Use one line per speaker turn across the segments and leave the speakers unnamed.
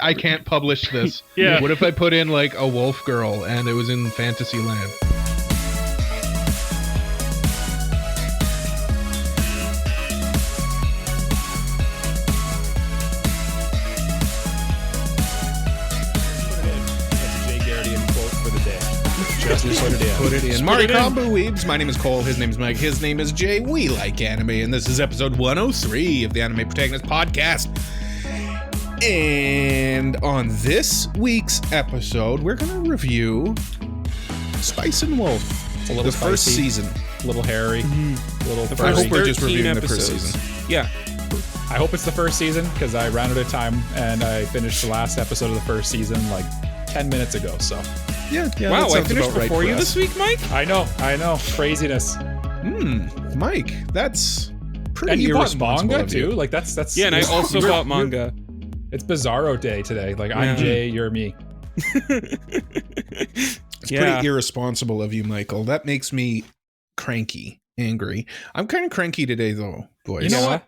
I can't publish this.
Yeah.
What if I put in like a wolf girl and it was in Fantasyland? Put it in. Marty Combo Weebs. My name is Cole. His name is Mike. His name is Jay. We like anime, and this is episode 103 of the Anime Protagonist Podcast. And on this week's episode, we're going to review Spice and Wolf, the first season.
A little hairy, little furry.
I hope we're just reviewing the first season.
Yeah.
I hope it's the first season because I ran out of time and I finished the last episode of the first season like 10 minutes ago. So
Yeah,
wow, I
that sounds
finished
about right
before
for
you
us.
this week, Mike?
I know, craziness.
Mike, that's pretty
And you bought
irresponsible
manga
of you.
too? Like that's
Yeah, and I also bought manga.
It's Bizarro Day today. Like I'm
Yeah.
Jay, you're me.
It's pretty irresponsible of you, Michael. That makes me cranky, angry. I'm kind of cranky today, though, boys.
You know what?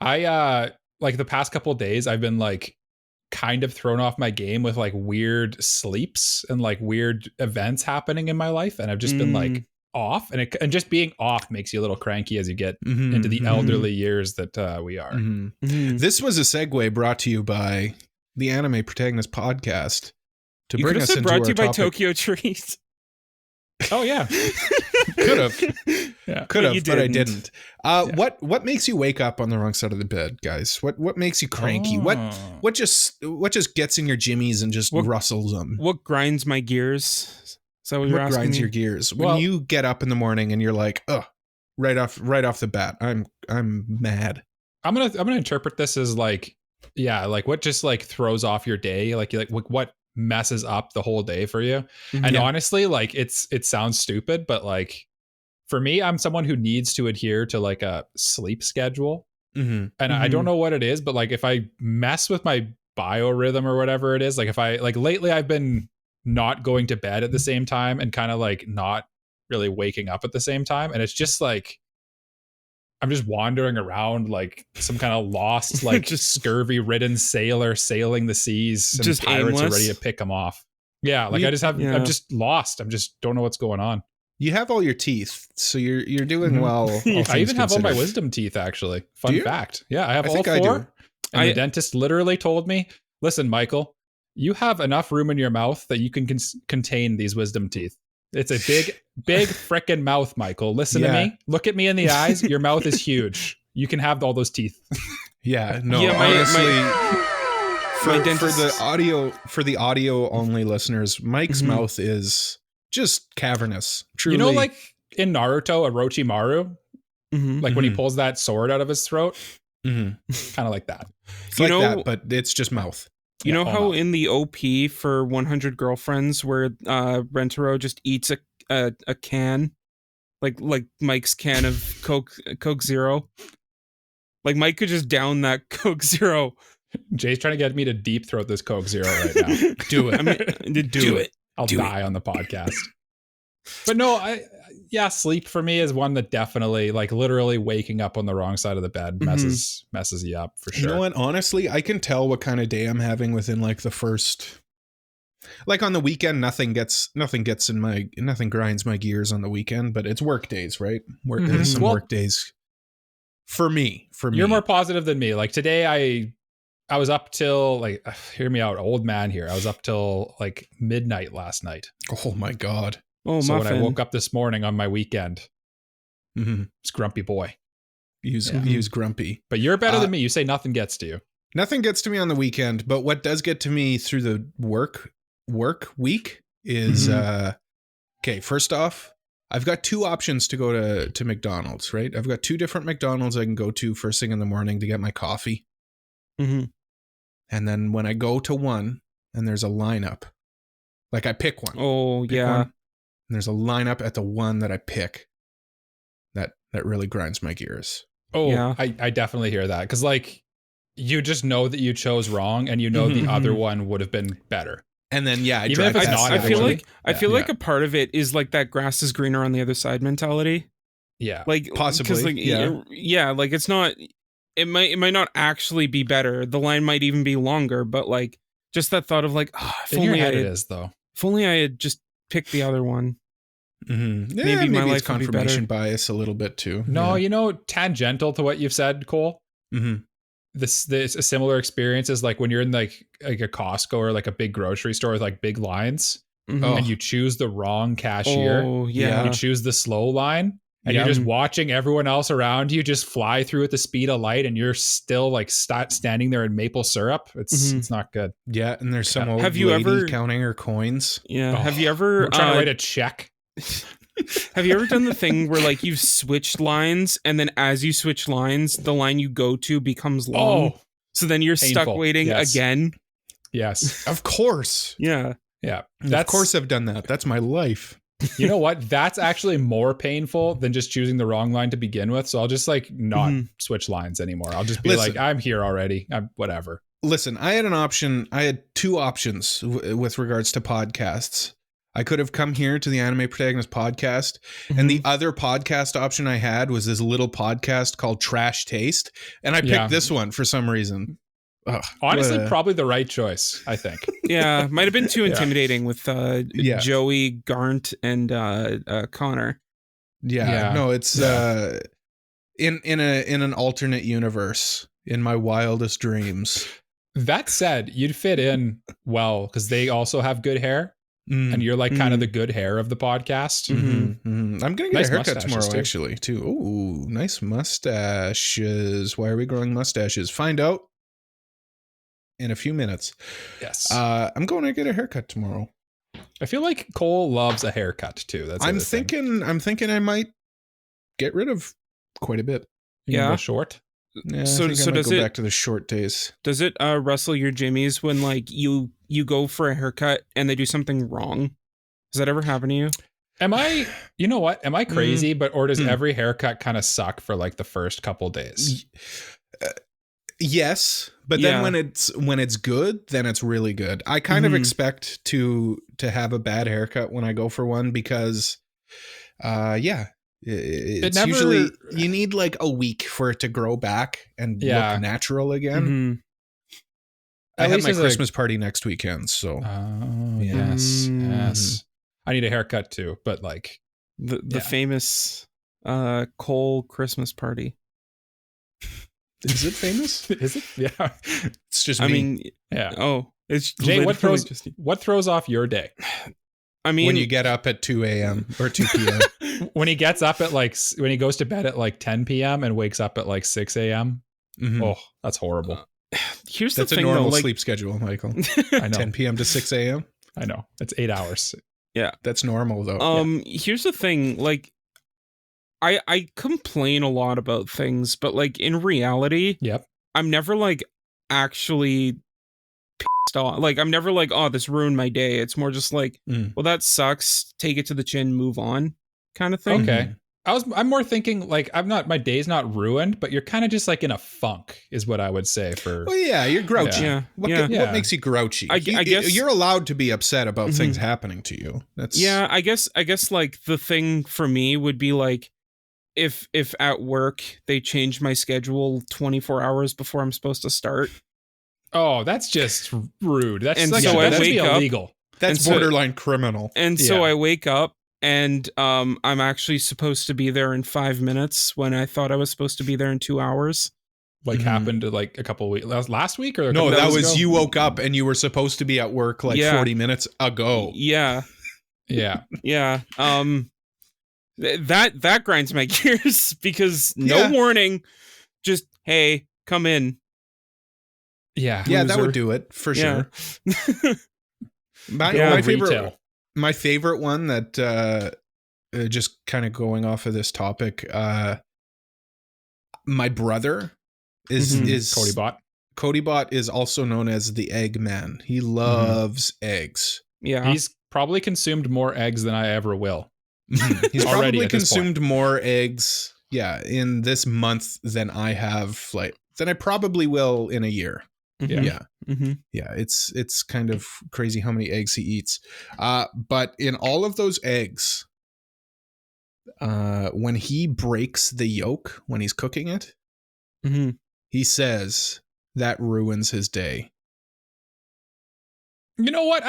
I like the past couple of days I've been like kind of thrown off my game with like weird sleeps and like weird events happening in my life, and I've just been like off, and just being off makes you a little cranky as you get into the elderly years that we are.
This was a segue brought to you by the Anime Protagonist Podcast. To
You
bring
could have
us
said
into
brought
our
to you by
topic.
TokyoTreat.
Oh yeah,
Could have,
yeah.
could have,
you
but I
didn't.
didn't. What makes you wake up on the wrong side of the bed, guys? What makes you cranky? What just gets in your jimmies and just rustles them?
What grinds my gears? Is that what you're
What
asking
grinds
me?
your gears when
Well-
you get up in the morning and you're like, oh, right off the bat, I'm mad.
I'm gonna interpret this as like, yeah, like what just like throws off your day, like what messes up the whole day for you. And
Yeah.
honestly, like it sounds stupid, but like for me, I'm someone who needs to adhere to like a sleep schedule. And I don't know what it is, but like if I mess with my biorhythm or whatever it is, like if I like lately I've been not going to bed at the same time and kind of like not really waking up at the same time, and it's just like I'm just wandering around like some kind of lost, like
Just-
scurvy-ridden sailor sailing the seas, and
Just
pirates
aimless?
are ready to pick them off. Yeah, like I'm just lost. I'm just don't know what's going on.
You have all your teeth, so you're doing well. all
I
things
even have all my
considered.
wisdom teeth, actually.
Do
Fun
you?
fact. Yeah, I have
I
all
think
four.
I do.
And the dentist literally told me, listen, Michael, you have enough room in your mouth that you can contain these wisdom teeth. It's a big frickin' mouth, Michael. Listen to me. Look at me in the eyes. Your mouth is huge. You can have all those teeth.
Yeah, no,
Yeah,
honestly,
my
for the audio only listeners, Mike's mouth is just cavernous. Truly,
You know, like in Naruto, Orochimaru, like when he pulls that sword out of his throat, kind of like that.
it's
You
like
know-
that, but it's just mouth.
You know
all
how
mouth.
in the OP for 100 Girlfriends where Rentaro just eats a can, like Mike's can of Coke Zero? Like Mike could just down that Coke Zero.
Jay's trying to get me to deep throat this Coke Zero right now.
Do it.
I mean, do it.
I'll die on the podcast. But no, sleep for me is one that definitely, like literally waking up on the wrong side of the bed messes you up for sure.
You know what? Honestly, I can tell what kind of day I'm having within like the first. Like on the weekend, nothing grinds my gears on the weekend, but it's work days, right? There's some
Well-
work days. For me.
You're more positive than me. Like today, I was up till like, hear me out, old man here. I was up till like midnight last night.
Oh my God.
Oh,
So
muffin.
when I woke up this morning on my weekend, it's grumpy boy.
He was grumpy.
But you're better than me. You say nothing gets to you.
Nothing gets to me on the weekend, but what does get to me through the work week is okay, first off, I've got two options to go to McDonald's, right? I've got two different McDonald's I can go to first thing in the morning to get my coffee. And then when I go to one and there's a lineup, like I pick one.
Oh,
Pick
yeah.
one, and there's a lineup at the one that I pick that really grinds my gears.
Oh,
Yeah.
I definitely hear that. Because like you just know that you chose wrong and you know the other one would have been better.
And then I
Even
drive
if it's
past
not,
the
I
other
feel
one.
like a part of it is like that grass is greener on the other side mentality.
Yeah.
Like
Possibly,
like
yeah.
yeah, like it's not it might not actually be better. The line might even be longer, but like just that thought of like, oh, if
In your
only
head
I
it
had,
is though.
if only I had just picked the other one.
Mm-hmm. Yeah,
Maybe my
it's
life would be
confirmation
better.
bias a little bit too.
No,
Yeah.
you know, tangential to what you've said, Cole.
Mm-hmm.
This a similar experience is like when you're in like a Costco or like a big grocery store with like big lines,
Mhm.
Oh.
and you choose the wrong cashier.
Oh
Yeah.
You
yeah.
choose the slow line, and
Yeah.
you're just watching everyone else around you just fly through at the speed of light, and you're still like standing there in maple syrup.
Mhm.
It's not good.
Yeah, and there's some
Yeah.
old
Have you
lady
ever-
counting her coins.
Yeah.
Oh,
Have you ever
We're trying to write a check.
have you ever done the thing where like you've switched lines and then as you switch lines, the line you go to becomes long?
Oh,
So then you're stuck
painful.
waiting
Yes.
again.
yes,
Of course.
Yeah.
yeah.
Of course I've done that. That's my life.
You know what? That's actually more painful than just choosing the wrong line to begin with. So I'll just like not
Mhm.
switch lines anymore. I'll just be
Listen.
like, I'm here already. I'm whatever.
Listen, I had two options with regards to podcasts. I could have come here to the Anime Protagonist podcast, and the other podcast option I had was this little podcast called Trash Taste, and I picked
Yeah.
this one for some reason. Ugh,
Honestly,
what a-
probably the right choice, I think.
Yeah, might have been too
Yeah.
intimidating with
Yeah.
Joey, Garnt, and Connor.
yeah, no, it's
Yeah.
in an alternate universe in my wildest dreams.
That said, you'd fit in well because they also have good hair, and you're like kind of the good hair of the podcast.
I'm gonna get
Nice
a haircut
mustaches,
tomorrow,
too.
actually, too. Ooh, nice mustaches. Why are we growing mustaches? Find out in a few minutes.
Yes.
I'm going to get a haircut tomorrow.
I feel like Cole loves a haircut too. That's the
I'm
other thing.
thinking I might get rid of quite a bit.
You can
Yeah.
go short.
Yeah,
So-
I think
so
I might
does
go
it-
back to the short days.
Does it wrestle your jimmies when like you go for a haircut and they do something wrong? Does that ever happen to you?
Am I? You know what? Am I crazy? But or does
Mm.
every haircut kind of suck for like the first couple days?
Yes, but
Yeah.
then when it's good, then it's really good. I kind of
Mhm.
expect to have a bad haircut when I go for one because it's
never-
usually you need like a week for it to grow back and
Yeah.
look natural again.
Mhm.
I
At
have
least
my
as a-
Christmas party next weekend, so
Oh
Yeah.
yes,
Mm.
yes. I need a haircut too, but like,
The
Yeah.
famous Cole Christmas party.
is it famous?
is it? Yeah,
It's just
I
me.
mean,
yeah.
oh, it's
Jay, what
literally
throws
just.
what throws off your day?
I mean,
when you get up at 2 a.m. or 2 p.m.
When he gets up at like when he goes to bed at like 10 p.m. and wakes up at like 6 a.m.
Mhm.
Oh, that's horrible.
here's
That's
the
a
thing,
normal
though. Like,
sleep schedule, Michael.
I know.
10 p.m. to 6 a.m.
I know. It's 8 hours.
That's normal though.
here's the thing. Like, I complain a lot about things, but like in reality,
Yep.
I'm never like actually pissed off. Like, I'm never like, oh, this ruined my day. It's more just like,
Mm.
well, that sucks. Take it to the chin, move on, kind of thing.
Okay. I'm more thinking like my day's not ruined, but you're kind of just like in a funk is what I would say for
Well, yeah, you're grouchy.
Yeah.
What,
Yeah.
what makes you grouchy?
I guess-
you're allowed to be upset about
Mhm.
things happening to you. That's
Yeah, I guess like the thing for me would be like if at work they change my schedule 24 hours before I'm supposed to start.
Oh, that's just rude. That's
And
like
so I
that should be
wake up-
illegal.
that's
and so-
borderline criminal.
And so
Yeah.
I wake up and I'm actually supposed to be there in 5 minutes when I thought I was supposed to be there in 2 hours.
Like
Mhm.
happened to like a couple weeks last week or a
No,
couple
that
days
was
ago?
you woke up and you were supposed to be at work like
Yeah.
40 minutes ago.
Yeah.
Yeah.
Yeah. That grinds my gears because no
Yeah.
warning, just hey, come in.
Yeah.
Yeah, that
Loser.
would do it for
Yeah.
sure. My,
Yeah.
my favorite
Retail.
my favorite one that just kind of going off of this topic, my brother is
Mhm.
is
Cody bot.
Codybot is also known as the egg man. He loves eggs.
Yeah.
He's probably consumed more eggs than I ever will.
He's
Already
probably
at this point.
consumed more eggs, in this month than I have, than I probably will in a year.
Mhm.
Yeah.
Mhm.
Yeah, it's kind of crazy how many eggs he eats. But in all of those eggs, when he breaks the yolk when he's cooking it,
Mhm.
He says that ruins his day.
You know what?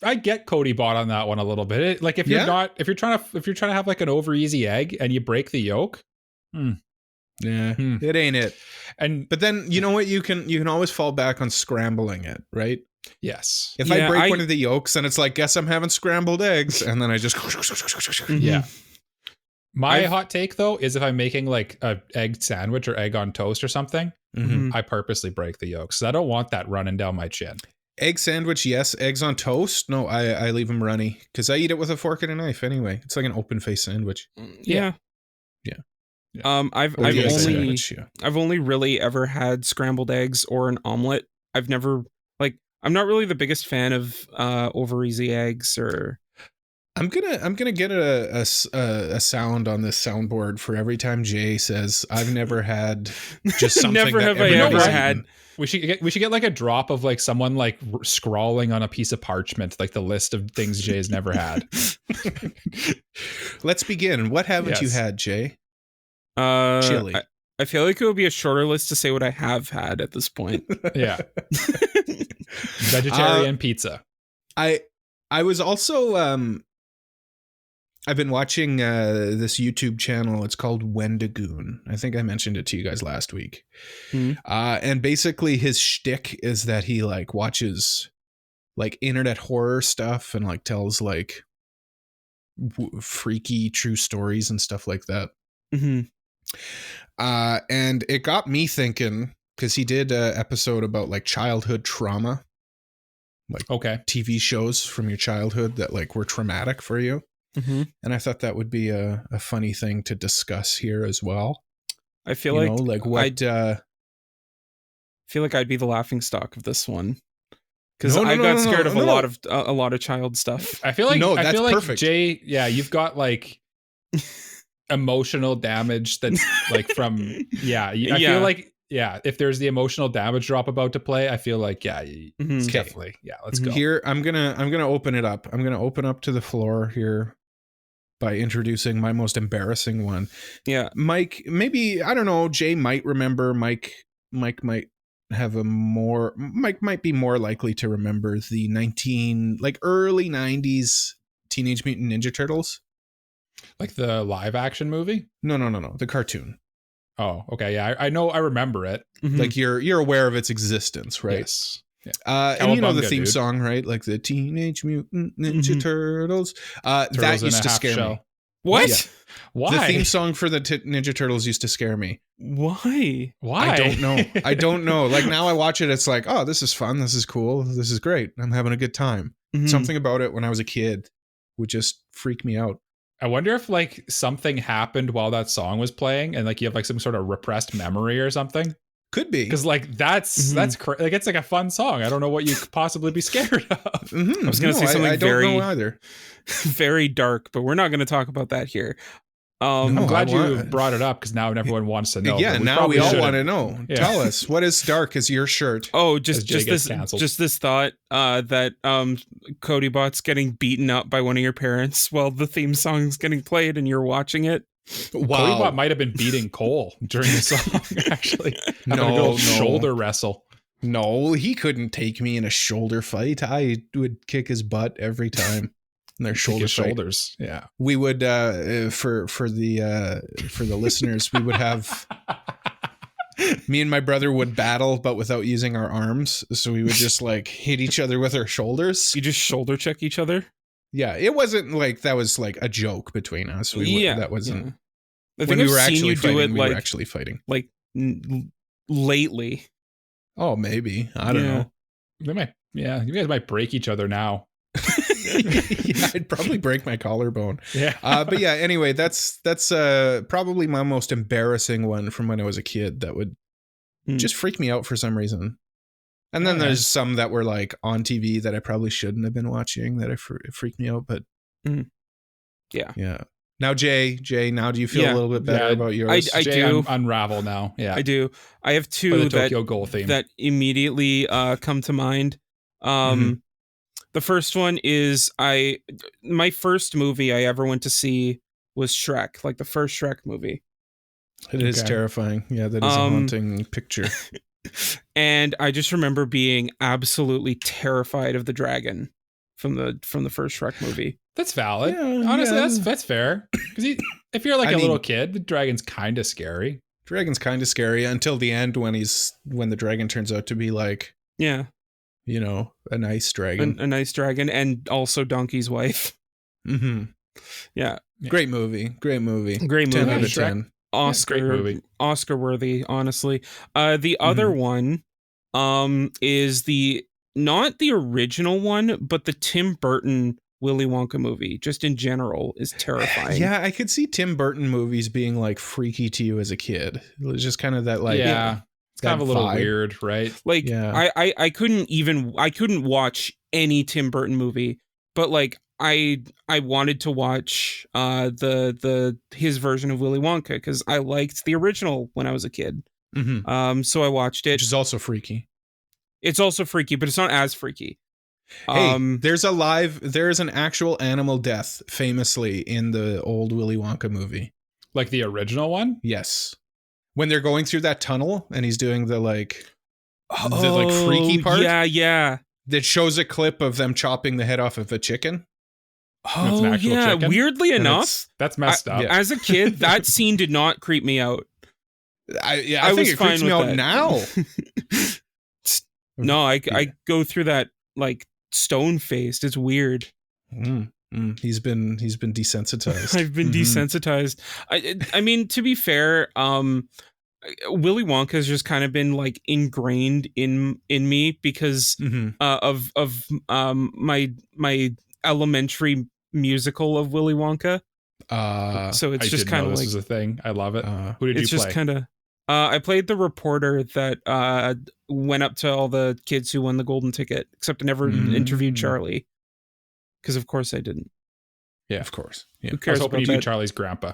I get Cody bought on that one a little bit. Like if you're trying to have like an over easy egg and you break the yolk,
it ain't it. But then you know what? You can always fall back on scrambling it, right?
Yes.
If I break one of the yolks and it's like, guess I'm having scrambled eggs, and then I just
yeah. My hot take though is if I'm making like a egg sandwich or egg on toast or something, I purposely break the yolks. So I don't want that running down my chin.
Egg sandwich, yes. Eggs on toast, no. I leave them runny because I eat it with a fork and a knife anyway. It's like an open face sandwich.
Yeah. I've only really ever had scrambled eggs or an omelet. I've never I'm not really the biggest fan of over easy eggs or.
I'm gonna get a sound on this soundboard for every time Jay says I've never had just something.
Never have I ever had.
We should get like a drop of like someone like scrawling on a piece of parchment like the list of things Jay has never had.
Let's begin. What haven't you had, Jay?
Chili. I feel like it would be a shorter list to say what I have had at this point.
Yeah. Vegetarian pizza.
I was also I've been watching this YouTube channel. It's called Wendigoon. I think I mentioned it to you guys last week. And basically his shtick is that he like watches like internet horror stuff and like tells like freaky true stories and stuff like that. And it got me thinking because he did an episode about like childhood trauma, like TV shows from your childhood that like were traumatic for you. And I thought that would be a funny thing to discuss here as well.
I feel
I
feel like I'd be the laughing stock of this one because I got scared of a lot of child stuff.
I feel like
that's perfect.
Jay, you've got like emotional damage that's like from I feel like if there's the emotional damage drop about to play, I feel like it's definitely let's go.
Here I'm gonna open it up. I'm gonna open up to the floor here by introducing my most embarrassing one. Yeah, Mike, maybe I don't know. Jay might remember. Mike might be more likely to remember the early 90s Teenage Mutant Ninja Turtles.
Like the live action movie?
No. The cartoon.
Oh, okay. Yeah, I know. I remember it.
Like you're aware of its existence, right?
Yes. Yeah.
And you know the theme song, right? Like the Teenage Mutant Ninja Turtles. That used to scare me.
What?
Yeah.
Why?
The theme song for the Ninja Turtles used to scare me.
Why?
I don't know. Like now I watch it, it's like, oh, this is fun. This is cool. This is great. I'm having a good time. Something about it when I was a kid would just freak me out.
I wonder if like something happened while that song was playing and like you have like some sort of repressed memory or something.
Could be.
Because like that's like it's like a fun song. I don't know what you could possibly be scared of.
I was going to say something
I don't know either.
Very dark, but we're not going to talk about that here.
I'm glad you brought it up because now everyone wants to know.
Yeah, now we all want to know. Yeah. Tell us, what is dark as your shirt?
Oh, just this thought that Cody Bot's getting beaten up by one of your parents while the theme song's getting played and you're watching it.
Wow.
Cody Bot might have been beating Cole during the song, actually.
No.
Shoulder wrestle.
No, he couldn't take me in a shoulder fight. I would kick his butt every time. Their shoulders.
Yeah.
We would for the listeners, we would have me and my brother would battle, but without using our arms. So we would just like hit each other with our shoulders.
You just shoulder check each other?
Yeah. It wasn't like that was like a joke between us. That wasn't.
I think we were actually fighting.
We were actually fighting.
Like lately.
Oh, maybe. I don't know.
You guys might break each other now.
Yeah, I'd probably break my collarbone.
Yeah.
But yeah, anyway, that's probably my most embarrassing one from when I was a kid that would just freak me out for some reason. And then there's some that were like on TV that I probably shouldn't have been watching that freaked me out, but yeah. Now Jay, now do you feel a little bit better about yours?
I do.
Unravel now. Yeah.
I do. I have two
Tokyo Ghoul theme
that immediately come to mind. The first one is my first movie I ever went to see was Shrek, like the first Shrek movie.
It is terrifying. Yeah, that is a haunting picture.
And I just remember being absolutely terrified of the dragon from the first Shrek movie.
That's valid. Yeah, honestly, that's fair. Because if you're like a little kid, the dragon's kind of scary.
Dragon's kind of scary until the end when the dragon turns out to be like,
yeah,
you know, a nice dragon.
A nice dragon, and also Donkey's wife.
Mm-hmm.
Yeah.
Great movie.
10
out of 10.
Oscar worthy, honestly. The other one is not the original one, but the Tim Burton Willy Wonka movie, just in general, is terrifying.
Yeah, I could see Tim Burton movies being like freaky to you as a kid. It was just kind of that like
it's kind of a little weird, right?
Like I couldn't watch any Tim Burton movie, but like I wanted to watch his version of Willy Wonka because I liked the original when I was a kid.
Mm-hmm.
So I watched it.
Which is also freaky.
It's also freaky, but it's not as freaky.
Hey, there's an actual animal death famously in the old Willy Wonka movie.
Like the original one?
Yes. When they're going through that tunnel and he's doing the freaky part.
Yeah.
That shows a clip of them chopping the head off of a chicken.
Oh, an actual chicken. Weirdly enough.
That's messed up.
As a kid, that scene did not creep me out.
I think it creeps me out now.
No, I go through that like stone faced. It's weird.
He's been desensitized.
I've been desensitized. I mean, to be fair, Willy Wonka has just kind of been like ingrained in me because of my elementary musical of Willy Wonka. So it's just kind of like
this is a thing. I love it. Who did you play?
It's just kind of. I played the reporter that went up to all the kids who won the golden ticket, except I never interviewed Charlie. Because of course I didn't.
Yeah, of course. Yeah.
Who cares
I was hoping
about
you'd be
that?
Charlie's grandpa.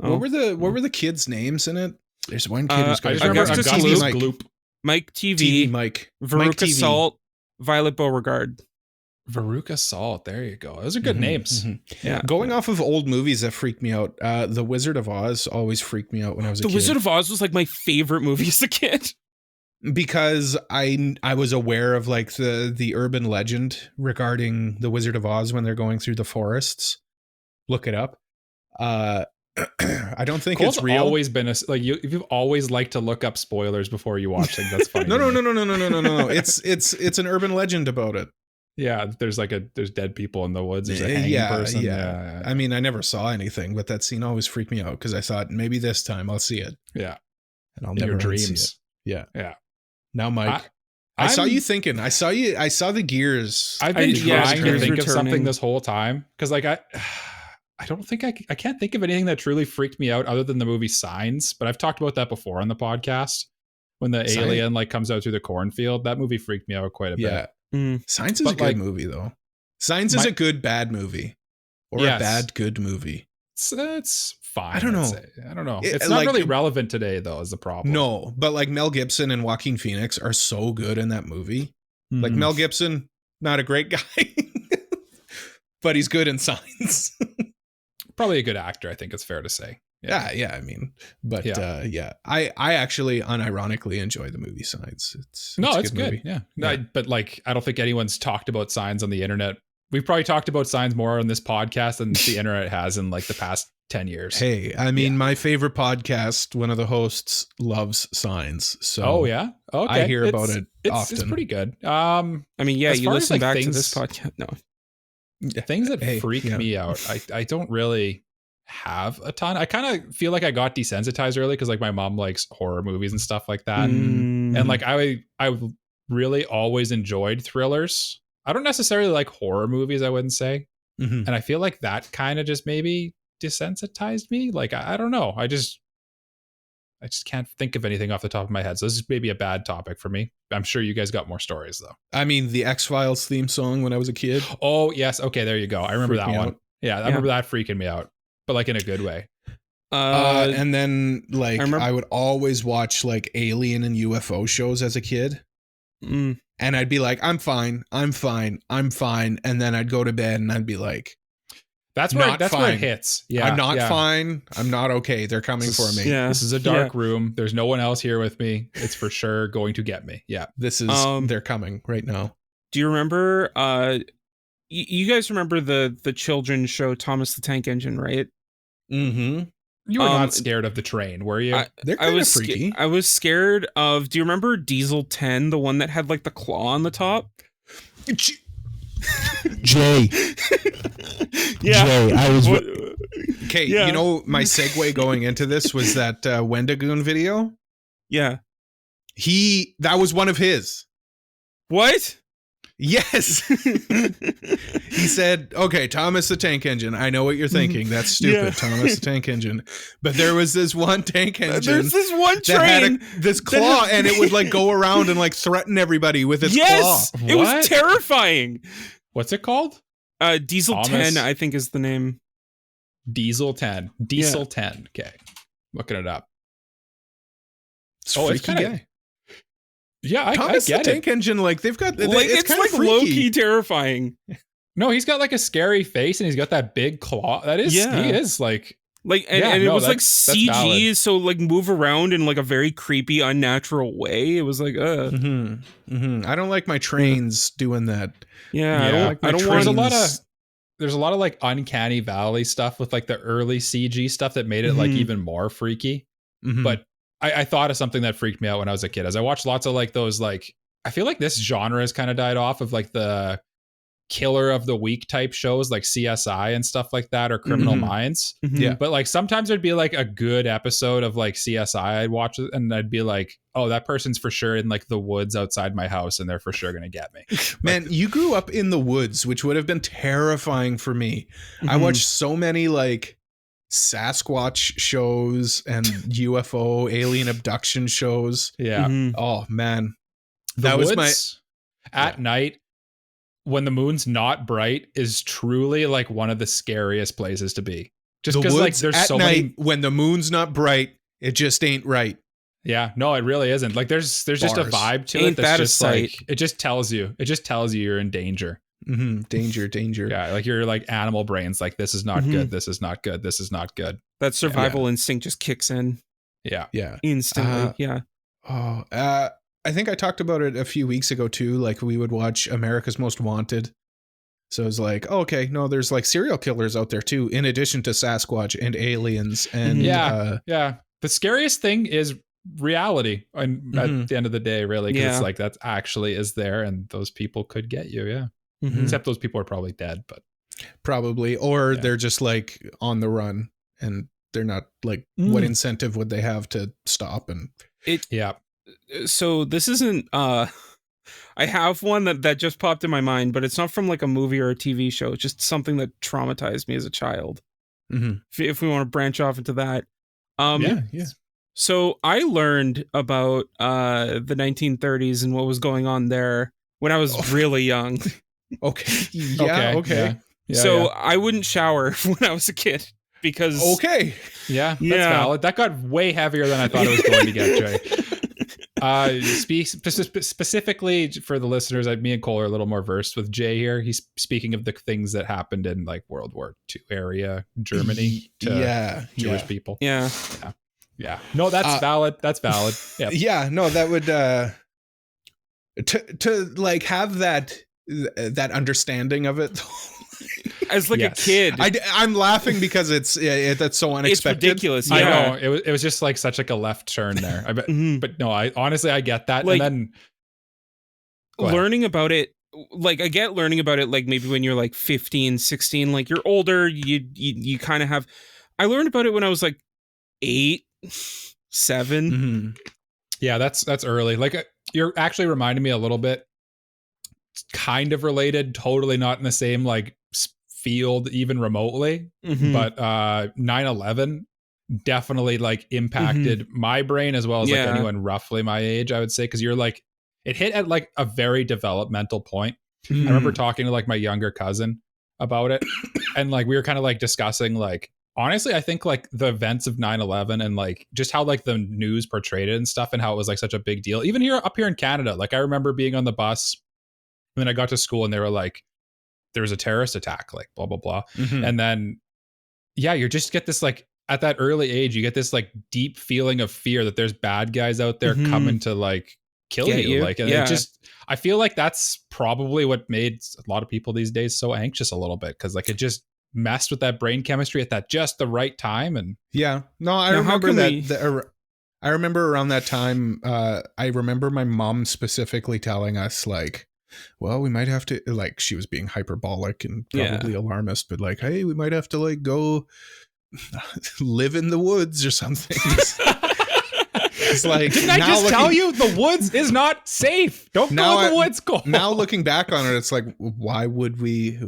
Oh. What were the kids' names in it? There's one kid who's got
Augustus
Gloop.
Mike TV,
TV Mike,
Veruca Salt, Violet Beauregard.
Veruca Salt. There you go. Those are good names.
Yeah.
Going off of old movies that freaked me out, The Wizard of Oz always freaked me out when I was a kid.
The Wizard of Oz was like my favorite movie as a kid.
Because I was aware of like the urban legend regarding the Wizard of Oz when they're going through the forests. Look it up. I don't think
Cole's
it's real.
Always been you've always liked to look up spoilers before you watch things. That's funny.
No. It's an urban legend about it.
Yeah, there's dead people in the woods. There's a hanging person. Yeah.
I mean, I never saw anything, but that scene always freaked me out because I thought maybe this time I'll see it.
Yeah,
and I'll
in
never
your
see
dreams.
it.
Yeah.
Now, Mike, I saw you thinking. I saw the gears.
I've been trying to think
returning.
of something this whole time because, like, I don't think I can't think of anything that truly freaked me out other than the movie Signs. But I've talked about that before on the podcast when the alien like comes out through the cornfield. That movie freaked me out quite a bit.
Signs is a good movie though. Signs is a good bad movie or a bad good movie.
It's fine.
I don't know.
It's not really relevant today though, is the problem.
No, but like Mel Gibson and Joaquin Phoenix are so good in that movie. Like Mel Gibson, not a great guy, but he's good in Signs.
Probably a good actor, I think it's fair to say.
Yeah. I mean, but I actually unironically enjoy the movie Signs. It's
good. Movie. Yeah. But like, I don't think anyone's talked about Signs on the internet. We've probably talked about Signs more on this podcast than the internet has in like the past 10 years.
Hey, I mean, my favorite podcast, one of the hosts loves Signs. So
okay.
I hear about it often.
It's pretty good.
I mean, yeah, you listen back to this podcast. No.
Things that freak me out. I don't really have a ton. I kind of feel like I got desensitized early because like my mom likes horror movies and stuff like that. And like I really always enjoyed thrillers. I don't necessarily like horror movies, I wouldn't say. And I feel like that kind of just maybe desensitized me. Like I don't know. I just can't think of anything off the top of my head. So this is maybe a bad topic for me. I'm sure you guys got more stories though.
I mean, the X-Files theme song when I was a kid.
Oh yes. Okay, there you go. I remember that one. Yeah, I remember that freaking me out, but like in a good way.
And then like I would always watch like alien and UFO shows as a kid. And I'd be like, I'm fine. And then I'd go to bed and I'd be like,
That's where it hits. Yeah,
I'm not fine. I'm not okay. They're coming for me.
Yeah.
This is a dark room. There's no one else here with me. It's for sure going to get me. Yeah.
This is they're coming right now.
Do you remember you guys remember the children's show Thomas the Tank Engine, right?
Mm-hmm.
You were not scared of the train, were you?
They're kind of freaky.
I was scared of, do you remember Diesel 10, the one that had like the claw on the top?
Jay.
Yeah.
Jay, I was.
Okay, you know, my segue going into this was that Wendigoon video.
Yeah.
That was one of his.
What?
Yes. He said, okay, Thomas the Tank Engine. I know what you're thinking. That's stupid, Thomas the Tank Engine. But there was this one tank engine.
There's this one train.
That had this claw, and it would like go around and like threaten everybody with its claw.
It was terrifying.
What's it called?
Diesel
Thomas?
10, I think is the name.
Diesel 10. Diesel 10. Okay. Looking it up.
It's freaky guy.
Yeah, I
Thomas
get
the
it.
Tank Engine, like they've got
it's
kind
like
of freaky.
low-key terrifying.
No, he's got like a scary face and he's got that big claw. That is, he is like
and it was like CG,
valid.
so like move around in like a very creepy, unnatural way. It was like,
I don't like my trains doing that.
Yeah, I don't want.
There's a lot of like uncanny valley stuff with like the early CG stuff that made it like even more freaky. But I thought of something that freaked me out when I was a kid. As I watched lots of like those, like, I feel like this genre has kind of died off of like the killer of the week type shows like CSI and stuff like that, or Criminal Minds.
Yeah.
But like sometimes there'd be like a good episode of like CSI I'd watch it and I'd be like, oh, that person's for sure in like the woods outside my house and they're for sure going to get me.
Man, you grew up in the woods, which would have been terrifying for me. I watched so many like Sasquatch shows and UFO alien abduction shows.
Yeah.
Oh man.
That was my at night when the moon's not bright is truly like one of the scariest places to be. Just because like there's so many
when the moon's not bright, it just ain't right.
Yeah, no, it really isn't. Like there's just a vibe to it that's just like it just tells you you're in danger.
Danger.
Yeah, like your like animal brains like this is not good, this is not good, this is not good.
That survival instinct just kicks in.
Yeah.
Instantly.
I think I talked about it a few weeks ago too. Like we would watch America's Most Wanted. So it's like, oh, okay, no, there's like serial killers out there too, in addition to Sasquatch and aliens. And
the scariest thing is reality. And at the end of the day, really, because it's like that actually is there, and those people could get you. Yeah. Except those people are probably dead, but
probably, or they're just like on the run, and they're not like, what incentive would they have to stop? And
so this isn't. I have one that just popped in my mind, but it's not from like a movie or a TV show. It's just something that traumatized me as a child. If we want to branch off into that, So I learned about the 1930s and what was going on there when I was really young.
Okay.
So I wouldn't shower when I was a kid because
that's valid. That got way heavier than I thought it was going to get, Jay. Specifically for the listeners, me and Cole are a little more versed with Jay here. He's speaking of the things that happened in like World War II area Germany to Jewish people. Yeah. No, that's valid. That's valid.
No, that would to like have that understanding of it
as like a kid.
I'm laughing because that's so unexpected.
It's ridiculous.
I know it was just like such like a left turn there. But no, I honestly I get that.
Like,
and then
learning about it, like I get learning about it like maybe when you're like 15, 16, like you're older, you kind of have. I learned about it when I was like 8, 7.
Yeah, that's early. Like you're actually reminding me a little bit. Kind of related, totally not in the same like field even remotely, but 9/11 definitely like impacted my brain as well as like anyone roughly my age, I would say, because you're like it hit at like a very developmental point. I remember talking to like my younger cousin about it and like we were kind of like discussing like honestly I think like the events of 9/11 and like just how like the news portrayed it and stuff and how it was like such a big deal even up here in Canada. Like I remember being on the bus and then I got to school and they were like, there was a terrorist attack, like blah, blah, blah.
Mhm.
And then, yeah, you just get this like, at that early age, you get this like deep feeling of fear that there's bad guys out there coming to like kill you. Like, and it just, I feel like that's probably what made a lot of people these days so anxious a little bit. Cause like it just messed with that brain chemistry at that just the right time. And
yeah, no, I remember that. I remember around that time, I remember my mom specifically telling us like, well, we might have to, like, she was being hyperbolic and probably alarmist, but like, hey, we might have to like go live in the woods or something. It's like,
didn't I just tell you the woods is not safe? Don't go in the woods.
Now looking back on it, it's like, why would she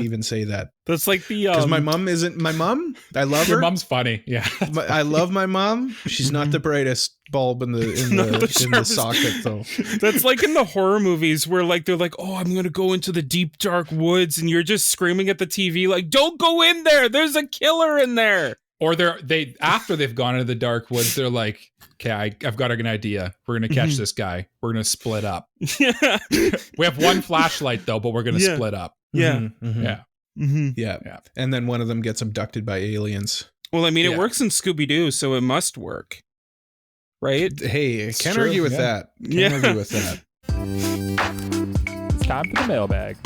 even say that?
That's like the
because my mom isn't my mom. I love her.
Your mom's funny. Yeah,
I love my mom. She's not the brightest bulb in the socket though.
That's like in the horror movies where like they're like, oh, I'm gonna go into the deep dark woods, and you're just screaming at the TV like, don't go in there. There's a killer in there.
Or they after they've gone into the dark woods, they're like, okay, I've got an idea. We're gonna catch this guy. We're gonna split up.
Yeah.
We have one flashlight though, but we're gonna split up.
Yeah.
Yeah.
Yeah. And then one of them gets abducted by aliens.
Well, I mean, it works in Scooby-Doo, so it must work. Right?
Hey, can't argue with that. Can't argue with that.
It's time for the mailbag.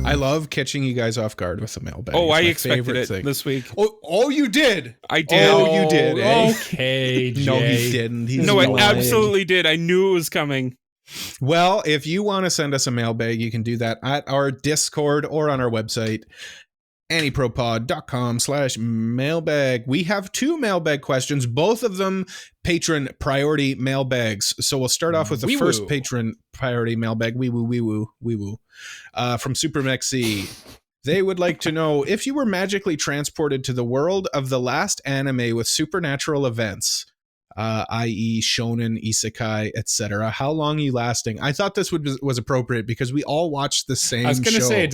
I love catching you guys off guard with the mailbag.
Oh, I expected it this week.
Oh, you did.
I did.
Oh, you did. Eh?
Okay, Jay.
No, he didn't.
No, I absolutely did. I knew it was coming.
Well, if you want to send us a mailbag, you can do that at our Discord or on our website, AniProPod.com/mailbag. We have 2 mailbag questions, both of them patron priority mailbags. So we'll start off with the first patron priority mailbag, wee woo, from Super Mexi. They would like to know, if you were magically transported to the world of the last anime with supernatural events, i.e. shonen, isekai, etc., how long are you lasting? I thought this was appropriate because we all watched the same show.
I was going to say,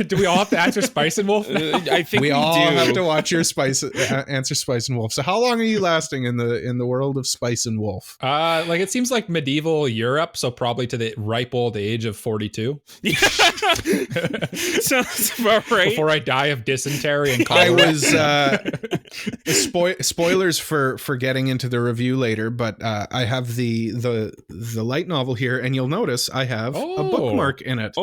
do we all have to answer Spice and Wolf?
I think
we all have to watch your answer Spice and Wolf. So how long are you lasting in the world of Spice and Wolf?
Like it seems like medieval Europe, so probably to the ripe old age of 42.
Sounds about right.
Before I die of dysentery and cholera.
I was spoilers for getting into the review later, but I have the light novel here, and you'll notice I have a bookmark in it.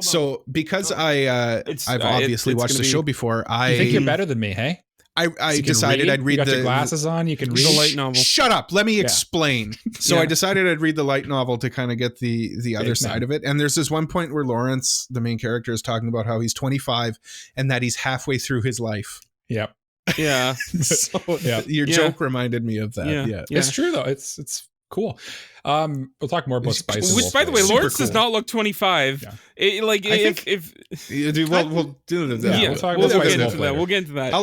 So because I've obviously watched the show before,
I think you're better than me, hey?
I decided I'd read
you got your glasses on. You can read
the light novel.
Shut up. Let me explain. So I decided I'd read the light novel to kind of get the other side of it. And there's this one point where Lawrence, the main character, is talking about how he's 25 and that he's halfway through his life.
Yep.
Yeah.
So your joke reminded me of that. Yeah.
It's true though. It's cool. We'll talk more about Spice and
Which,
Wolf,
by the way, Lawrence
cool.
does not look 25.
Yeah.
We'll get into that. We'll get into that.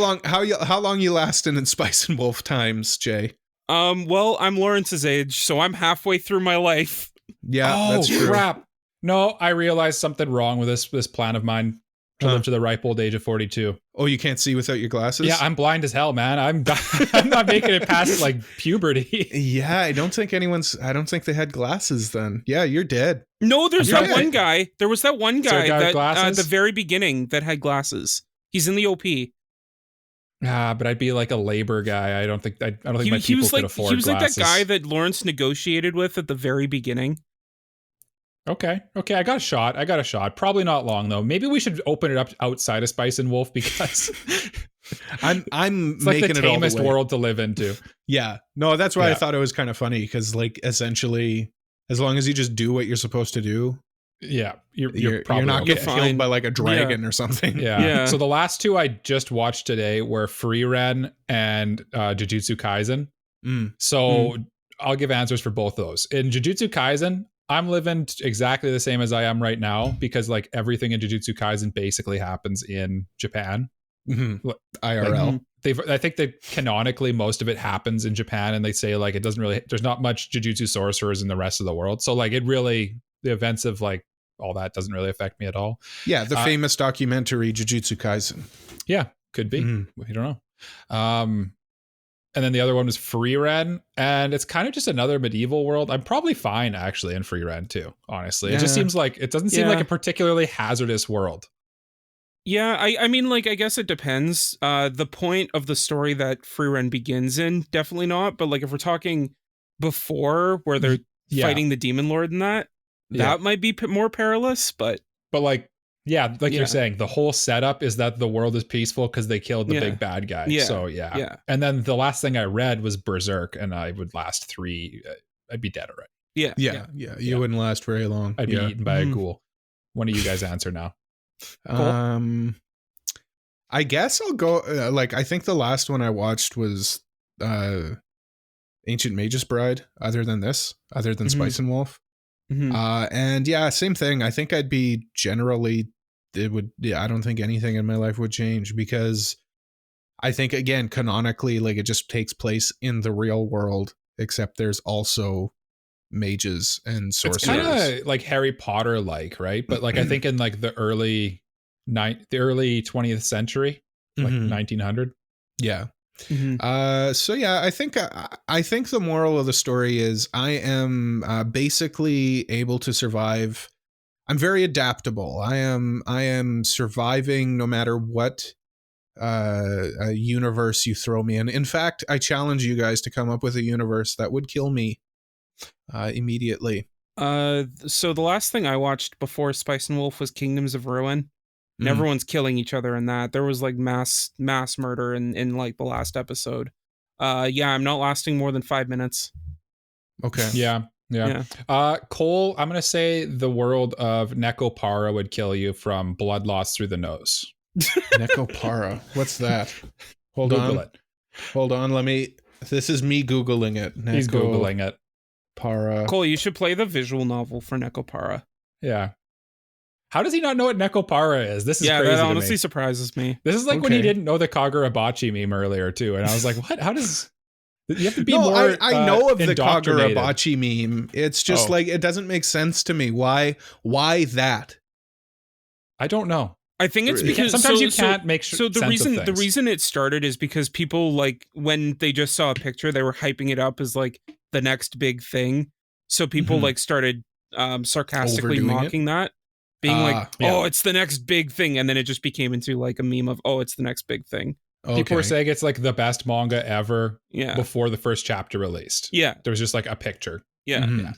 How long you lasting in Spice and Wolf times, Jay?
Well, I'm Lawrence's age, so I'm halfway through my life.
Yeah, that's true.
Crap. No, I realized something wrong with this plan of mine to live to the ripe old age of 42.
Oh, you can't see without your glasses?
Yeah, I'm blind as hell, man. I'm not making it past like puberty.
Yeah, I don't think they had glasses then. Yeah, you're dead.
No, there's that one guy. There was that one guy that at the very beginning that had glasses. He's in the OP.
But I'd be like a labor guy. I don't think my people could afford glasses. He was like
that guy that Lawrence negotiated with at the very beginning.
Okay, I got a shot. Probably not long though. Maybe we should open it up outside of Spice and Wolf because
I'm
it's like
making
the
it all
tamest
the way.
world to live into.
Yeah, no, that's why I thought it was kind of funny because, like, essentially, as long as you just do what you're supposed to do, you're not getting killed by like a dragon or something.
Yeah. So the last 2 I just watched today were Free Ren and Jujutsu Kaisen. So I'll give answers for both those. In Jujutsu Kaisen, I'm living exactly the same as I am right now because like everything in Jujutsu Kaisen basically happens in Japan.
IRL.
I think that canonically most of it happens in Japan, and they say like it doesn't really, there's not much Jujutsu sorcerers in the rest of the world. So like the events of like all that doesn't really affect me at all.
Yeah, the famous documentary Jujutsu Kaisen.
Yeah, could be. We don't know. and then the other one was Frieren, and it's kind of just another medieval world. I'm probably fine actually in Frieren too, honestly. It just seems like it doesn't seem like a particularly hazardous world.
Yeah, I mean, like, I guess it depends. The point of the story that Frieren begins in, definitely not. But like, if we're talking before, where they're fighting the demon lord and that might be more perilous. But
like, you're saying, the whole setup is that the world is peaceful because they killed the big bad guy.
Yeah.
So yeah. And then the last thing I read was Berserk, and I would last 3. I'd be dead already.
Yeah. You wouldn't last very long.
I'd be eaten by a ghoul. One of you guys answer now.
Cool. I guess I'll go. I think the last one I watched was Ancient Mage's Bride. Other than Spice and Wolf, and same thing. I think I'd be generally. It would. Yeah, I don't think anything in my life would change because I think again canonically, like it just takes place in the real world, except there's also mages and sorcerers.
It's kind of like Harry Potter right? But like I think in like the early 20th century, like 1900.
Yeah. So yeah, I think the moral of the story is I am basically able to survive. I'm very adaptable. I am surviving no matter what a universe you throw me in. In fact, I challenge you guys to come up with a universe that would kill me immediately.
So the last thing I watched before Spice and Wolf was Kingdoms of Ruin. And everyone's killing each other in that. There was like mass murder in like the last episode. I'm not lasting more than 5 minutes.
Okay.
Yeah. Cole, I'm gonna say the world of Nekopara would kill you from blood loss through the nose.
Nekopara. What's that? Hold on. This is me Googling it.
He's Googling it.
Para.
Cole, you should play the visual novel for Nekopara.
Yeah. How does he not know what Nekopara is? This is crazy.
That honestly surprises me.
This is like when he didn't know the Kagurabachi meme earlier too, and I was like, "What? How does you have to be more?"
I know of the Kagurabachi meme. It's just like it doesn't make sense to me. Why that?
I don't know.
I think it's because
sometimes you can't make sure.
So the reason it started is because people like when they just saw a picture, they were hyping it up as like the next big thing. So people like started sarcastically mocking that. Being it's the next big thing. And then it just became into like a meme of, it's the next big thing.
Okay.
People were saying it's like the best manga ever before the first chapter released.
Yeah.
There was just like a picture.
Yeah.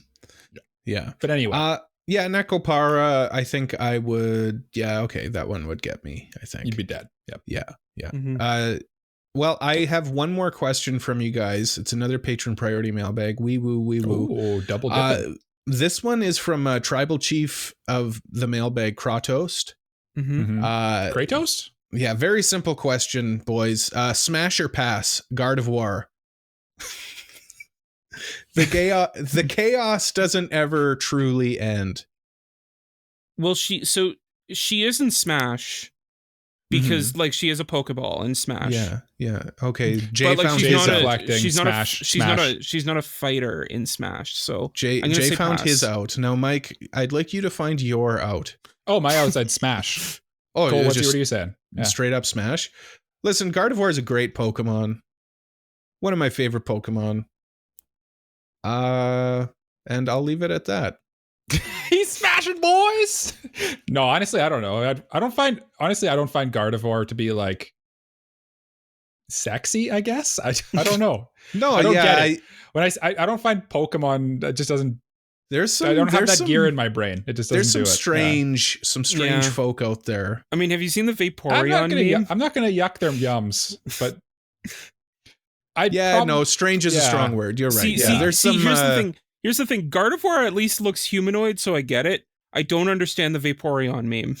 Yeah.
But anyway.
Nekopara, I think I would. Yeah, okay. That one would get me, I think.
You'd be dead. Yep.
Yeah. Well, I have one more question from you guys. It's another patron priority mailbag. Wee woo.
Oh, double dipping.
This one is from Tribal Chief of the Mailbag, Kratos.
Kratos?
Yeah, very simple question, boys. Smash or pass, Guard of War. The chaos doesn't ever truly end.
Well, she is in Smash because like she is a Pokeball in Smash.
Yeah. Okay. Jay
but, like,
found
she's not a fighter in Smash. So
Jay found his out. Now, Mike, I'd like you to find your out.
Oh, my outside Smash.
Oh,
Cole, what are you saying? Yeah.
Straight up Smash. Listen, Gardevoir is a great Pokemon. One of my favorite Pokemon. And I'll leave it at that.
He's smashing boys. No, honestly, I don't know. I don't find Gardevoir to be like sexy, I guess. I don't know.
No,
I don't get it. When I don't find Pokemon that just doesn't. I don't have that gear in my brain. It just doesn't do it.
There's some strange folk out there.
I mean, have you seen the Vaporeon meme?
I'm not gonna yuck their yums, but
strange is a strong word. You're right.
Here's the thing. Gardevoir at least looks humanoid, so I get it. I don't understand the Vaporeon meme.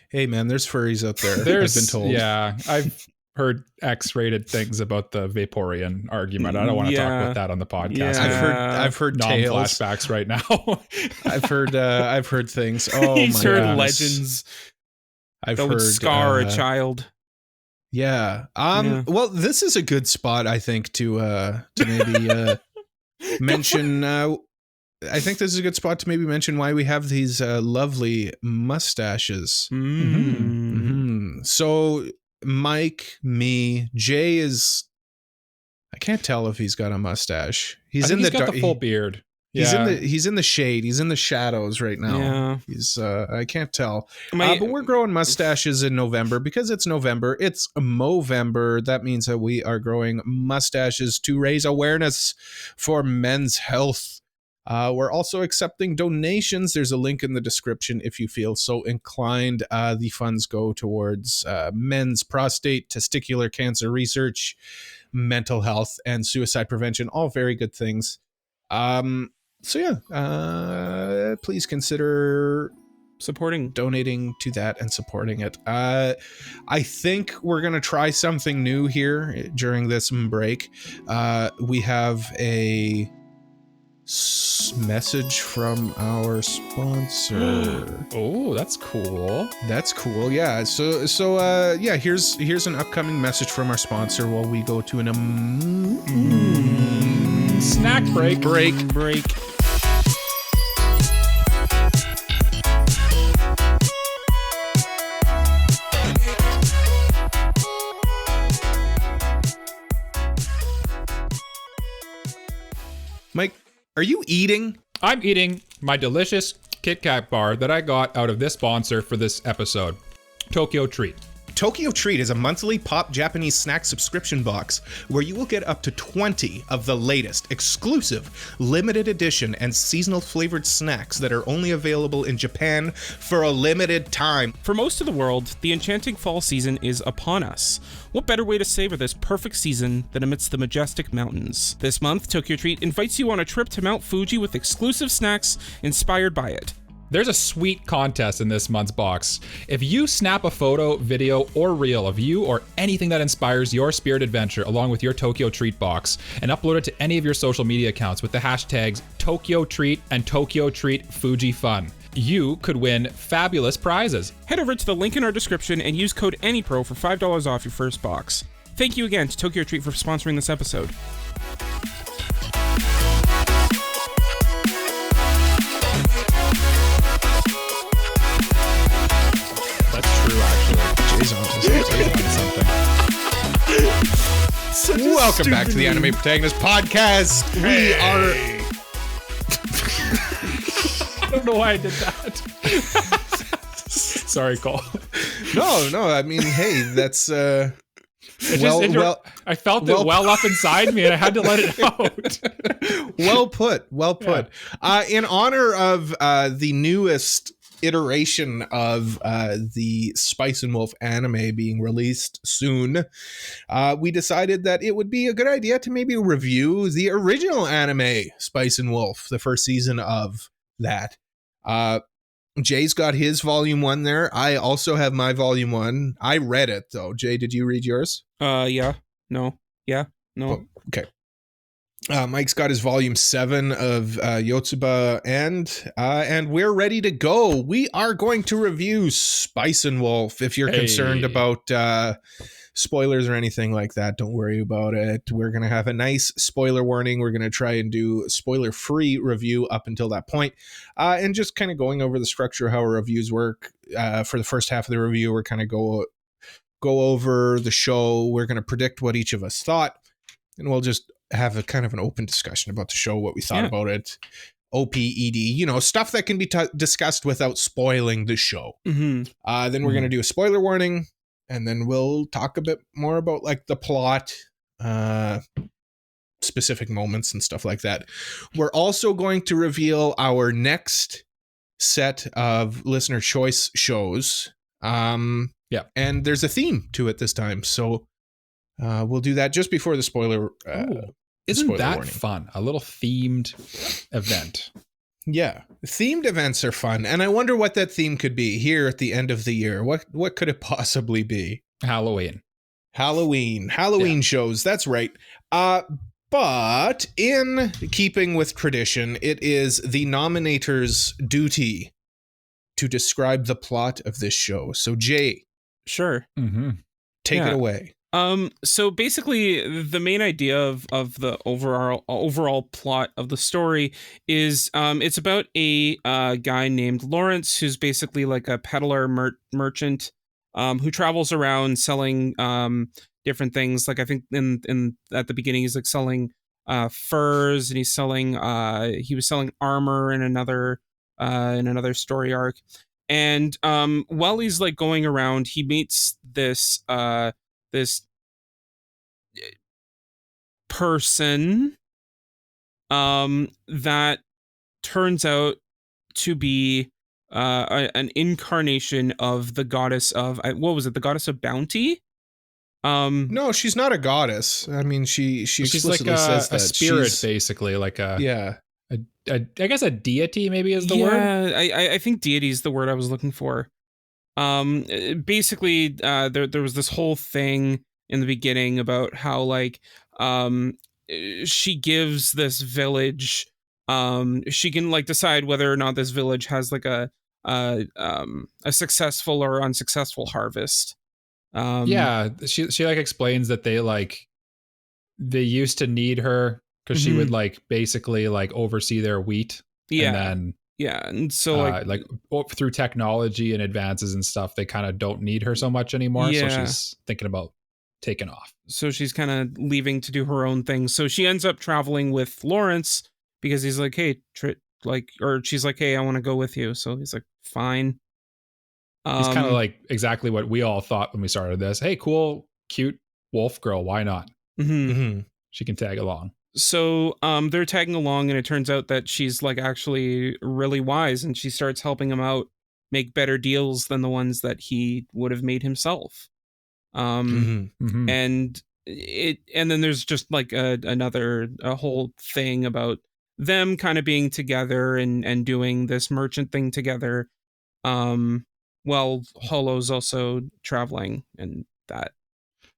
Hey man, there's furries out there. I've been told.
Yeah, I've heard X-rated things about the Vaporeon argument. I don't want to talk about that on the podcast.
Yeah. I've heard tales.
Flashbacks right now.
I've heard things. Oh,
he's
my
heard
goodness.
Legends.
That
would scar a child.
Yeah. Well, this is a good spot, I think, to maybe mention. I think this is a good spot to maybe mention why we have these lovely mustaches. So, Mike, me, Jay is I can't tell if he's got a mustache.
He's got the full beard.
He's in the shade. He's in the shadows right now.
Yeah.
He's I can't tell. But we're growing mustaches in November because it's November. It's Movember. That means that we are growing mustaches to raise awareness for men's health. We're also accepting donations. There's a link in the description if you feel so inclined. The funds go towards men's prostate, testicular cancer research, mental health, and suicide prevention. All very good things. So yeah, please consider donating to that and supporting it. I think we're going to try something new here during this break. We have a message from our sponsor.
Oh, that's cool.
That's cool. Yeah. So yeah, here's an upcoming message from our sponsor while we go to
snack break.
Mike, are you eating?
I'm eating my delicious Kit Kat bar that I got out of this sponsor for this episode, TokyoTreat.
TokyoTreat is a monthly pop Japanese snack subscription box where you will get up to 20 of the latest, exclusive, limited edition, and seasonal flavored snacks that are only available in Japan for a limited time.
For most of the world, the enchanting fall season is upon us. What better way to savor this perfect season than amidst the majestic mountains? This month, TokyoTreat invites you on a trip to Mount Fuji with exclusive snacks inspired by it.
There's a sweet contest in this month's box. If you snap a photo, video, or reel of you or anything that inspires your spirit adventure along with your TokyoTreat box and upload it to any of your social media accounts with the hashtags TokyoTreat and TokyoTreat Fuji Fun, you could win fabulous prizes.
Head over to the link in our description and use code AniPro for $5 off your first box. Thank you again to TokyoTreat for sponsoring this episode.
Welcome back to the Anime Protagonist Podcast.
Hey.
We are.
I don't know why I did that. Sorry, Cole.
No. I mean, hey, that's
I felt it well up inside me, and I had to let it out.
Well put. Yeah. In honor of the newest iteration of the Spice and Wolf anime being released soon, we decided that it would be a good idea to maybe review the original anime Spice and Wolf, the first season of that. Jay's got his volume 1 there. I also have my volume 1. I read it though. Jay, did you read yours?
Yeah. No.
Oh, okay. Mike's got his volume 7 of Yotsuba, and we're ready to go. We are going to review Spice and Wolf. If you're concerned about spoilers or anything like that, don't worry about it. We're going to have a nice spoiler warning. We're going to try and do spoiler-free review up until that point, and just kind of going over the structure of how our reviews work. For the first half of the review, we're kind of go over the show. We're going to predict what each of us thought, and we'll just have a kind of an open discussion about the show, what we thought about it, OPED, stuff that can be discussed without spoiling the show.
Mm-hmm.
Then we're going to do a spoiler warning, and then we'll talk a bit more about like the plot, specific moments and stuff like that. We're also going to reveal our next set of listener choice shows. And there's a theme to it this time. So we'll do that just before the spoiler.
Isn't
spoiler
that
warning.
Fun? A little themed event.
Yeah, themed events are fun, and I wonder what that theme could be here at the end of the year. What could it possibly be?
Halloween
shows. That's right. But in keeping with tradition, it is the nominator's duty to describe the plot of this show. So, Jay,
sure,
take it away.
So basically the main idea of the overall plot of the story is, it's about a guy named Lawrence, who's basically like a peddler merchant, who travels around selling, different things. Like I think in at the beginning he's like selling furs, and he was selling armor in another story arc. And while he's like going around, he meets this person that turns out to be an incarnation of the goddess of what was it? The goddess of bounty.
No, she's not a goddess. I mean, she explicitly
like
says that
a spirit,
she's
basically, like
yeah.
I guess a deity maybe is the word.
Yeah, I think deity is the word I was looking for. Basically, there was this whole thing in the beginning about how like she gives this village, she can like decide whether or not this village has like a successful or unsuccessful harvest.
Yeah, she like explains that they used to need her because she would like basically like oversee their wheat.
Yeah.
And then
yeah. And so like
through technology and advances and stuff, they kind of don't need her so much anymore.
Yeah.
So she's thinking about taking off.
So she's kind of leaving to do her own thing. So she ends up traveling with Lawrence because he's like, hey, or she's like, hey, I want to go with you. So he's like, fine.
He's kind of like exactly what we all thought when we started this. Hey, cool, cute wolf girl. Why not? She can tag along.
So they're tagging along, and it turns out that she's like actually really wise, and she starts helping him out make better deals than the ones that he would have made himself. And then there's just like a whole thing about them kind of being together and doing this merchant thing together. While Holo's also traveling and that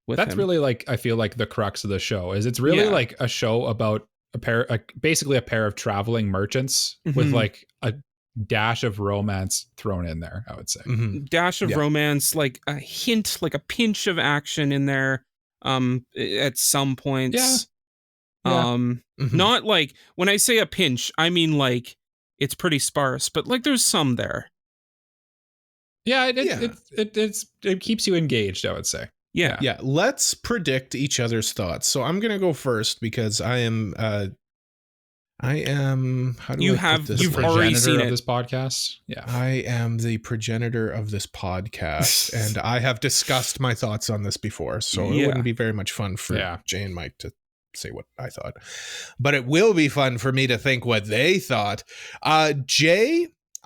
with
That's
him.
really like, I feel like the crux of the show is it's really like a show about basically a pair of traveling merchants with like a dash of romance thrown in there, I would say.
Dash of romance, like a hint, like a pinch of action in there at some points. Not like, when I say a pinch, I mean like it's pretty sparse, but like there's some there.
Yeah, it keeps you engaged, I would say.
Yeah.
Let's predict each other's thoughts. So I'm gonna go first because I am how do
you've already seen
of this podcast. Yeah.
I am the progenitor of this podcast and I have discussed my thoughts on this before. So it wouldn't be very much fun for Jay and Mike to say what I thought. But it will be fun for me to think what they thought.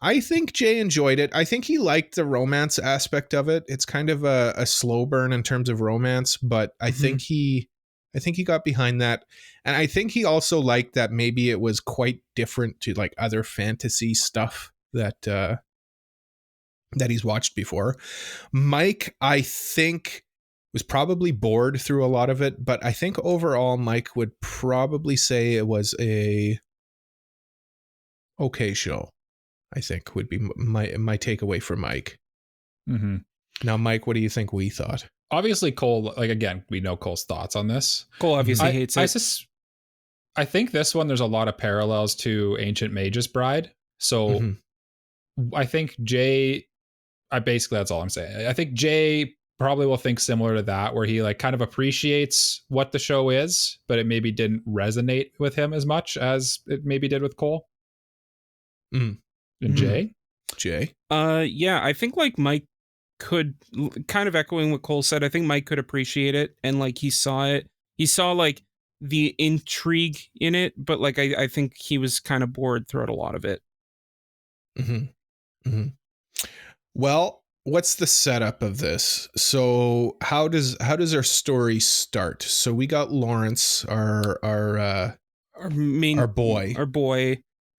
I think Jay enjoyed it. I think he liked the romance aspect of it. It's kind of a slow burn in terms of romance, but I think he got behind that. And I think he also liked that maybe it was quite different to like other fantasy stuff that he's watched before. Mike, I think, was probably bored through a lot of it, but I think overall Mike would probably say it was a okay show. I think would be my takeaway for Mike. Now, Mike, what do you think we thought?
Obviously, Cole, like, again, we know Cole's thoughts on this.
Cole obviously hates it.
I think this one, there's a lot of parallels to Ancient Mage's Bride. So I think Jay, basically, that's all I'm saying. I think Jay probably will think similar to that, where he like kind of appreciates what the show is, but it maybe didn't resonate with him as much as it maybe did with Cole. And Jay?
I think like Mike could, kind of echoing what Cole said, I think Mike could appreciate it, and like he saw like the intrigue in it, but like I think he was kind of bored throughout a lot of it.
Well, what's the setup of this? So how does our story start? So we got Lawrence, our boy,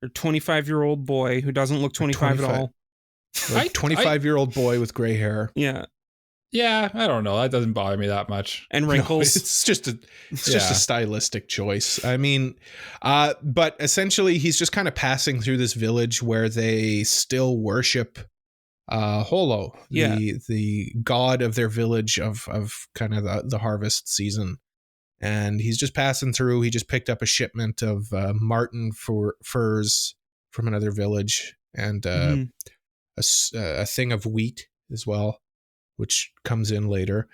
our 25-year-old boy who doesn't look 25 at all. Like 25-year-old boy with gray hair.
Yeah, I don't know. That doesn't bother me that much.
And wrinkles.
No, it's just a stylistic choice. I mean, but essentially he's just kind of passing through this village where they still worship Holo, the god of their village of kind of the harvest season. And he's just passing through. He just picked up a shipment of marten furs from another village and a thing of wheat as well, which comes in later.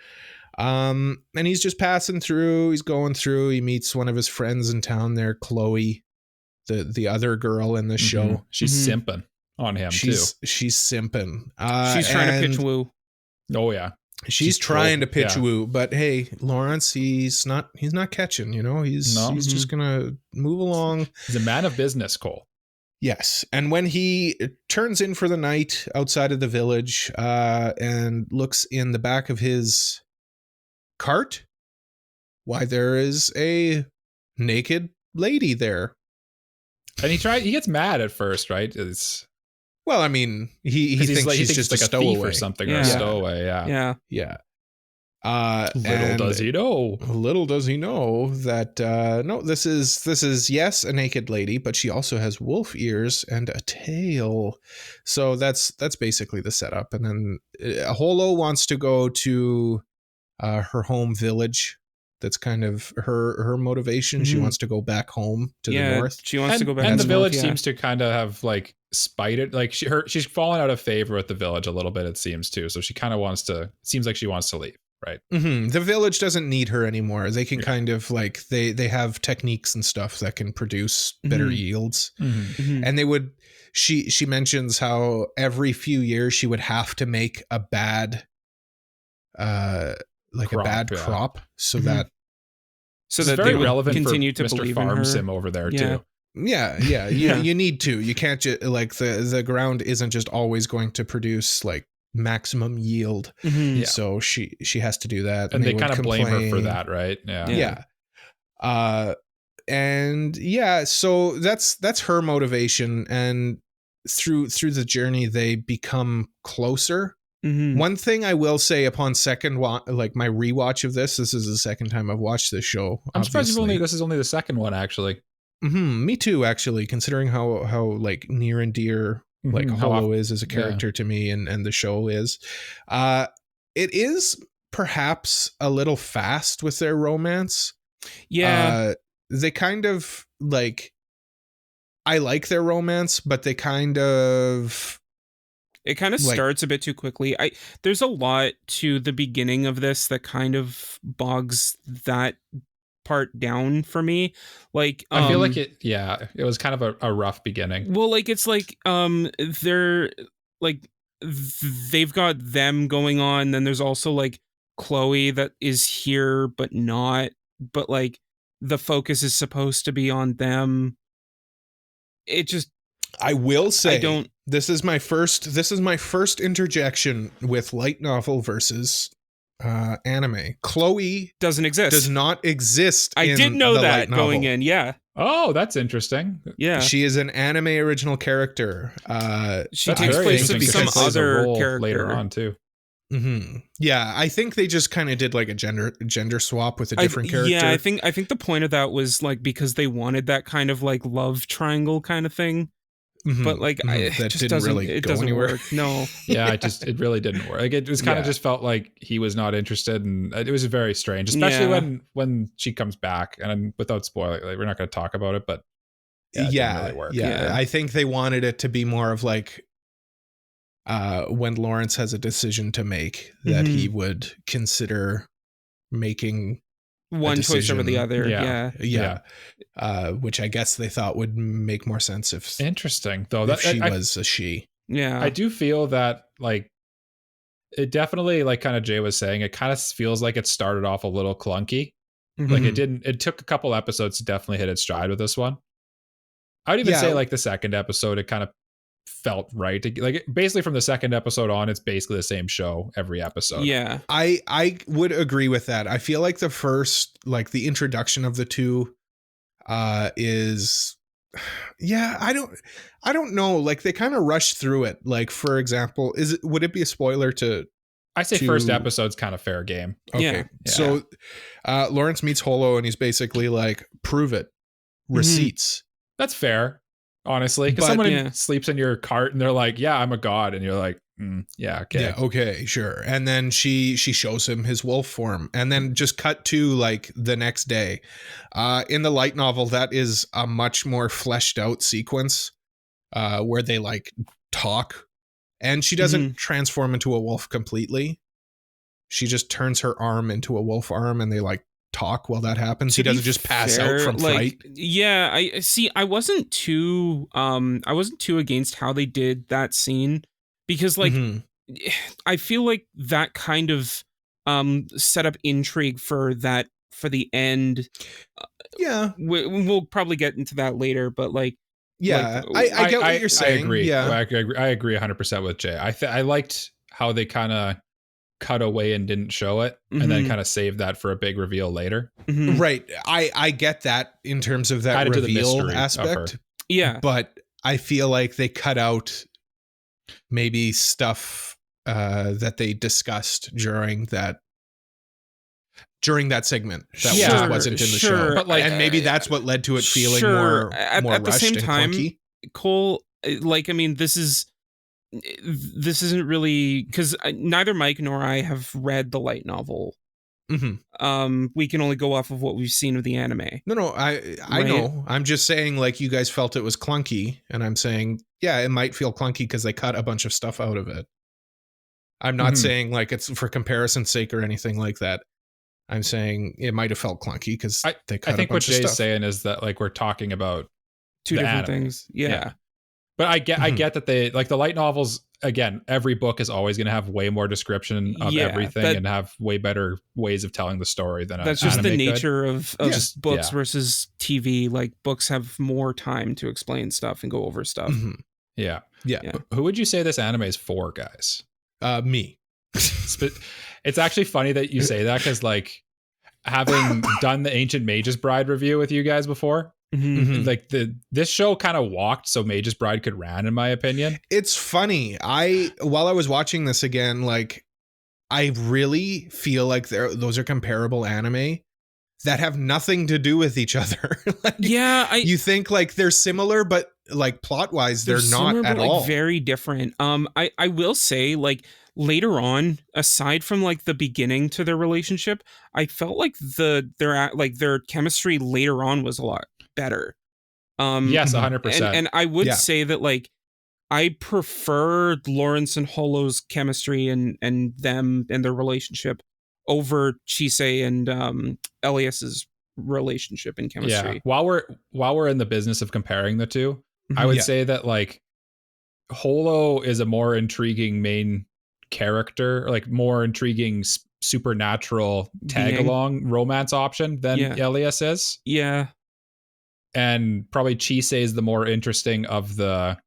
And he's just passing through. He's going through. He meets one of his friends in town there, Chloe, the other girl in the show.
She's simping on him too.
She's simping.
She's trying to pitch woo.
Oh yeah.
She's trying to pitch woo, but hey, Lawrence, he's not catching, he's just gonna move along.
He's a man of business, Cole.
Yes. And when he turns in for the night outside of the village, and looks in the back of his cart, why, there is a naked lady there.
And he gets mad at first, right?
Well, I mean, he thinks she's just
like
a stowaway
or something, or a stowaway. Yeah. Little does he know that no, this is yes, a naked lady, but she also has wolf ears and a tail. So that's basically the setup. And then Holo wants to go to her home village. That's kind of her motivation. She wants to go back home to the north.
She wants to go back.
And the village seems to kind of have like spited, like she's fallen out of favor with the village a little bit, it seems too. So she kind of seems like she wants to leave, right? The
village doesn't need her anymore. They can kind of like they have techniques and stuff that can produce better yields. And she mentions how every few years she would have to make a bad crop so that
they would continue to Mr. Farm Sim over there too.
You need to. You can't just like the ground isn't just always going to produce like maximum yield. So she has to do that,
and they kind of blame her for that, right?
So that's her motivation, and through the journey they become closer. One thing I will say upon second my rewatch of this is the second time I've watched this show.
I'm surprised this is only the second one, actually.
Me too, actually, considering how like near and dear like Holo is as a character to me, and the show is. It is perhaps a little fast with their romance. They kind of like, I like their romance, but they kind of,
it kind of starts a bit too quickly. There's a lot to the beginning of this that kind of bogs that part down for me. Like
I feel like it was kind of a rough beginning.
Well, like it's like they're like they've got them going on, then there's also like Chloe that is here but not, but like the focus is supposed to be on them. It just,
I will say, this is my first interjection with light novel versus anime. Chloe
does not exist.
I
didn't know that going in. Yeah.
Oh, that's interesting.
Yeah.
She is an anime original character.
She takes place with some other character
later on too.
Yeah, I think they just kind of did like a gender swap with a different character.
Yeah, I think the point of that was like because they wanted that kind of like love triangle kind of thing. But like it just doesn't work. No.
Yeah, it really didn't work. Like it was kind of just felt like he was not interested, and it was very strange, especially when she comes back. And without spoiling, like we're not going to talk about it, but it didn't really work.
Yeah, I think they wanted it to be more of like when Lawrence has a decision to make that he would consider making
one choice over the other.
Yeah. Which I guess they thought would make more sense if
interesting though
if she was a she.
Yeah.
I do feel that like it definitely, like kind of Jay was saying, it kind of feels like it started off a little clunky. Like it took a couple episodes to definitely hit its stride with this one. I would even say like the second episode, it kind of felt right. Like basically from the second episode on, it's basically the same show every episode.
Yeah.
I would agree with that. I feel like the first, like the introduction of the two is I don't know, like they kind of rushed through it. Like for example, would it be a spoiler to
I say first episode's kind of fair game.
Okay. Yeah. So Lawrence meets Holo and he's basically like, prove it. Receipts.
That's fair. Honestly, because someone sleeps in your cart and they're like, yeah, I'm a god. And you're like, yeah, okay.
Yeah, okay, sure. And then she shows him his wolf form, and then just cut to like the next day. In the light novel, that is a much more fleshed out sequence where they like talk, and she doesn't transform into a wolf completely. she just turns her arm into a wolf arm and they like talk while that happens.
To
He doesn't
be
just pass
fair,
out from
like,
fright.
Yeah, I see. I wasn't too against how they did that scene, because like I feel like that kind of set up intrigue for the end.
Yeah,
We'll probably get into that later, but like,
yeah, I get what you're saying.
I agree.
Yeah,
I agree 100% with Jay. I liked how they kind of cut away and didn't show it, and then kind of saved that for a big reveal later.
Right. I get that in terms of that
Added to the
reveal
mystery
aspect.
Yeah,
but I feel like they cut out maybe stuff that they discussed during that segment that just wasn't in the show.
But
like, and maybe that's what led to it feeling more
at
rushed
the same
and
time,
clunky.
Cole, like, I mean, this isn't really, because neither Mike nor I have read the light novel. We can only go off of what we've seen of the anime.
No, I know. I'm just saying, like, you guys felt it was clunky, and I'm saying, yeah, it might feel clunky because they cut a bunch of stuff out of it. I'm not saying like it's for comparison's sake or anything like that. I'm saying it might have felt clunky because they cut a bunch of stuff. I think what Jay's
saying is that like we're talking about
two different
anime.
things. Yeah.
But I get that they like the light novels. Again, every book is always going to have way more description of everything and have way better ways of telling the story than
that's just the nature
could.
of just books versus TV. Like, books have more time to explain stuff and go over stuff.
Yeah. Who would you say this anime is for, guys?
Me.
It's actually funny that you say that, because like, having done the Ancient Mage's Bride review with you guys before, like this show kind of walked so Mage's Bride could ran, in my opinion.
It's funny. While I was watching this again, like, I really feel like those are comparable anime that have nothing to do with each other. Like, you think like they're similar, but like plot wise, they're not
similar,
at
but,
all.
Like, very different. I will say, like, later on, aside from like the beginning to their relationship, I felt like their chemistry later on was a lot better.
Yes, 100%.
And I would say that, like, I prefer Lawrence and Holo's chemistry and them and their relationship over Chisei and Elias's relationship and chemistry.
Yeah. While we're in the business of comparing the two, I would say that like Holo is a more intriguing main character, like more intriguing supernatural tag along romance option than Elias is.
Yeah.
And probably Chisei is the more interesting of the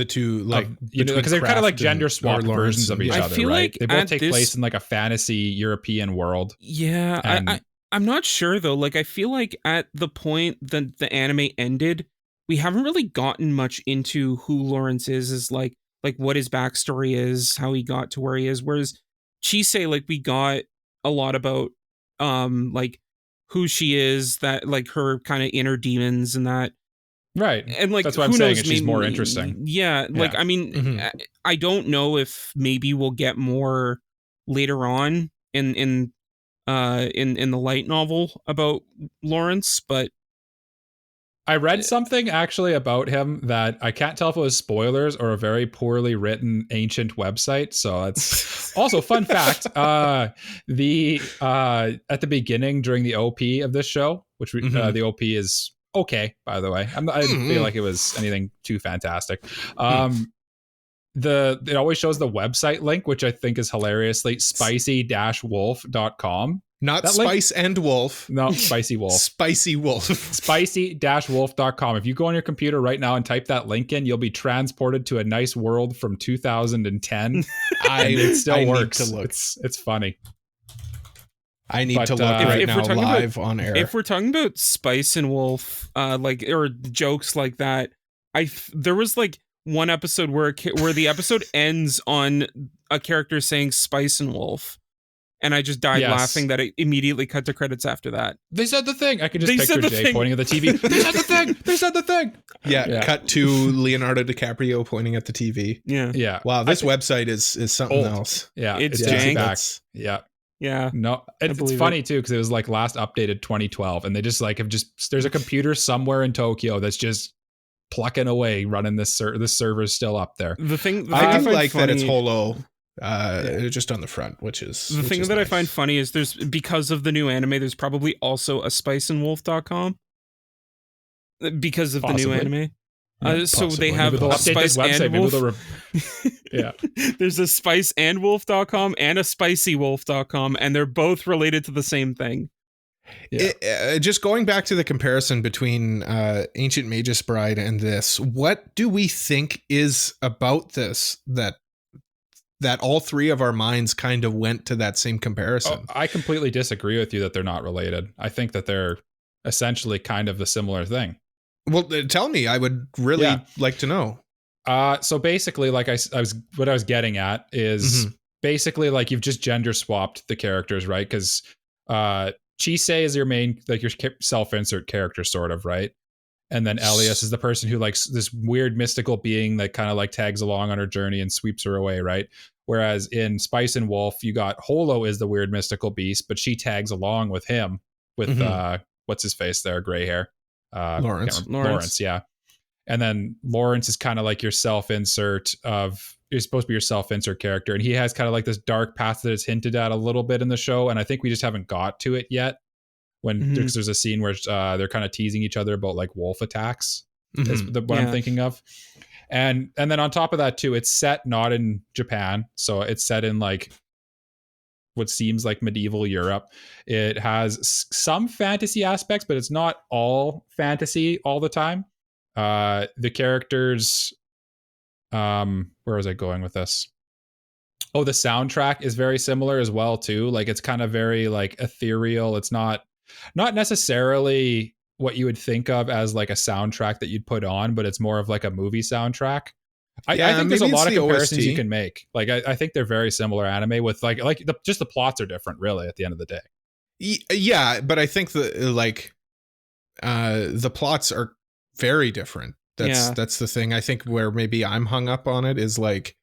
two, like, you know, because they're kind of like gender swapped versions of each other,
feel
right?
like
they both take place in like a fantasy European world.
Yeah, I'm not sure though. Like, I feel like at the point that the anime ended, we haven't really gotten much into who Lawrence is like what his backstory is, how he got to where he is. Whereas Chisei, like, we got a lot about like who she is, that like her kind of inner demons and that.
Right.
And like,
that's what I'm saying. She's more interesting.
Yeah. Like, I mean, I don't know if maybe we'll get more later on in the light novel about Lawrence, but
I read something actually about him that I can't tell if it was spoilers or a very poorly written ancient website. So it's also fun fact. At the beginning during the OP of this show, which the OP is okay, by the way. I didn't feel like it was anything too fantastic. It always shows the website link, which I think is hilariously spicy-wolf.com.
Not
that
Spice
link,
and Wolf.
No, Spicy Wolf.
Spicy Wolf.
Spicy-wolf.com. If you go on your computer right now and type that link in, you'll be transported to a nice world from 2010. It still works.
Need to look.
It's funny.
I need to look right now live on air.
If we're talking about Spice and Wolf, like, or jokes like that, there was like one episode where the episode ends on a character saying Spice and Wolf. And I just died laughing that it immediately cut to credits after that.
They said the thing. I could just picture Jay pointing at the TV. They said the thing. They said the thing.
Yeah. Cut to Leonardo DiCaprio pointing at the TV.
Yeah.
Wow. This website is something else.
Yeah.
It's
jank.
back.
Yeah. No, it's funny too, because it was like last updated 2012, and they just like there's a computer somewhere in Tokyo that's just plucking away running this server's still up there.
The thing
I do
find
like
funny,
that it's holo. just on the front, which is
the thing that
nice.
I find funny is because of the new anime, there's probably also a spiceandwolf.com because of
Possibly.
the new anime. So
Possibly.
they have
maybe they'll update
Spice
this website.
and
Maybe
Wolf.
yeah.
There's a spiceandwolf.com and a spicywolf.com, and they're both related to the same thing.
Yeah. Just going back to the comparison between Ancient Magus Bride and this, what do we think is about this that all three of our minds kind of went to that same comparison?
I completely disagree with you that they're not related. I think that they're essentially kind of a similar thing.
Well, tell me. I would really like to know.
So basically, like what I was getting at is basically like you've just gender swapped the characters, right? Because Chise is your main, like your self-insert character, sort of, right? And then Elias is the person who likes this weird mystical being that kind of like tags along on her journey and sweeps her away, right? Whereas in Spice and Wolf, you got Holo is the weird mystical beast, but she tags along with him with what's his face there, gray hair. Lawrence, yeah. And then Lawrence is kind of like your self-insert you're supposed to be your self-insert character, and he has kind of like this dark past that is hinted at a little bit in the show, and I think we just haven't got to it yet. When there's a scene where they're kind of teasing each other about like wolf attacks, is what I'm thinking of. And then on top of that too, it's set not in Japan, so it's set in like what seems like medieval Europe. It has some fantasy aspects, but it's not all fantasy all the time. The characters, where was I going with this? Oh, the soundtrack is very similar as well too. Like it's kind of very like ethereal. It's not necessarily what you would think of as like a soundtrack that you'd put on, but it's more of like a movie soundtrack. I think there's a lot of comparisons you can make. Like I think they're very similar anime with just the plots are different really at the end of the day.
Yeah, but I think the plots are very different. That's the thing. I think where maybe I'm hung up on it is like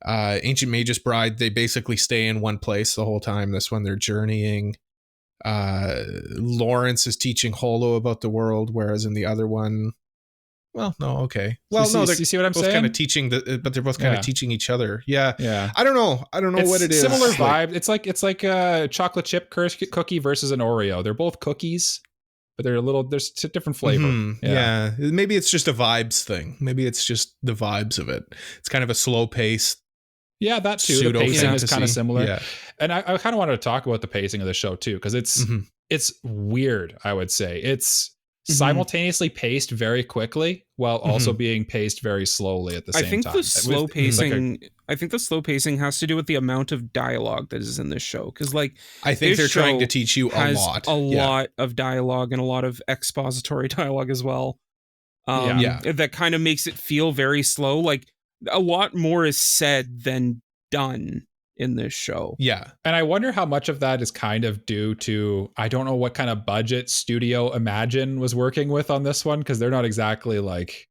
Ancient Magus Bride, they basically stay in one place the whole time. This one they're journeying. Lawrence is teaching Holo about the world, whereas in the other one, well, no, okay. Well,
so
you
see what I'm
both
saying?
Kind of teaching but they're both kind of teaching each other. Yeah.
Yeah.
I don't know
It's
what it is.
Similar vibe. It's like a chocolate chip cookie versus an Oreo. They're both cookies, but there's a different flavor.
Yeah. Maybe it's just a vibes thing. Maybe it's just the vibes of it. It's kind of a slow pace.
Yeah, that too. The pacing is kind of similar. Yeah. And I kind of wanted to talk about the pacing of the show too, because it's weird, I would say. It's simultaneously paced very quickly while also being paced very slowly at the same time.
I think the slow pacing has to do with the amount of dialogue that is in this show. Because
I think they're trying to teach you a lot.
A lot of dialogue and a lot of expository dialogue as well. That kind of makes it feel very slow. Like a lot more is said than done in this show.
Yeah.
And I wonder how much of that is kind of due to, I don't know what kind of budget Studio Imagine was working with on this one, because they're not exactly like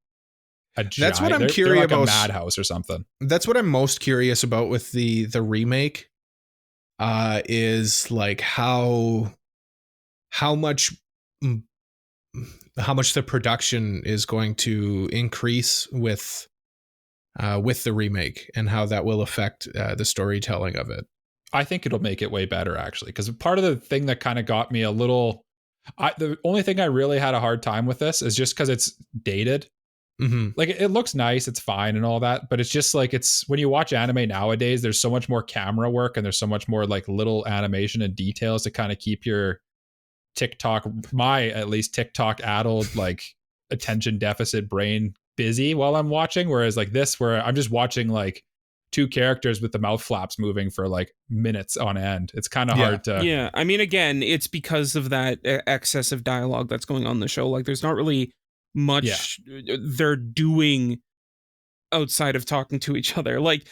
a giant.
That's what I'm curious
about.
A
Madhouse or something.
That's what I'm most curious about with the remake. Is like how much the production is going to increase with the remake, and how that will affect the storytelling of it.
I think it'll make it way better, actually, because part of the thing that kind of got me a little, the only thing I really had a hard time with this is just because it's dated. Like it looks nice, it's fine and all that, but it's just like, it's when you watch anime nowadays, there's so much more camera work and there's so much more like little animation and details to kind of keep your TikTok addled like attention deficit brain busy while I'm watching, whereas like this, where I'm just watching like two characters with the mouth flaps moving for like minutes on end, it's kind of hard to
I mean, again, it's because of that excessive dialogue that's going on in the show. Like there's not really much they're doing outside of talking to each other. Like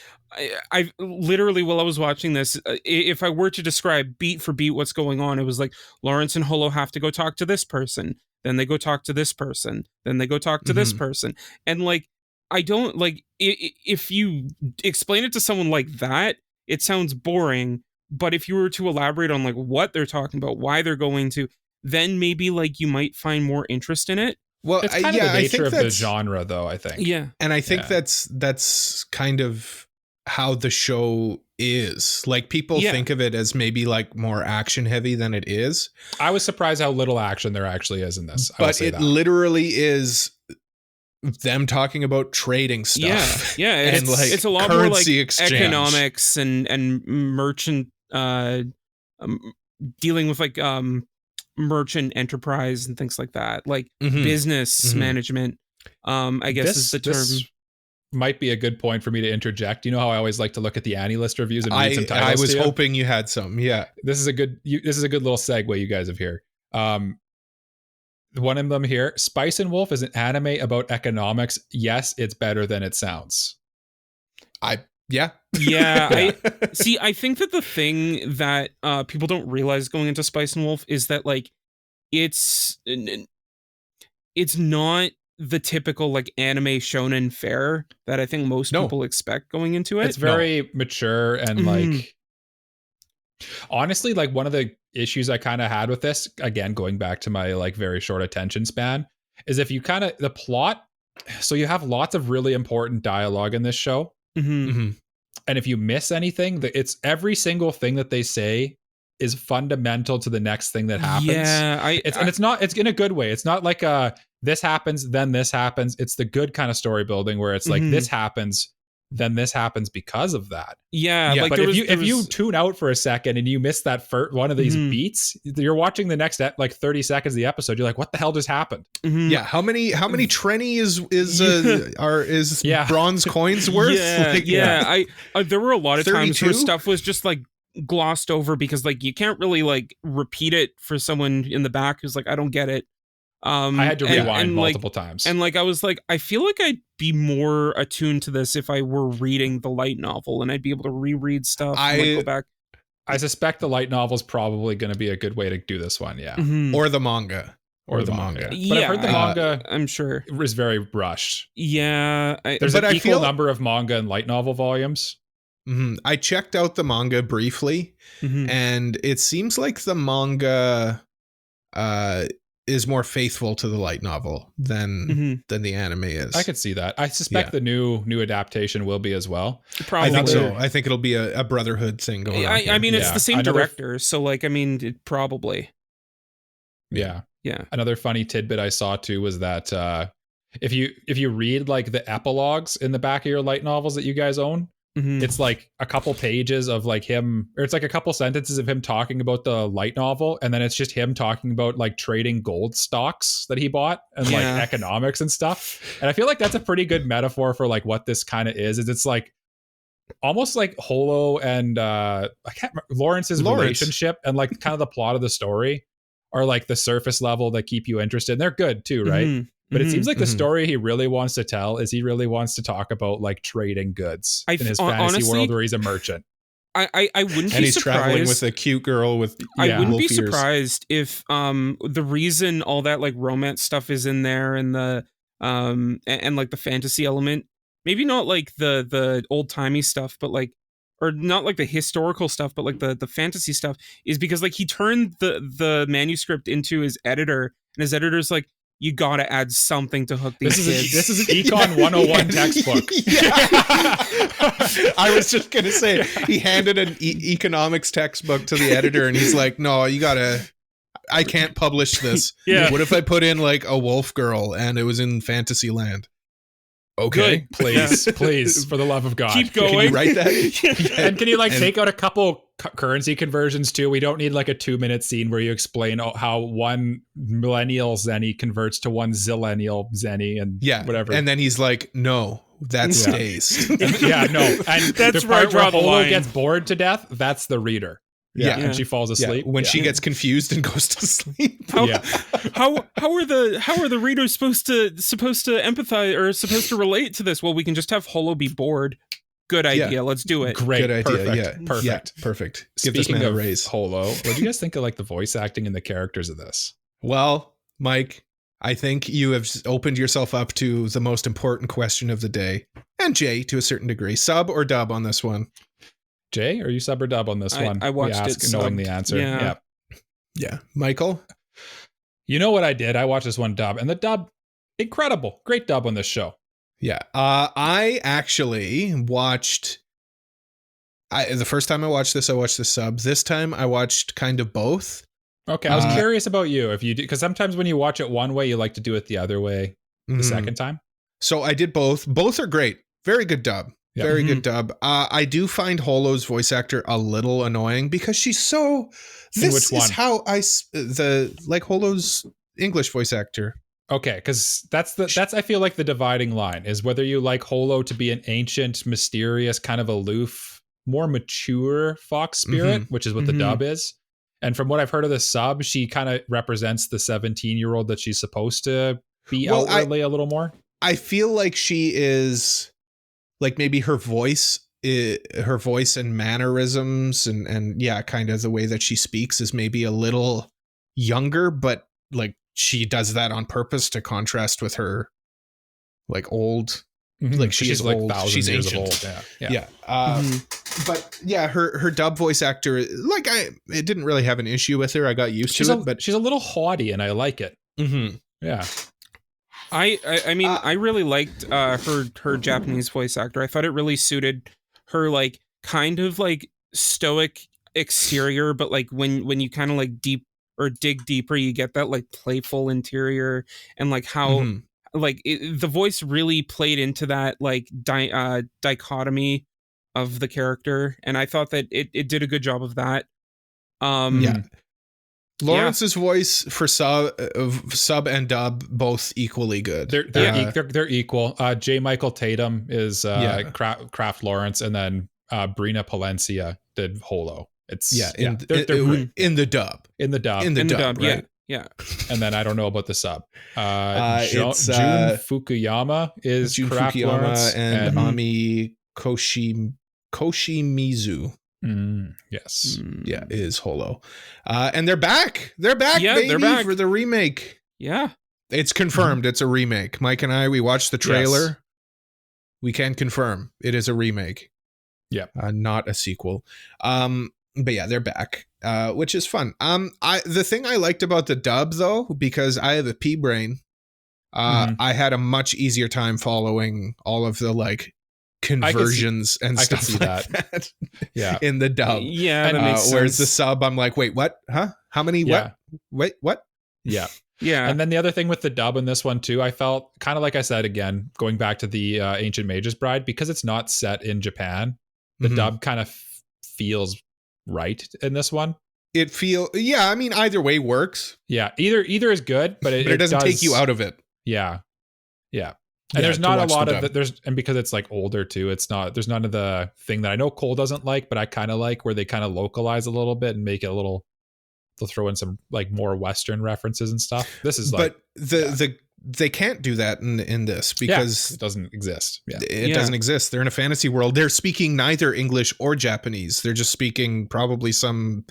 I literally, while I was watching this, if I were to describe beat for beat what's going on, it was like Lawrence and Holo have to go talk to this person, then they go talk to this person, then they go talk to this person. And like, I don't like, if you explain it to someone like that, it sounds boring. But if you were to elaborate on like what they're talking about, why they're going to, then maybe like you might find more interest in it.
Well, it's kind of the nature of the genre, though, I think.
Yeah.
And I think that's kind of how the show is. Like people think of it as maybe like more action heavy than it is.
I was surprised how little action there actually is in this.
But it literally is them talking about trading stuff.
Yeah.
And
it's a lot more like economics and merchant dealing with like merchant enterprise and things like that. Like business management. I guess is the term.
This might be a good point for me to interject. You know how I always like to look at the AniList reviews and read some titles.
I was hoping you had some. Yeah.
This is a good little segue you guys have here. One of them here, Spice and Wolf is an anime about economics. Yes, it's better than it sounds.
Yeah. I think that the thing that people don't realize going into Spice and Wolf is that like it's not the typical like anime shonen fare that I think most people expect going into it.
It's very mature and like honestly, like one of the issues I kind of had with this, again going back to my like very short attention span, is if you kind of the plot. So you have lots of really important dialogue in this show. And if you miss anything, it's every single thing that they say is fundamental to the next thing that happens.
Yeah,
it's in a good way. It's not like this happens, then this happens. It's the good kind of story building where it's like this happens, then this happens because of that.
Yeah, like
but if you tune out for a second and you miss that one of these beats, you're watching the next like 30 seconds of the episode. You're like, what the hell just happened?
Yeah, how many trenny is bronze coins worth?
There were a lot of
32?
times where stuff was just like glossed over because like you can't really like repeat it for someone in the back who's like, I don't get it.
I had to rewind multiple times.
And like I was like, I feel like I'd be more attuned to this if I were reading the light novel and I'd be able to reread stuff and like, go back.
I suspect the light novel is probably going to be a good way to do this one,
or the manga. Or the manga.
But I've heard the manga,
I'm sure,
is very rushed.
Yeah.
There's an equal number of manga and light novel volumes.
I checked out the manga briefly, and it seems like the manga is more faithful to the light novel than the anime is.
I could see that. I suspect the new adaptation will be as well.
Probably. I think so. I think it'll be a brotherhood thing going on.
I mean, it's the same director, so like, I mean, it probably.
Yeah. Another funny tidbit I saw too was that if you read like the epilogues in the back of your light novels that you guys own, it's like a couple pages of like him, or it's like a couple sentences of him talking about the light novel, and then it's just him talking about like trading gold stocks that he bought and like economics and stuff. And I feel like that's a pretty good metaphor for like what this kind of is it's like almost like Holo and Lawrence's relationship and like kind of the plot of the story are like the surface level that keep you interested. And they're good too, right? But it seems like the story he really wants to tell is he really wants to talk about like trading goods in his fantasy world where he's a merchant.
I wouldn't be surprised.
And he's traveling with a cute girl with
I wouldn't be surprised if the reason all that like romance stuff is in there and the and like the fantasy element, maybe not like the old-timey stuff, but like, or not like the historical stuff, but like the fantasy stuff, is because like he turned the manuscript into his editor, and his editor's like, you gotta add something to hook these kids.
This is an Econ 101 textbook.
I was just gonna say, he handed an economics textbook to the editor, and he's like, "No, I can't publish this. What if I put in like a wolf girl and it was in fantasy land?" Okay,
please, for the love of God,
keep going.
Can you write that?
And can you like take out a couple currency conversions too? We don't need like a 2-minute scene where you explain how one millennial zenny converts to one zillennial zenny and whatever.
And then he's like, "No, that stays."
And that's
where I draw the line.
Gets bored to death. That's the reader. And she falls asleep
when she gets confused and goes to sleep.
How are the readers supposed to empathize or supposed to relate to this? Well, we can just have Holo be bored. Good idea. Let's do it.
Great.
Good idea.
Perfect.
Give this man a raise.
Holo, what do you guys think of like the voice acting and the characters of this?
Well, Mike, I think you have opened yourself up to the most important question of the day, and Jay to a certain degree. Sub or dub on this one?
Jay, are you sub or dub on this one?
I watched it
knowing the answer.
Yeah. Michael?
You know what I did? I watched this one dub, and the dub, incredible. Great dub on this show.
Yeah. I actually watched The first time I watched the sub. This time I watched kind of both.
Okay, I was curious about you if you do, because sometimes when you watch it one way, you like to do it the other way the second time.
So I did both. Both are great. Very good dub. Yep. Very good dub. I do find Holo's voice actor a little annoying because she's so. This is how Holo's English voice actor.
Okay, because that's I feel like the dividing line is whether you like Holo to be an ancient, mysterious, kind of aloof, more mature fox spirit, which is what the dub is. And from what I've heard of the sub, she kind of represents the 17-year-old that she's supposed to be outwardly a little more.
I feel like she is like maybe her voice and mannerisms and yeah, kind of the way that she speaks is maybe a little younger, but like she does that on purpose to contrast with her like old. Like she's like old. She's ancient. Old. Yeah. But yeah, her dub voice actor, like it didn't really have an issue with her. I got used to it, but
she's a little haughty, and I like it. Yeah.
I mean, I really liked her Japanese voice actor. I thought it really suited her, like kind of like stoic exterior, but like when you kind of like dig deeper, you get that like playful interior, and like how. Like the voice really played into that like dichotomy of the character, and I thought that it did a good job of that.
Lawrence's voice for sub and dub both equally good.
They're equal. J. Michael Tatum is Kraft Lawrence, and then Brina Palencia did Holo. It's
in the dub.
In the dub, right?
Yeah.
And then I don't know about the sub. Jun Fukuyama is Kraft Lawrence,
and Ami Koshimizu.
Yes.
Is Holo. And they're back. They're back, baby, they're back for the remake.
Yeah.
It's confirmed it's a remake. Mike and I, we watched the trailer. Yes. We can confirm it is a remake.
Yeah.
Not a sequel. But yeah, they're back, which is fun. The thing I liked about the dub, though, because I have a pea brain, I had a much easier time following all of the like conversions and stuff like that.
Yeah,
in the dub.
Yeah, that makes sense.
Whereas the sub, I'm like, wait, what? Huh? How many?
Yeah.
Wait, what?
Yeah.
Yeah.
And then the other thing with the dub in this one too, I felt kind of like I said again, going back to the Ancient Mage's Bride, because it's not set in Japan. The dub kind of feels right in this one.
I mean, either way works.
Yeah, either is good, but it
doesn't take you out of it.
Yeah. And there's not a lot of and because it's like older too, there's none of the thing that I know Cole doesn't like, but I kind of like, where they kind of localize a little bit and make it a little. They'll throw in some like more Western references and stuff. This is like,
but they can't do that in this because
it doesn't exist.
It doesn't exist. They're in a fantasy world. They're speaking neither English or Japanese. They're just speaking probably some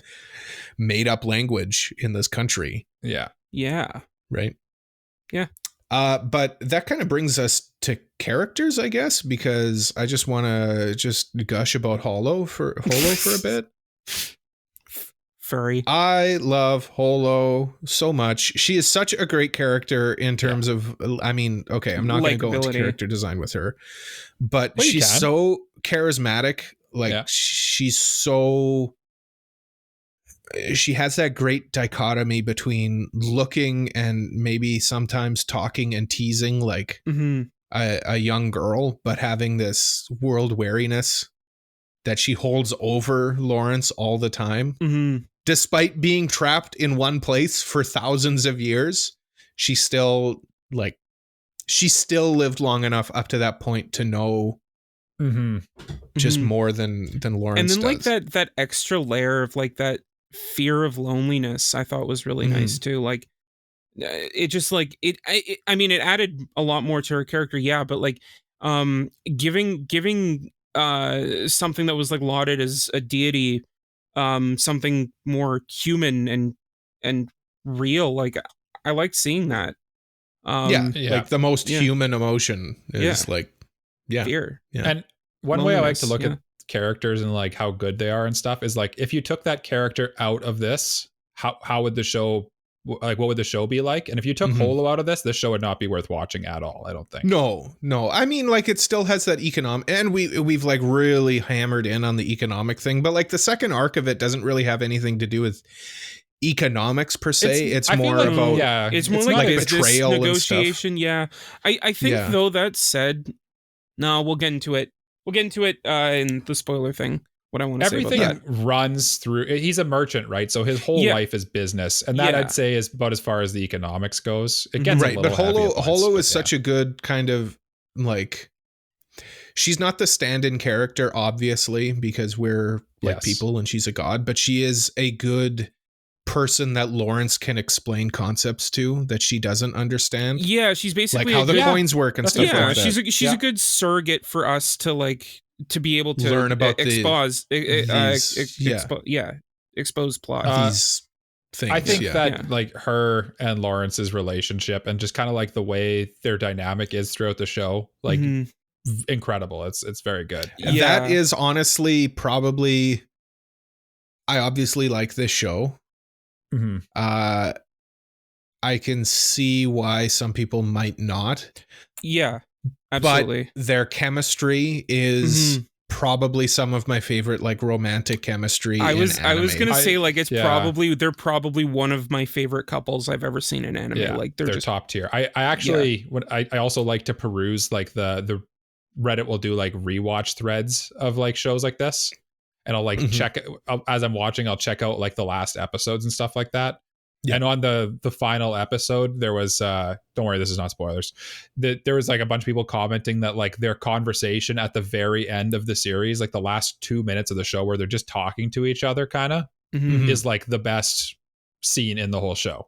made up language in this country.
Yeah.
Right.
Yeah.
But that kind of brings us to characters, I guess, because I just want to just gush about Holo for a bit.
Furry.
I love Holo so much. She is such a great character in terms of, I mean, okay, I'm not going to go into character design with her, but she's so charismatic. Like she has that great dichotomy between looking and maybe sometimes talking and teasing like a young girl, but having this world wariness that she holds over Lawrence all the time. Despite being trapped in one place for thousands of years, she still lived long enough up to that point to know just more than Lawrence
and then
does.
Like that extra layer of like that fear of loneliness I thought was really nice too. Like it just like I mean it added a lot more to her character, but like giving something that was like lauded as a deity something more human and real. Like I liked seeing that.
Like the most human emotion is like
fear.
And one way I like to look at characters and like how good they are and stuff is like, if you took that character out of this, how would the show like what would the show be like? And if you took holo out of this show would not be worth watching at all, I don't think.
No. I mean, like, it still has that economic, and we've like really hammered in on the economic thing, but like the second arc of it doesn't really have anything to do with economics per se. It's more
like,
about
it's more like business
betrayal,
negotiation. Yeah, I think though, that said, no, we'll get into it. In the spoiler thing. What I want to say about that.
Everything runs through. He's a merchant, right? So his whole life is business, and that I'd say is about as far as the economics goes. It gets
right, but holo is such a good kind of like. She's not the stand-in character, obviously, because we're like people and she's a god, but she is a good person that Lawrence can explain concepts to that she doesn't understand.
Yeah, she's basically
like how the coins work and stuff like that.
She's a good surrogate for us to like to be able to
learn about
expose plot.
These things.
I think that like her and Lawrence's relationship and just kind of like the way their dynamic is throughout the show, like incredible. It's very good.
Yeah. That is honestly probably. I obviously like this show. I can see why some people might not.
Yeah, absolutely.
But their chemistry is probably some of my favorite like romantic chemistry. I was
gonna say like it's they're probably one of my favorite couples I've ever seen in anime.
Yeah,
like they're just
top tier. I actually I also like to peruse like the Reddit will do like rewatch threads of like shows like this. And I'll like check it as I'm watching. I'll check out like the last episodes and stuff like that. Yeah. And on the final episode, there was don't worry, this is not spoilers. There was like a bunch of people commenting that like their conversation at the very end of the series, like the last 2 minutes of the show where they're just talking to each other, kind of is like the best scene in the whole show.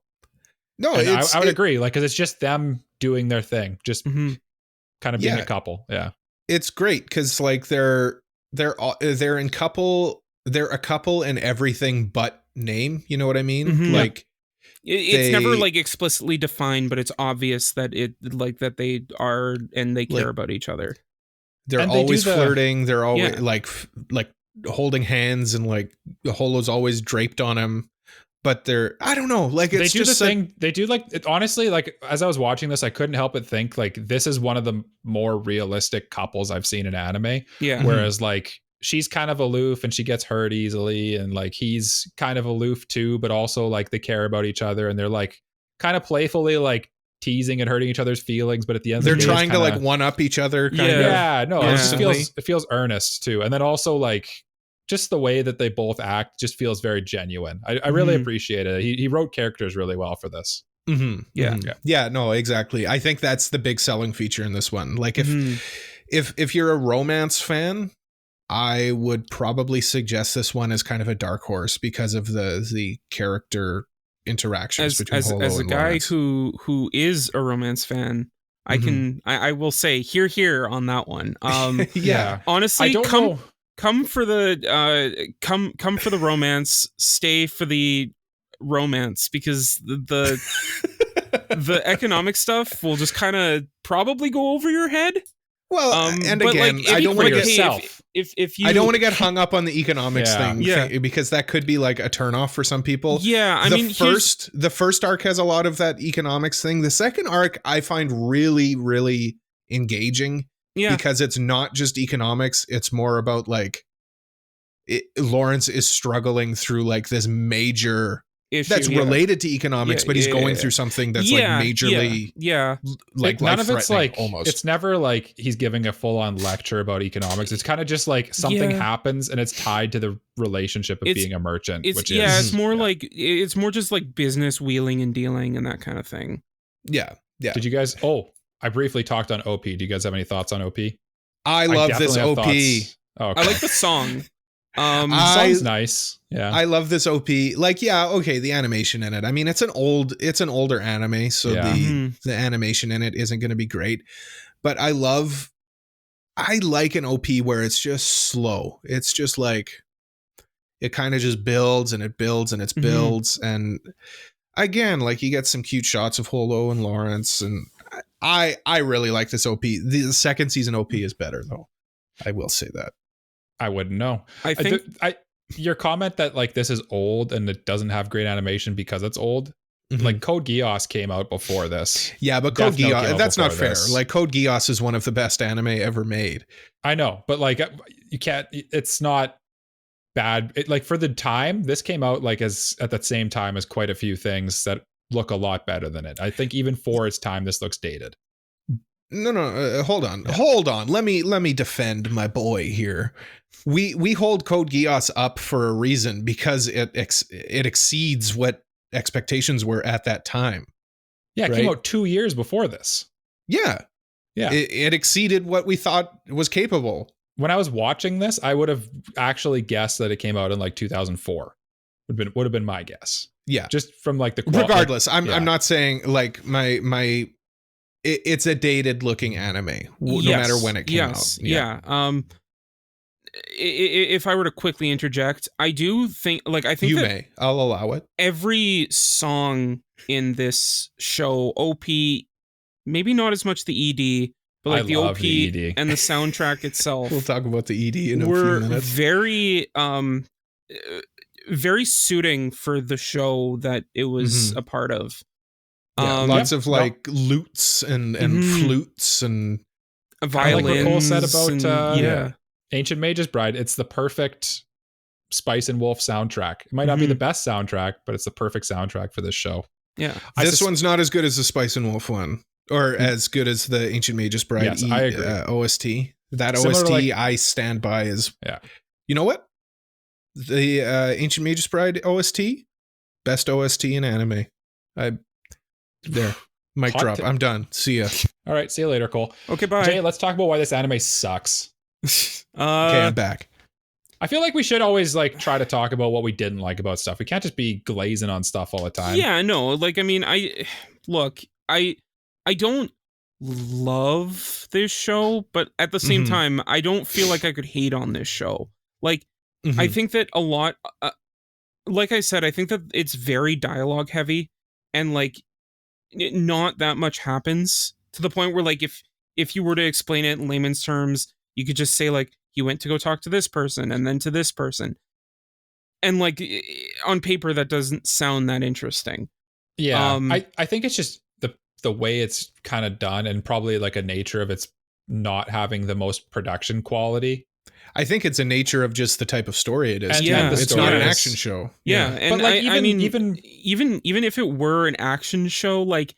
No, I would agree. Like, because it's just them doing their thing, just kind of being a couple. Yeah,
it's great because like they're a couple in everything but name, you know what I mean? Like
it's never like explicitly defined, but it's obvious that it like that they are and they care about each other.
They're always flirting, they're always like holding hands, and like the holo's always draped on him. But I don't know, like it's
they do just the thing. They do like it, honestly. Like as I was watching this, I couldn't help but think like this is one of the more realistic couples I've seen in anime.
Yeah.
Whereas like she's kind of aloof and she gets hurt easily, and like he's kind of aloof too, but also like they care about each other and they're like kind of playfully like teasing and hurting each other's feelings. But at the end,
they're trying to like one up each other.
It feels earnest too, and then also like. Just the way that they both act just feels very genuine. I really appreciate it. He wrote characters really well for this.
Yeah, no, exactly. I think that's the big selling feature in this one. Like if you're a romance fan, I would probably suggest this one as kind of a dark horse because of the character interactions between Holo
as a
and
guy
Lawrence.
who is a romance fan. I will say here on that one. Honestly,
I don't know.
Come for the come for the romance, stay for the romance, because the economic stuff will just kind of probably go over your head.
Well, and again, I don't want to get
if you
I don't want to get hung up on the economics thing, because that could be like a turnoff for some people.
Yeah, I mean,
the first arc has a lot of that economics thing. The second arc I find really, really engaging. Yeah. Because it's not just economics, it's more about like Lawrence is struggling through like this major issue that's related to economics, but he's going through something that's like majorly like
none of it's like almost. It's never like he's giving a full-on lecture about economics. It's kind of just like something happens and it's tied to the relationship of being a merchant.
It's more like it's more just like business wheeling and dealing and that kind of thing.
Yeah.
Did you guys I briefly talked on OP. Do you guys have any thoughts on OP?
I love this OP.
Oh, okay.
I like the song.
The song's nice. Yeah.
I love this OP. Like, the animation in it. I mean, it's an older anime, so the animation in it isn't going to be great. But I like an OP where it's just slow. It's just like it kind of just builds and it builds and it builds. And again, like you get some cute shots of Holo and Lawrence, and I really like this OP. The second season OP is better though. I will say that.
I wouldn't know.
I think
your comment that like this is old and it doesn't have great animation because it's old. Like Code Geass came out before this.
Yeah, but Code Geass, that's not fair. Like Code Geass is one of the best anime ever made.
I know, but like you can't. It's not bad. Like for the time, this came out like as at the same time as quite a few things that look a lot better than it. I think even for its time, this looks dated.
No, hold on. Let me defend my boy here. We hold Code Geass up for a reason because it exceeds what expectations were at that time.
Yeah, it came out 2 years before this.
Yeah. It exceeded what we thought was capable.
When I was watching this, I would have actually guessed that it came out in like 2004. Would have been my guess.
Yeah,
just from like the
regardless. I'm not saying like my. It's a dated looking anime, no matter when it came out.
Yeah. If I were to quickly interject, I do think
I'll allow it.
Every song in this show, OP, maybe not as much the ED, but like the OP and the soundtrack itself.
We'll talk about the ED in a few minutes.
Very suiting for the show that it was a part of.
Lots of like lutes and flutes and
violins.
Like what Cole said about Ancient Mage's Bride. It's the perfect Spice and Wolf soundtrack. It might not be the best soundtrack, but it's the perfect soundtrack for this show.
Yeah,
this one's not as good as the Spice and Wolf one, or as good as the Ancient Mage's Bride.
Yes, I agree.
OST. That
Similar
OST
to
I stand by is. Yeah. You know what? The Ancient Mage's Bride OST, best OST in anime. There. Mic drop. I'm done. See ya.
All right. See you later, Cole.
Okay, bye.
Jay, let's talk about why this anime sucks.
Okay, I'm back.
I feel like we should always like try to talk about what we didn't like about stuff. We can't just be glazing on stuff all the time.
Yeah, no. Like, I mean, I don't love this show, but at the same time, I don't feel like I could hate on this show. Like, I think that a lot, like I said, I think that it's very dialogue heavy, and like, not that much happens to the point where like if you were to explain it in layman's terms, you could just say like he went to go talk to this person and then to this person, and like on paper that doesn't sound that interesting.
Yeah, I think it's just the way it's kind of done, and probably like a nature of its not having the most production quality.
I think it's a nature of just the type of story it is.
And
it's not an action show.
Yeah. And like, even if it were an action show, like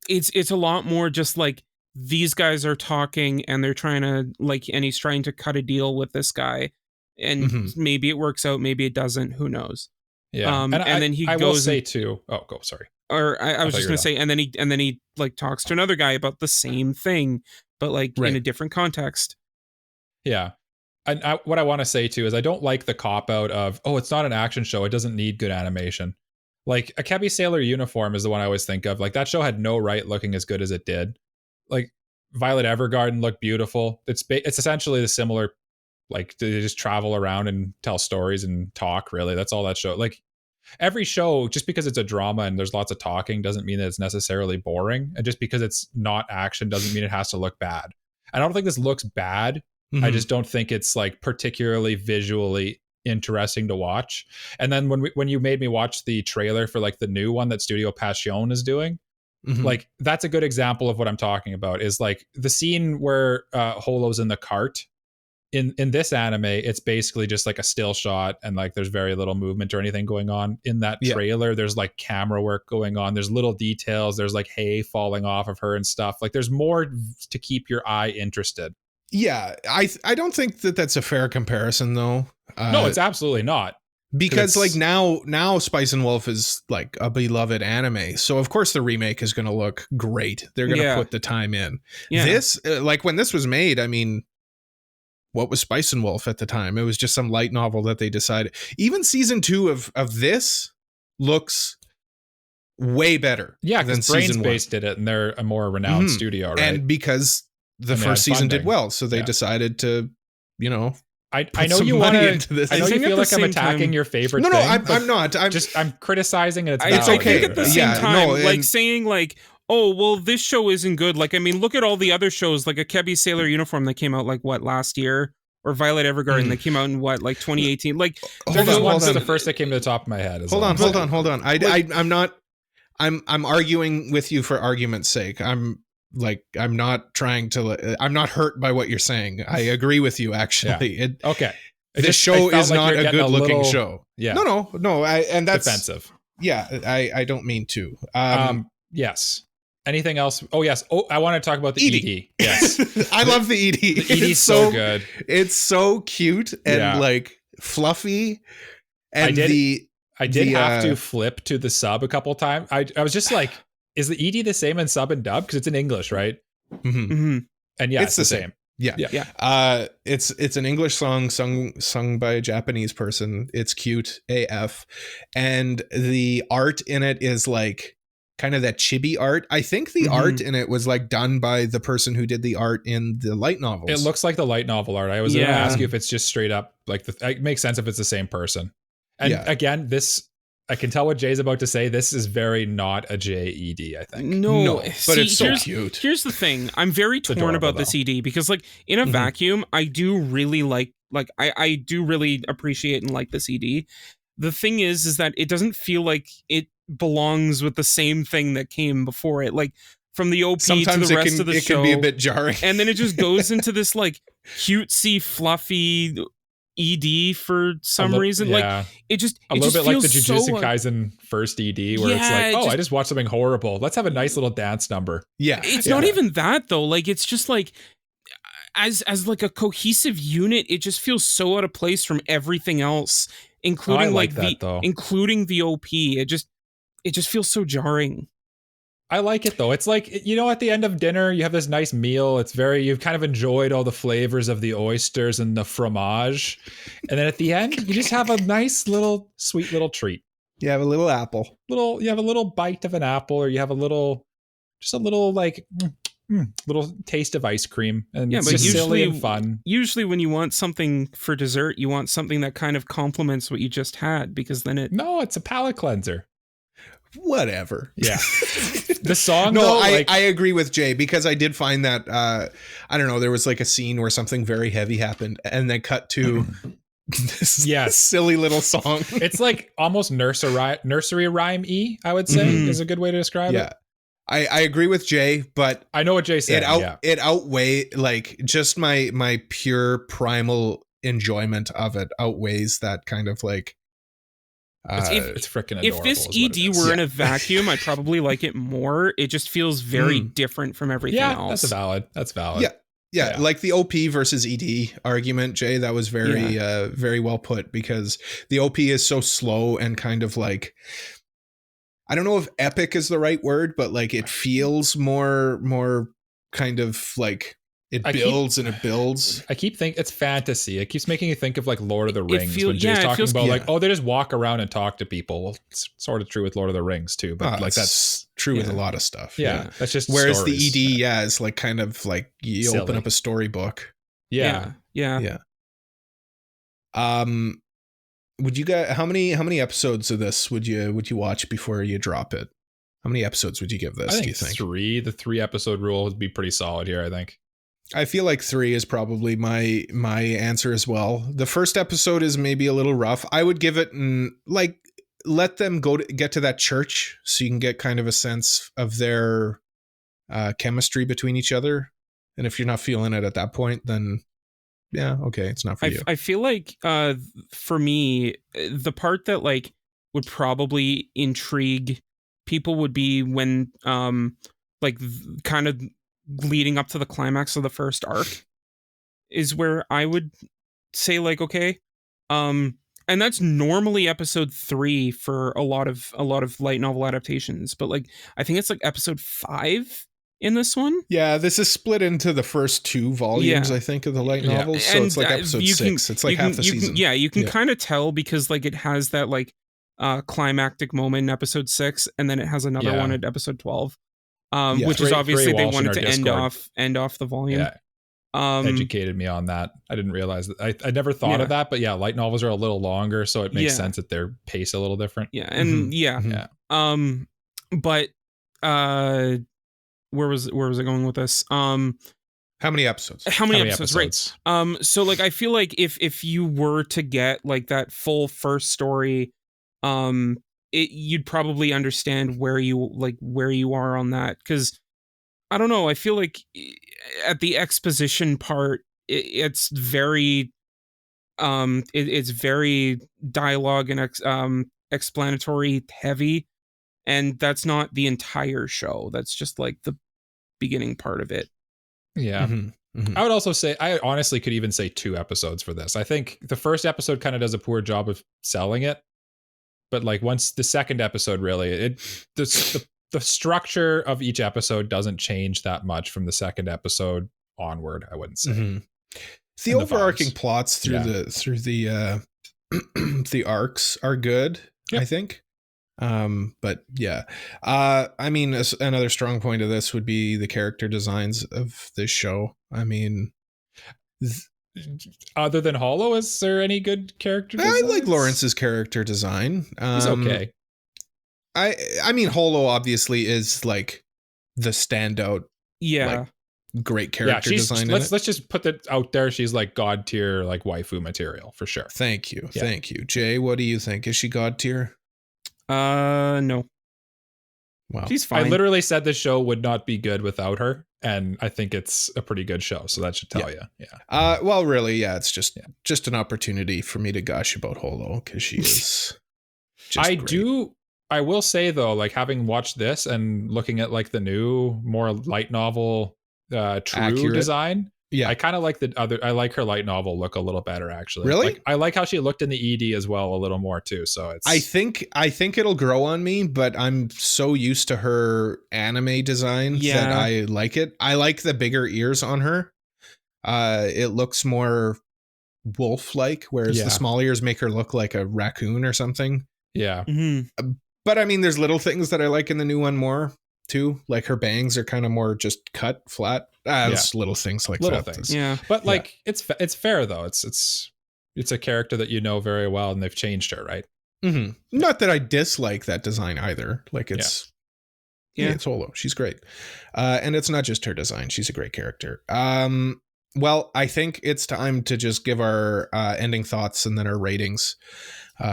it's a lot more just like these guys are talking and they're trying to like, and he's trying to cut a deal with this guy, and maybe it works out, maybe it doesn't, who knows?
Yeah.
And then he goes
will say too. Oh, go. Sorry.
Or I was just going to say, and then he like talks to another guy about the same thing, but like in a different context.
Yeah. And what I want to say too is I don't like the cop out of, oh, it's not an action show, it doesn't need good animation. Like Akebi Sailor Uniform is the one I always think of. Like that show had no right looking as good as it did. Like Violet Evergarden looked beautiful. It's essentially the similar, like they just travel around and tell stories and talk. Really, that's all that show. Like every show, just because it's a drama and there's lots of talking, doesn't mean that it's necessarily boring. And just because it's not action doesn't mean it has to look bad. I don't think this looks bad. I just don't think it's like particularly visually interesting to watch. And then when you made me watch the trailer for like the new one that Studio Passion is doing, like that's a good example of what I'm talking about. Is like the scene where Holo's in the cart. In this anime, it's basically just like a still shot, and like there's very little movement or anything going on. In that trailer, there's like camera work going on. There's little details. There's like hay falling off of her and stuff. Like there's more to keep your eye interested.
Yeah, I don't think that that's a fair comparison though.
No, it's absolutely not.
Because like now Spice and Wolf is like a beloved anime. So of course the remake is going to look great. They're going to put the time in. Yeah. This like when this was made, I mean, what was Spice and Wolf at the time? It was just some light novel that they decided. Even season 2 of this looks way better.
Yeah, because Brainspace did it and they're a more renowned studio, right?
And because the first season did well, so they decided to, you know,
I know you want to. I know you feel like I'm attacking your favorite.
No,
thing,
I'm not.
I'm criticizing it.
It's okay. I think at the same time, like saying like, oh well, this show isn't good. Like, I mean, look at all the other shows, like Akebi Sailor Uniform that came out like what last year, or Violet Evergarden that came out in what like 2018. Like,
hold on. The first that came to the top of my head.
Hold on. I'm not. I'm arguing with you for argument's sake. I'm not hurt by what you're saying. I agree with you, actually.
Yeah. Okay.
The show is not a good looking show.
Yeah.
No. And that's
defensive.
Yeah. I don't mean to.
Yes. Anything else? Oh, yes. Oh, I want to talk about the ED. Yes.
I love the ED.
The ED is so good.
It's so cute and like fluffy. And I did
have to flip to the sub a couple times. I was just like, is the ED the same in sub and dub? Because it's in English, right?
Mm-hmm. Mm-hmm.
And yeah, it's the same.
Yeah. It's an English song sung by a Japanese person. It's cute AF. And the art in it is like kind of that chibi art. I think the art in it was like done by the person who did the art in the light novels.
It looks like the light novel art. I was going to ask you if it's just straight up like it makes sense if it's the same person. And again, I can tell what Jay's about to say. This is very not a JED, I think.
No,
but it's so cute.
Here's the thing. I'm very torn about this ED because like in a vacuum, I do really like I do really appreciate and like this ED. The thing is that it doesn't feel like it belongs with the same thing that came before it. Like from the OP
sometimes
to the rest of the show.
It can be a bit jarring.
And then it just goes into this like cutesy, fluffy ED for some reason. Like it just
a little bit like the Jujutsu Kaisen first ED where it's like, I just watched something horrible. Let's have a nice little dance number.
Yeah.
It's not even that though. Like it's just like as like a cohesive unit, it just feels so out of place from everything else, including including the OP. It just feels so jarring.
I like it though. It's like, at the end of dinner, you have this nice meal. You've kind of enjoyed all the flavors of the oysters and the fromage. And then at the end, you just have a nice little sweet little treat.
You have a little apple.
You have a little bite of an apple, or you have a little like little taste of ice cream. And it's just silly and fun.
Usually when you want something for dessert, you want something that kind of complements what you just had, because then
No, it's a palate cleanser.
Whatever.
Yeah. The song.
No, though, I agree with Jay, because I did find that I don't know, there was like a scene where something very heavy happened and then cut to this silly little song.
It's like almost nursery rhyme-y, I would say, is a good way to describe it.
I agree with Jay, but
I know what Jay said.
It outweigh like just my pure primal enjoyment of it outweighs that kind of like
it's freaking adorable.
If this ED were in a vacuum, I'd probably like it more. It just feels very different from everything else.
That's valid.
Yeah, like the OP versus ED argument, Jay, that was very very well put, because the OP is so slow and kind of like, I don't know if epic is the right word, but like it feels more kind of like it builds. I keep thinking it's fantasy. It keeps making you think of like Lord of the Rings when Jay's talking about like, they just walk around and talk to people. Well, it's sort of true with Lord of the Rings too, but like that's true with a lot of stuff.
Yeah. That's just
whereas
stories.
The ED, is like kind of like you
silly.
Open up a storybook.
Yeah.
Would you guys, how many episodes of this would you watch before you drop it? How many episodes would you give this? Do you think
3? The 3 episode rule would be pretty solid here, I think.
I feel like 3 is probably my answer as well. The first episode is maybe a little rough. I would give it let them get to that church so you can get kind of a sense of their chemistry between each other. And if you're not feeling it at that point, then it's not for you.
I feel like for me, the part that like would probably intrigue people would be when like kind of leading up to the climax of the first arc is where I would say like, okay. And that's normally episode 3 for a lot of light novel adaptations, but like I think it's like episode 5 in this one.
Yeah, this is split into the first 2 volumes, I think, of the light novels. So it's like episode 6. It's like half the season.
You can kind of tell, because like it has that like climactic moment in episode 6, and then it has another one at episode 12. Which is obviously they wanted to end off the volume.
Educated me on that. I didn't realize that. I never thought of that, but light novels are a little longer, so it makes sense that their pace a little different.
But where was I going with this?
How many episodes?
How many episodes? Right. So like I feel like if you were to get like that full first story, you'd probably understand where you are on that, because I don't know, I feel like at the exposition part, it's very it's very dialogue and explanatory heavy, and that's not the entire show. That's just like the beginning part of it.
Yeah. I would also say, I honestly could even say 2 episodes for this. I think the first episode kind of does a poor job of selling it, but like once the second episode, really, the structure of each episode doesn't change that much from the second episode onward, I wouldn't say.
The overarching plots through the the arcs are good, I think. But yeah, I mean, another strong point of this would be the character designs of this show. I mean,
other than Holo, is there any good character designs?
I like Lawrence's character design.
He's okay.
I mean, Holo obviously is like the standout.
Yeah.
Like, great character design.
Let's just put that out there. She's like god tier, like waifu material for sure.
Thank you. Jay, what do you think? Is she god tier?
No.
Wow.
She's fine.
I literally said the show would not be good without her, and I think it's a pretty good show, so that should tell you. Yeah.
Well, really, yeah, it's just an opportunity for me to gush about Holo, because she is great.
I will say though, like having watched this and looking at like the new, more light novel true design. Yeah. I kind of like I like her light novel look a little better, actually.
Really?
Like, I like how she looked in the ED as well a little more too. So it's
I think it'll grow on me, but I'm so used to her anime design that I like it. I like the bigger ears on her. It looks more wolf-like, whereas the small ears make her look like a raccoon or something.
Yeah.
But I mean, there's little things that I like in the new one more too. Like her bangs are kind of more just cut flat. It's little things like
little
that.
Things. Yeah. But like it's fair though. It's a character that you know very well, and they've changed her, right?
Mm-hmm. Not that I dislike that design either. Like it's it's Holo. She's great. And it's not just her design. She's a great character. Well, I think it's time to just give our ending thoughts and then our ratings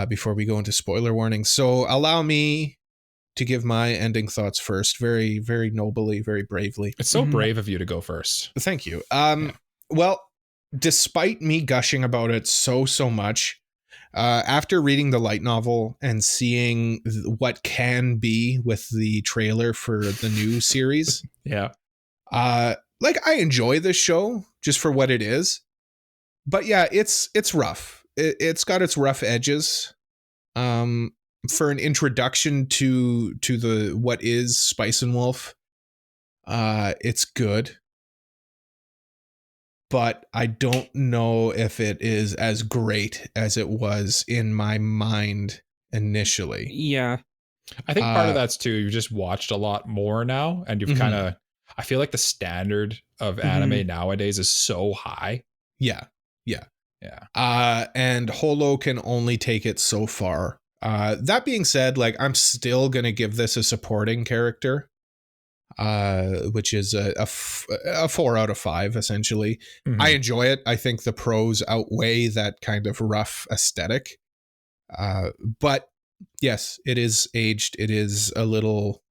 before we go into spoiler warnings. So allow me to give my ending thoughts first, very, very nobly, very bravely.
It's so brave of you to go first.
Thank you. Well, despite me gushing about it so much, after reading the light novel and seeing what can be with the trailer for the new series, like I enjoy this show just for what it is. But yeah, it's rough. It's got its rough edges. For an introduction to the what is Spice and Wolf, it's good, but I don't know if it is as great as it was in my mind initially.
Yeah,
I think part of that's too, you've just watched a lot more now, and you've kind of, I feel like the standard of anime nowadays is so high.
Yeah. And Holo can only take it so far. That being said, like I'm still going to give this a supporting character, which is a 4 out of 5, essentially. I enjoy it. I think the pros outweigh that kind of rough aesthetic. But yes, it is aged. It is a little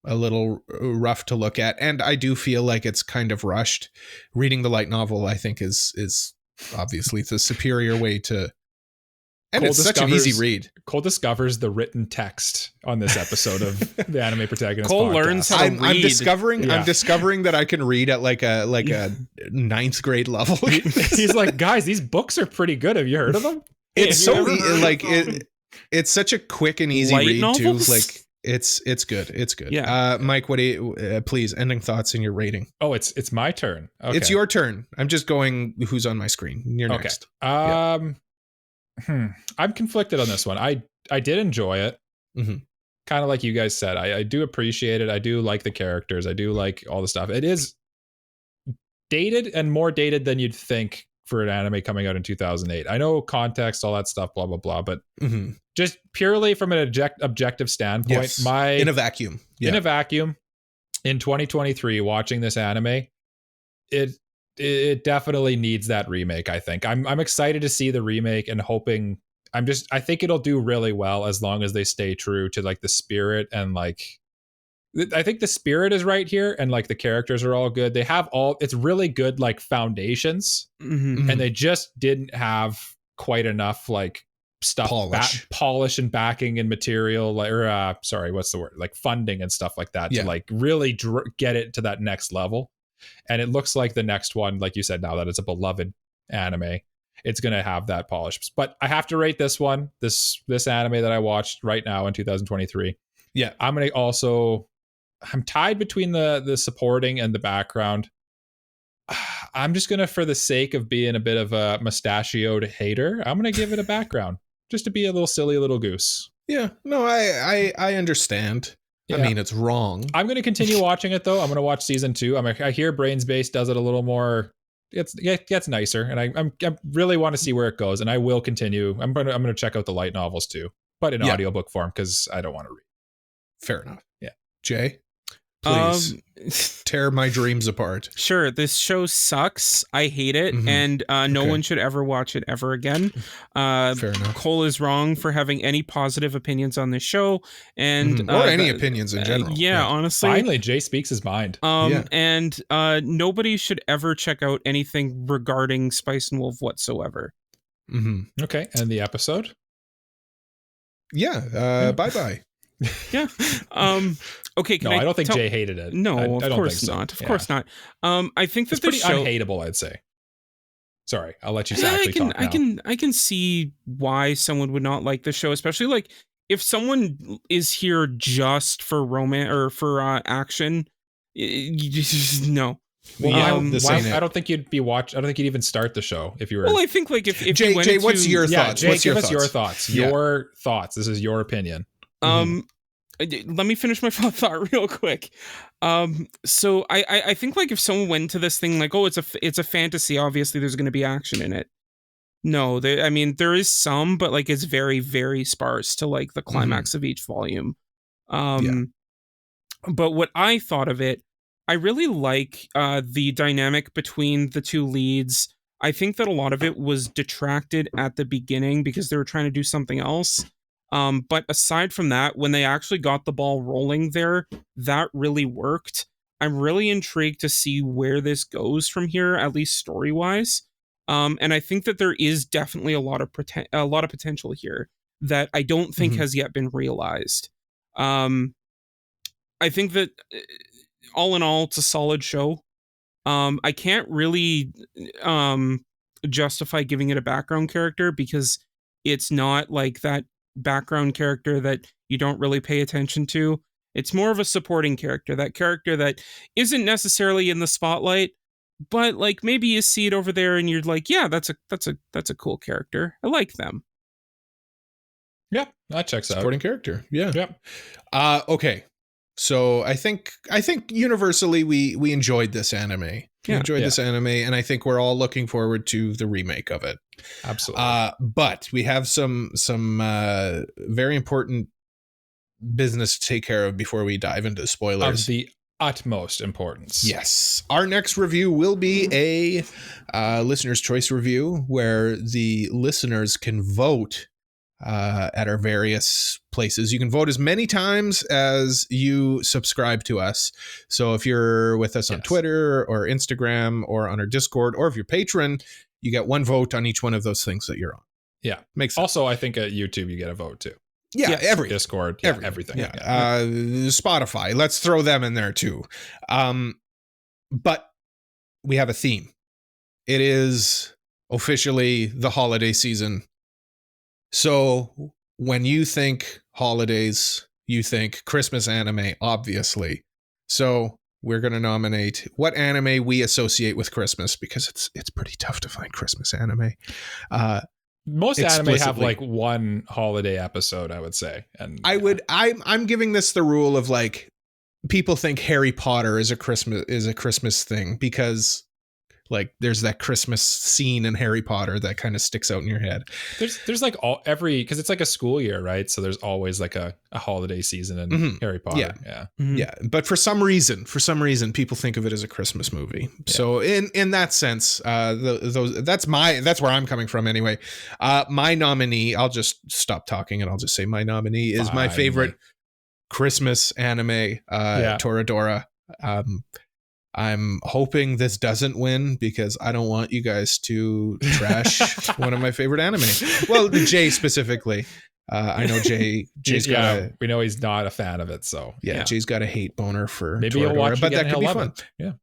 rough to look at. And I do feel like it's kind of rushed. Reading the light novel, I think is obviously the superior way to. And Cole it's such an easy read.
Cole discovers the written text on this episode of the Anime Protagonist
Cole
podcast.
Learns how to read.
I'm discovering that I can read at like a 9th grade level.
He's like, guys, these books are pretty good. Have you heard of them?
It's so like it's such a quick and easy read
novels?
too. Like it's good. It's good.
Yeah.
Mike, what do you please ending thoughts and your rating?
Oh, it's my turn. Okay.
It's your turn. I'm just going who's on my screen. You're next.
I'm conflicted on this one. I did enjoy it. Kind of like you guys said. I do appreciate it. I do like the characters. I do like all the stuff. It is dated and more dated than you'd think for an anime coming out in 2008. I know context, all that stuff, blah, blah, blah. But just purely from an objective standpoint,
in a vacuum.
In a vacuum, in 2023, watching this anime, it definitely needs that remake. I think I'm excited to see the remake and hoping I think it'll do really well as long as they stay true to like the spirit, and like I think the spirit is right here, and like the characters are all good. They have it's really good like foundations,
Mm-hmm.
and they just didn't have quite enough like stuff, polish and backing and material, like, or sorry, what's the word, like funding and stuff like that, to like really get it to that next level. And it looks like the next one, like you said, now that it's a beloved anime, it's going to have that polish. But I have to rate this one, this anime that I watched right now in 2023.
Yeah,
I'm tied between the supporting and the background. I'm just going to, for the sake of being a bit of a mustachioed hater, I'm going to give it a background, just to be a little silly little goose.
Yeah, no, I understand. Yeah. I mean, it's wrong.
I'm going to continue watching it though. I'm going to watch season 2. I hear Brains Base does it a little more. It gets nicer, and I really want to see where it goes. And I will continue. I'm going to check out the light novels too, but in audiobook form, because I don't want to read.
Fair enough.
Yeah,
Jay, please tear my dreams apart.
Sure, this show sucks. I hate it, and no one should ever watch it ever again.
Fair enough.
Cole is wrong for having any positive opinions on this show, and
or any opinions in general.
Yeah, honestly.
Finally, Jay speaks his mind.
And nobody should ever check out anything regarding Spice and Wolf whatsoever.
Okay, and the episode?
Yeah, bye-bye.
Yeah. Okay.
I don't think Jay hated it.
No, of course not. Of course not. I think that
it's pretty unhateable, I'd say. Sorry, I'll let you actually talk now.
I can see why someone would not like the show, especially like if someone is here just for romance or for action. You just no.
Well, I don't think you'd be I don't think you'd even start the show if you were.
Well, I think like if
Jay,
you went
Jay, what's your thoughts?
Jay, give us your thoughts. Your thoughts. This is your opinion.
Let me finish my thought real quick. So I think like if someone went to this thing like, oh, it's a fantasy, obviously there's going to be action in it. No, I mean there is some, but like it's very, very sparse to like the climax of each volume. But what I thought of it, I really like the dynamic between the two leads. I think that a lot of it was detracted at the beginning because they were trying to do something else. But aside from that, when they actually got the ball rolling there, that really worked. I'm really intrigued to see where this goes from here, at least story-wise. And I think that there is definitely a lot of potential here that I don't think has yet been realized. I think that all in all, it's a solid show. I can't really justify giving it a background character because it's not like that background character that you don't really pay attention to. It's more of a supporting character, that character that isn't necessarily in the spotlight, but like maybe you see it over there and you're like, yeah, that's a cool character. I like them.
Yeah, that checks out.
Supporting character. Yeah.
Yep.
Okay. So I think universally we enjoyed this anime. We enjoyed this anime, and I think we're all looking forward to the remake of it.
Absolutely.
But we have some very important business to take care of before we dive into spoilers.
Of the utmost importance.
Yes. Our next review will be a listener's choice review where the listeners can vote at our various places. You can vote as many times as you subscribe to us. So if you're with us on Twitter or Instagram or on our Discord, or if you're patron, you get one vote on each one of those things that you're on.
Yeah.
Makes sense.
Also, I think at YouTube you get a vote too.
Yeah, every
Discord, everything.
Yeah. Spotify, let's throw them in there too. But we have a theme. It is officially the holiday season. So when you think holidays, you think Christmas anime, obviously. So we're going to nominate what anime we associate with Christmas, because it's pretty tough to find Christmas anime.
Most anime have like one holiday episode, I would say. And
I'm giving this the rule of like, people think Harry Potter is a Christmas thing because like there's that Christmas scene in Harry Potter that kind of sticks out in your head.
There's like because it's like a school year, right? So there's always like a holiday season in Harry Potter. Yeah.
But for some reason, people think of it as a Christmas movie. Yeah. So in that sense, that's where I'm coming from anyway. My nominee, I'll just stop talking and I'll just say my nominee is my favorite Christmas anime, Toradora. I'm hoping this doesn't win because I don't want you guys to trash one of my favorite anime. Well, Jay specifically. I know Jay's got
we know he's not a fan of it, so
Jay's got a hate boner for
maybe you'll watch it,
but that could be fun.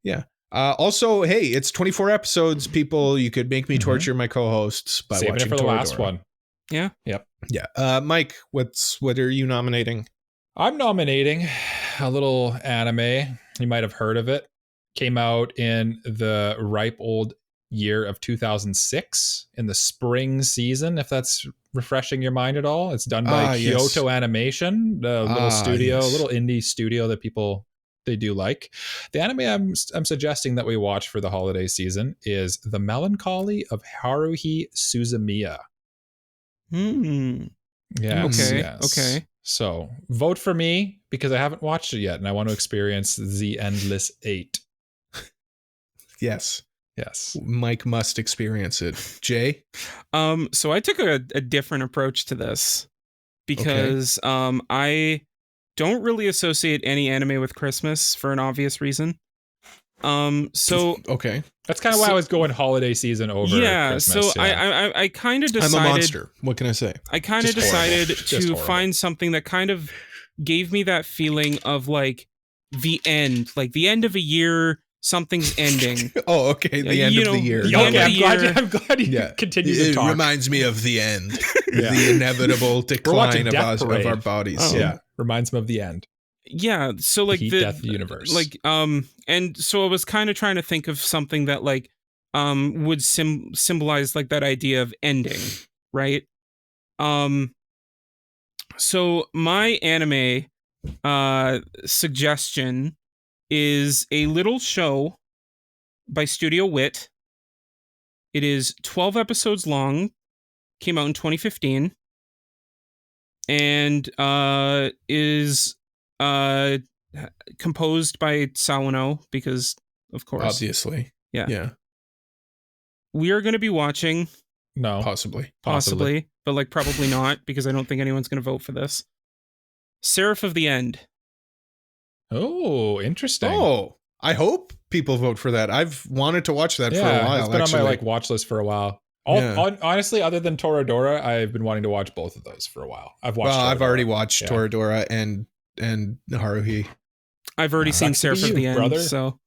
Yeah. Also, hey, it's 24 episodes, people. You could make me torture my co-hosts by
saving
watching
it for the
Toradora.
last one.
Yeah.
Yep.
Yeah. Mike, what are you nominating?
I'm nominating a little anime. You might have heard of it. Came out in the ripe old year of 2006 in the spring season, if that's refreshing your mind at all. It's done by Kyoto Animation, a little studio, a little indie studio that they do like. The anime I'm suggesting that we watch for the holiday season is The Melancholy of Haruhi Suzumiya. Yes.
Okay.
So vote for me because I haven't watched it yet and I want to experience the Endless 8.
Yes.
Yes.
Mike must experience it. Jay?
So I took a different approach to this because I don't really associate any anime with Christmas for an obvious reason. So
okay.
That's kind of why I was going holiday season over Christmas.
So I kind of decided
I'm a monster. What can I say?
I kind of decided to find something that kind of gave me that feeling of like the end of a year. Something's ending.
Oh, okay. The end of the year.
I'm glad you continue to talk.
It reminds me of the end. The inevitable decline of our bodies.
Oh. Yeah. Reminds me of the end.
Yeah. So like
the death universe.
Like and so I was kind of trying to think of something that like would symbolize like that idea of ending, right? So my anime suggestion is a little show by Studio Wit. It is 12 episodes long, came out in 2015, and is composed by Sawano, because, of course.
Obviously. Yeah.
We are going to be watching...
No.
Possibly,
but like probably not, because I don't think anyone's going to vote for this. Seraph of the End.
Oh, interesting.
Oh, I hope people vote for that. I've wanted to watch that for a while.
It's been on my watch list for a while. Honestly, other than Toradora, I've been wanting to watch both of those for a while. I've already watched
Toradora and Haruhi.
I've already seen Seraph of the End,
brother.
So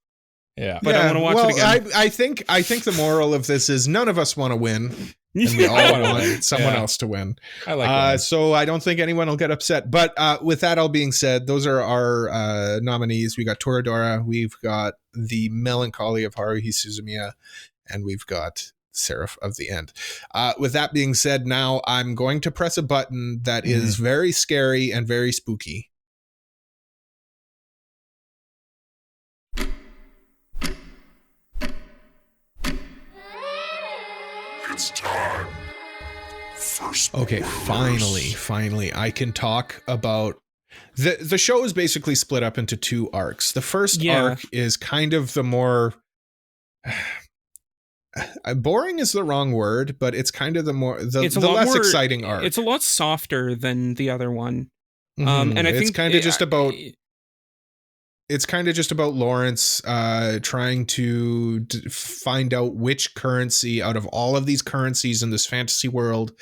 yeah.
But I want to watch it again.
I think the moral of this is none of us want to win. And we all want someone else to win.
I like
so I don't think anyone will get upset. But with that all being said, those are our nominees. We got Toradora, we've got The Melancholy of Haruhi Suzumiya, and we've got Seraph of the End. With that being said, now I'm going to press a button that is very scary and very spooky. It's time. Okay, finally, I can talk about the show is basically split up into two arcs. The first arc is kind of the more boring is the wrong word, but it's kind of the less exciting arc.
It's a lot softer than the other one. And I think
it's kind of just about Lawrence trying to find out which currency out of all of these currencies in this fantasy world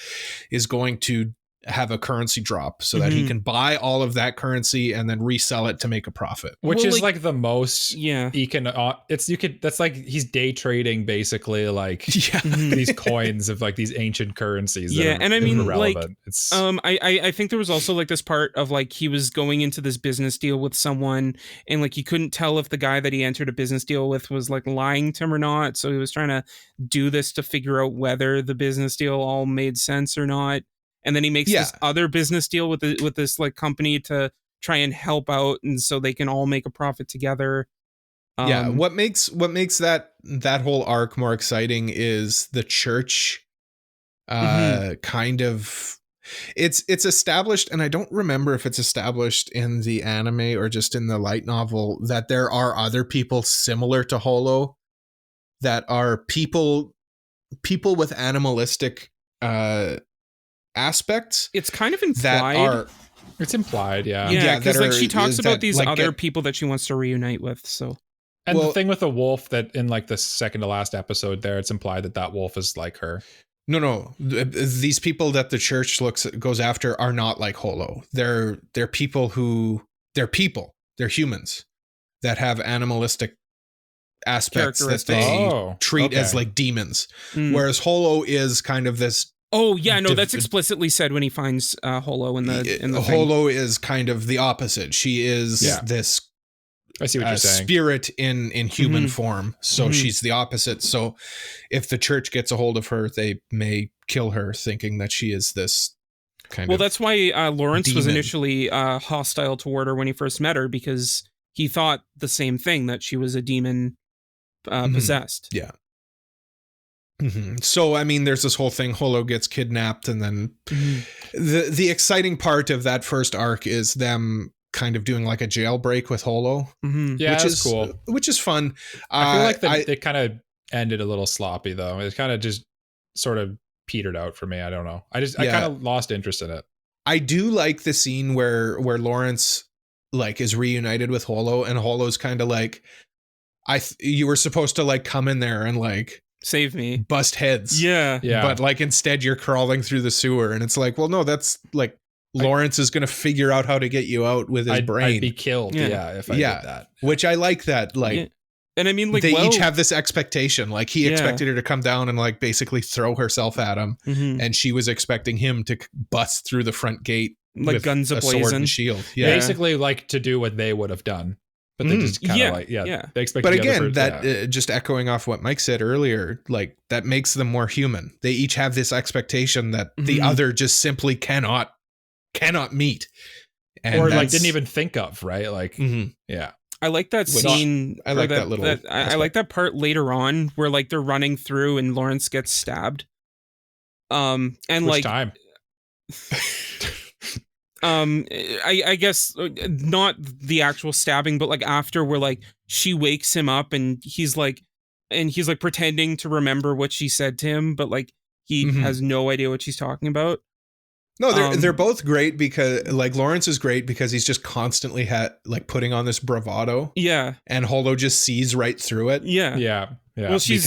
is going to have a currency drop so that he can buy all of that currency and then resell it to make a profit.
Which is like the most that's like he's day trading basically like these coins of like these ancient currencies.
And I mean
irrelevant.
like
it's
I think there was also like this part of like he was going into this business deal with someone and like he couldn't tell if the guy that he entered a business deal with was like lying to him or not. So he was trying to do this to figure out whether the business deal all made sense or not. And then he makes this other business deal with this like company to try and help out, and so they can all make a profit together.
What makes that whole arc more exciting is the church kind of it's established, and I don't remember if it's established in the anime or just in the light novel, that there are other people similar to Holo that are people with animalistic aspects.
It's kind of implied.
That are,
it's implied, yeah.
Yeah, because like she talks about
that,
these
like,
other people that she wants to reunite with. So,
and the thing with the wolf, that in like the second to last episode there, it's implied that wolf is like her.
No. These people that the church goes after are not like Holo. They're people they're humans that have animalistic aspects that they treat as like demons. Whereas Holo is kind of this.
Oh yeah, no, that's explicitly said when he finds Holo in the
Holo is kind of the opposite. She is this.
I see what you're saying.
Spirit in human form. So she's the opposite. So if the church gets a hold of her, they may kill her, thinking that she is this kind of. Well,
that's why Lawrence was initially hostile toward her when he first met her, because he thought the same thing, that she was a demon possessed.
Yeah. So, I mean, there's this whole thing. Holo gets kidnapped, and then the exciting part of that first arc is them kind of doing like a jailbreak with Holo.
Yeah, which is cool.
Which is fun.
I feel like they kind of ended a little sloppy, though. It kind of just sort of petered out for me. I don't know. I kind of lost interest in it.
I do like the scene where Lawrence like is reunited with Holo, and Holo's kind of like, you were supposed to like come in there and like
save me,
bust heads.
Yeah.
But like instead you're crawling through the sewer, and it's like, well, no, that's like Lawrence is going to figure out how to get you out with his brain.
I'd be killed. If I did that.
Which I like that. Like,
and I mean, like,
they each have this expectation. Like, he expected her to come down and like basically throw herself at him, and she was expecting him to bust through the front gate,
like guns
a sword and shield. Yeah,
basically like to do what they would have done. But they just kind of they expect.
But again, just echoing off what Mike said earlier, like that makes them more human. They each have this expectation that the other just simply cannot meet,
or like didn't even think of, right? Like,
I like that scene.
I like that little.
I like that part later on where like they're running through and Lawrence gets stabbed. And
which
like
time?
I guess not the actual stabbing, but like after, where like she wakes him up and he's like pretending to remember what she said to him, but like he has no idea what she's talking about.
No, they're both great, because like Lawrence is great because he's just constantly like putting on this bravado.
Yeah.
And Holo just sees right through it.
Yeah.
Well, she's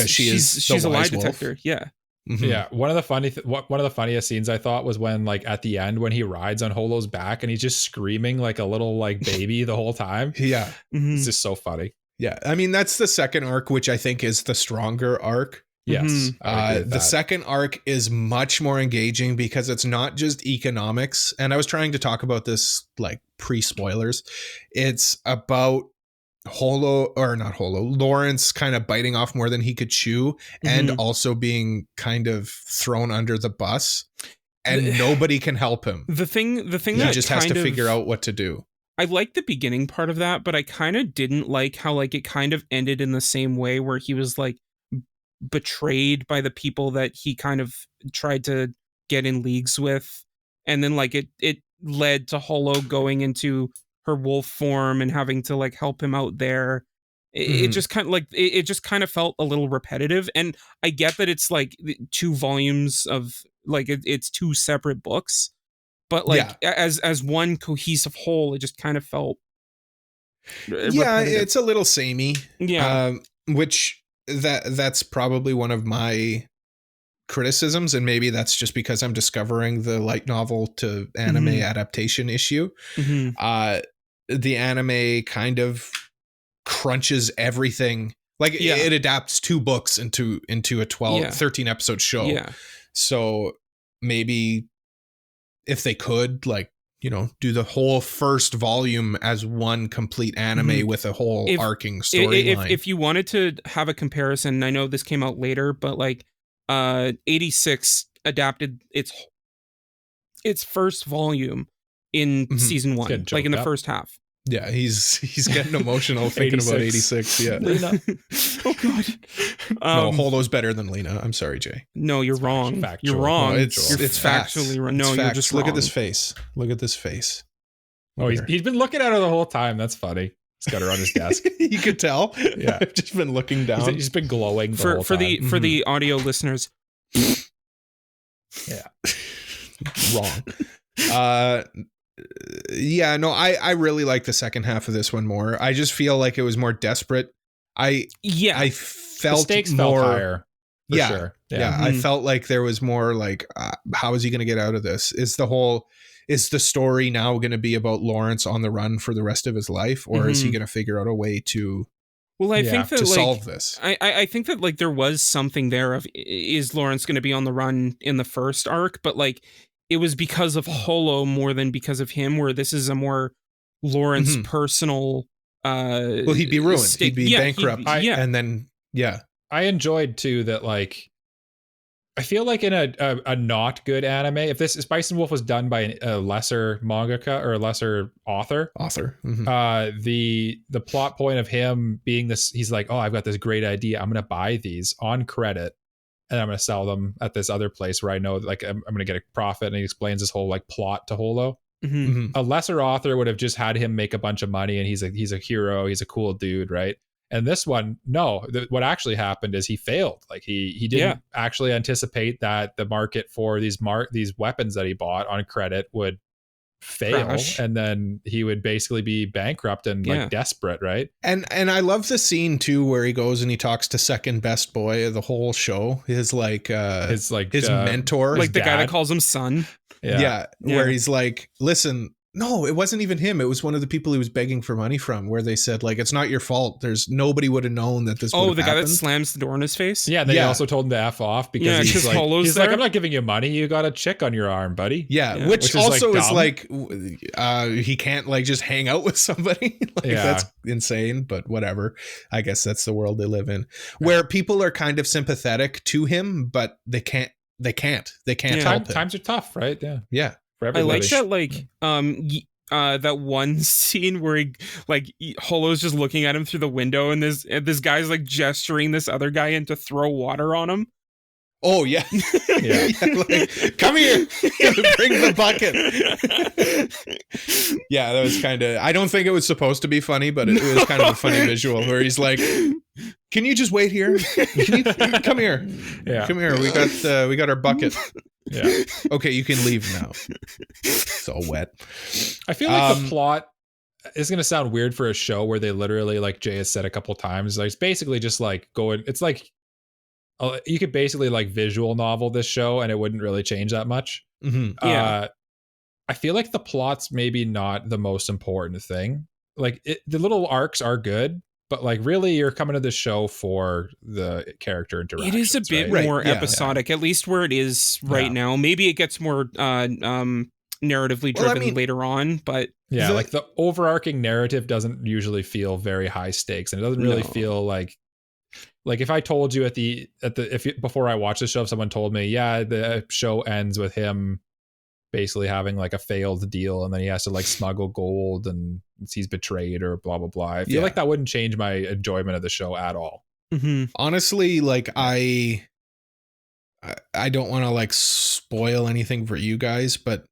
a lie detector.
Yeah.
Yeah, one of the funniest scenes I thought was when, like, at the end when he rides on Holo's back and he's just screaming like a little like baby the whole time.
Yeah,
it's just so funny.
Yeah, I mean, that's the second arc, which I think is the stronger arc.
Yes,
the second arc is much more engaging because it's not just economics. And I was trying to talk about this like pre-spoilers. It's about Lawrence kind of biting off more than he could chew, and also being kind of thrown under the bus, and nobody can help him.
The thing
he just has to figure out what to do.
I like the beginning part of that, but I kind of didn't like how like it kind of ended in the same way, where he was like betrayed by the people that he kind of tried to get in leagues with, and then like it led to Holo going into her wolf form and having to like help him out there. It just kind of like it just kind of felt a little repetitive, and I get that it's like 2 volumes of like it's 2 separate books, but like as one cohesive whole, it just kind of felt repetitive.
It's a little samey. Which that's probably one of my criticisms, and maybe that's just because I'm discovering the light novel to anime adaptation issue. The anime kind of crunches everything. Like it adapts 2 books into a 13 episode show.
Yeah.
So maybe if they could, like, you know, do the whole first volume as one complete anime with a whole arcing storyline.
If you wanted to have a comparison, I know this came out later, but like 86 adapted its first volume in season 1, like in the first half.
Yeah, he's getting emotional thinking about 86. Yeah.
Lena.
Oh god.
No, Holo's better than Lena. I'm sorry, Jay.
No, you're wrong.
factual.
You're wrong.
No, it's
you're
facts.
factually wrong. No,
It's
you're
facts.
just
Look
wrong.
at this face. Look at this face.
Oh, he's been looking at her the whole time. That's funny. He's got her on his desk.
You could tell.
Yeah.
I've just been looking down.
He's just been glowing the whole
for
time.
the the audio listeners.
Yeah.
Wrong. Yeah, no, I really like the second half of this one more. I just feel like it was more desperate. I
Yeah.
felt
The stakes
more
felt higher. For
yeah,
sure.
yeah. I felt like there was more like, how is he going to get out of this? Is the story now going to be about Lawrence on the run for the rest of his life, or is he going to figure out a way to?
Well, I think that
to
like,
solve this.
I think that like there was something there of, is Lawrence going to be on the run in the first arc, but like it was because of Holo more than because of him, where this is a more Lawrence personal.
Well, he'd be ruined. He'd be bankrupt. And then
I enjoyed too that, like, I feel like in a not good anime, if Spice and Wolf was done by a lesser mangaka or a lesser author, the plot point of him being this, he's like, oh, I've got this great idea. I'm going to buy these on credit and I'm going to sell them at this other place where I know like I'm going to get a profit. And he explains this whole like plot to Holo. A lesser author would have just had him make a bunch of money and he's a hero. He's a cool dude. Right. And this one, no, what actually happened is he failed. Like he didn't actually anticipate that the market for these weapons that he bought on credit would fail.
Crash.
And then he would basically be bankrupt and like desperate. Right.
And I love the scene too, where he goes and he talks to second best boy of the whole show. His mentor,
like the guy that calls him son.
Yeah. Where he's like, listen, no, it wasn't even him. It was one of the people he was begging for money from, where they said like, it's not your fault. Nobody would have known that this.
Oh, the guy that slams the door in his face.
Yeah. They also told him to F off because he's like, I'm not giving you money. You got a chick on your arm, buddy.
Yeah. Which also is like, he can't like just hang out with somebody. That's insane, but whatever. I guess that's the world they live in, where people are kind of sympathetic to him, but they can't help him.
Times are tough, right? Yeah.
Yeah.
I like that, like, that one scene where Holo's just looking at him through the window, and this guy's like gesturing this other guy in to throw water on him.
Oh yeah, like, come here, bring the bucket. Yeah, that was kind of. I don't think it was supposed to be funny, but it was kind of a funny visual where he's like, "Can you just wait here? Come here, come here. We got our bucket." Yeah. Okay, you can leave now. It's all wet.
I feel like the plot is going to sound weird for a show where they literally, like Jay has said a couple times, like it's basically just like going. It's like you could basically like visual novel this show, and it wouldn't really change that much. I feel like the plot's maybe not the most important thing. Like the little arcs are good. But like, really, you're coming to the show for the character interaction.
It is a bit more episodic, at least where it is right now. Maybe it gets more narratively driven later on, but
like the overarching narrative doesn't usually feel very high stakes, and it doesn't really feel like if I told you before I watched the show, if someone told me, the show ends with him basically having like a failed deal and then he has to like smuggle gold and he's betrayed or blah blah blah, I feel like that wouldn't change my enjoyment of the show at all.
Honestly, like I don't want to like spoil anything for you guys, but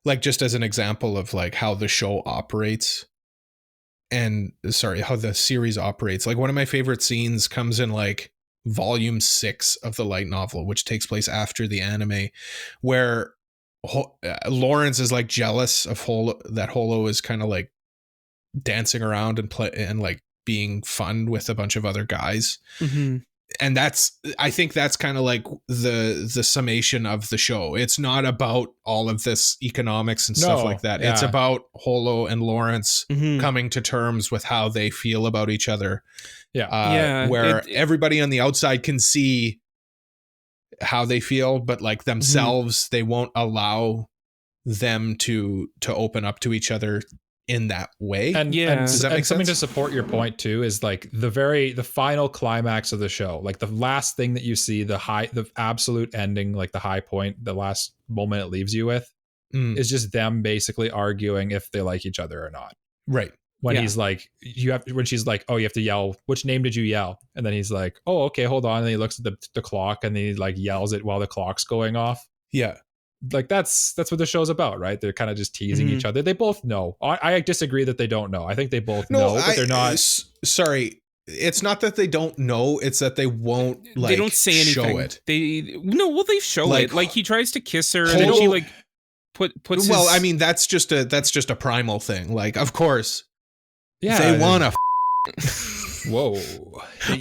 like just as an example of like how the show operates how the series operates, like one of my favorite scenes comes in like volume 6 of the light novel, which takes place after the anime, where Lawrence is like jealous of Holo is kind of like dancing around and like being fun with a bunch of other guys. And I think that's kind of like the summation of the show. It's not about all of this economics and stuff like that. It's about Holo and Lawrence coming to terms with how they feel about each other. Where everybody on the outside can see how they feel, but like themselves, they won't allow them to open up to each other in that way.
And does that make something sense? To support your point too is like the final climax of the show, like the last thing that you see, the absolute ending, like the high point, the last moment it leaves you with is just them basically arguing if they like each other or not.
Right.
when
Yeah.
he's like, when she's like, oh, you have to yell, which name did you yell? And then he's like, oh, okay, hold on. And he looks at the clock and then he like yells it while the clock's going off.
Yeah.
Like that's what the show's about, right? They're kind of just teasing each other. They both know. I disagree that they don't know. I think they both know, but they're not.
Sorry. It's not that they don't know. It's that they won't like
they don't say anything.
Show it.
They show
Like,
it. Like he tries to kiss her and then she like puts
well,
his,
I mean, that's just a primal thing. Like, of course,
Yeah,
they want to.
Whoa.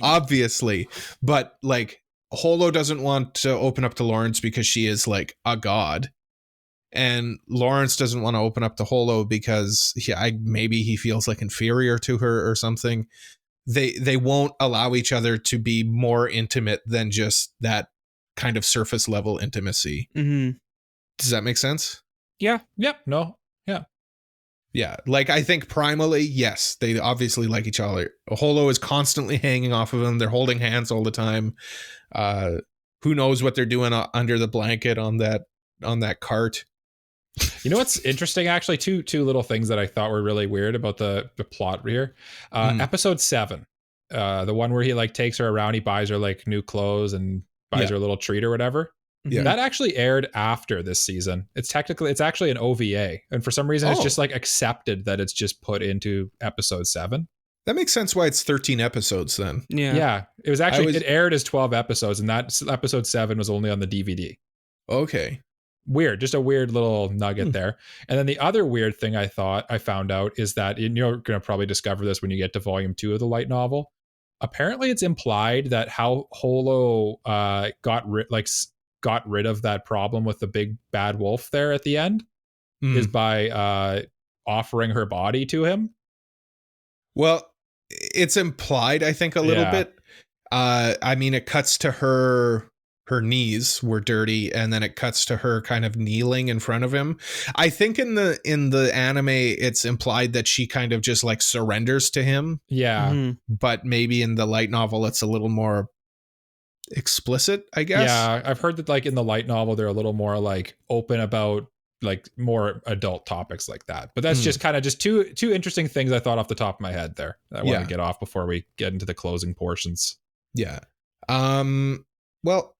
Obviously, but like Holo doesn't want to open up to Lawrence because she is like a god, and Lawrence doesn't want to open up to Holo because maybe he feels like inferior to her or something. They won't allow each other to be more intimate than just that kind of surface level intimacy.
Mm-hmm.
Does that make sense?
Yeah.
Yep. No. Yeah.
Yeah. Like, I think primally, yes, they obviously like each other. Holo is constantly hanging off of him. They're holding hands all the time. Who knows what they're doing under the blanket on that cart.
You know what's interesting? Actually, two little things that I thought were really weird about the plot here. Episode 7, the one where he like takes her around, he buys her like new clothes and buys her a little treat or whatever.
Yeah.
That actually aired after this season. It's actually an OVA, and for some reason it's just like accepted that it's just put into episode 7.
That makes sense why it's 13 episodes then.
Yeah. It was actually it aired as 12 episodes, and that episode 7 was only on the DVD.
Okay.
Weird, just a weird little nugget there. And then the other weird thing I found out is that, and you're going to probably discover this when you get to volume 2 of the light novel. Apparently, it's implied that how Holo got rid of that problem with the big bad wolf there at the end is by offering her body to him.
Well, it's implied, I think, a little bit. I mean, it cuts to her knees were dirty, and then it cuts to her kind of kneeling in front of him. I think in the anime, it's implied that she kind of just like surrenders to him.
Yeah.
Mm-hmm.
But maybe in the light novel, it's a little more explicit, I guess.
Yeah, I've heard that like in the light novel, they're a little more like open about like more adult topics like that. But that's just kind of just two interesting things I thought off the top of my head there that I want to get off before we get into the closing portions.
Yeah. Well,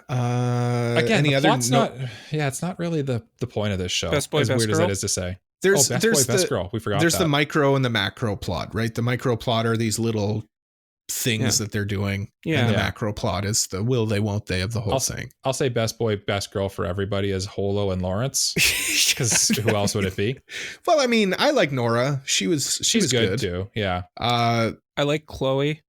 again,
any
the
other
plot's not. Yeah, it's not really the point of this show.
Best boy,
as
best
weird
girl?
as that is to say.
There's
best boy, best girl. We forgot.
There's the micro and the macro plot, right? The micro plot are these little things that they're doing.
Yeah.
And the macro plot is the will they, won't they of the whole thing.
I'll say best boy, best girl for everybody is Holo and Lawrence. Because who else would it be?
Well, I mean, I like Nora. She's was good
too. Yeah.
I like Chloe.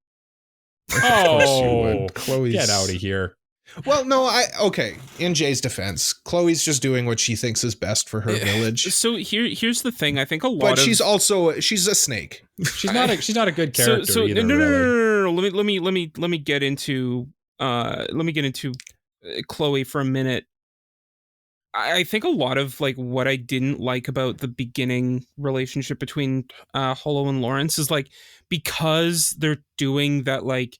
Oh,
Chloe's,
get out of here.
Well, no, okay. In Jay's defense, Chloe's just doing what she thinks is best for her village.
So here's the thing. I think a lot
but she's a snake.
She's not a good character either.
No. Let me get into Chloe for a minute. I think a lot of like what I didn't like about the beginning relationship between Holo and Lawrence is like because they're doing that like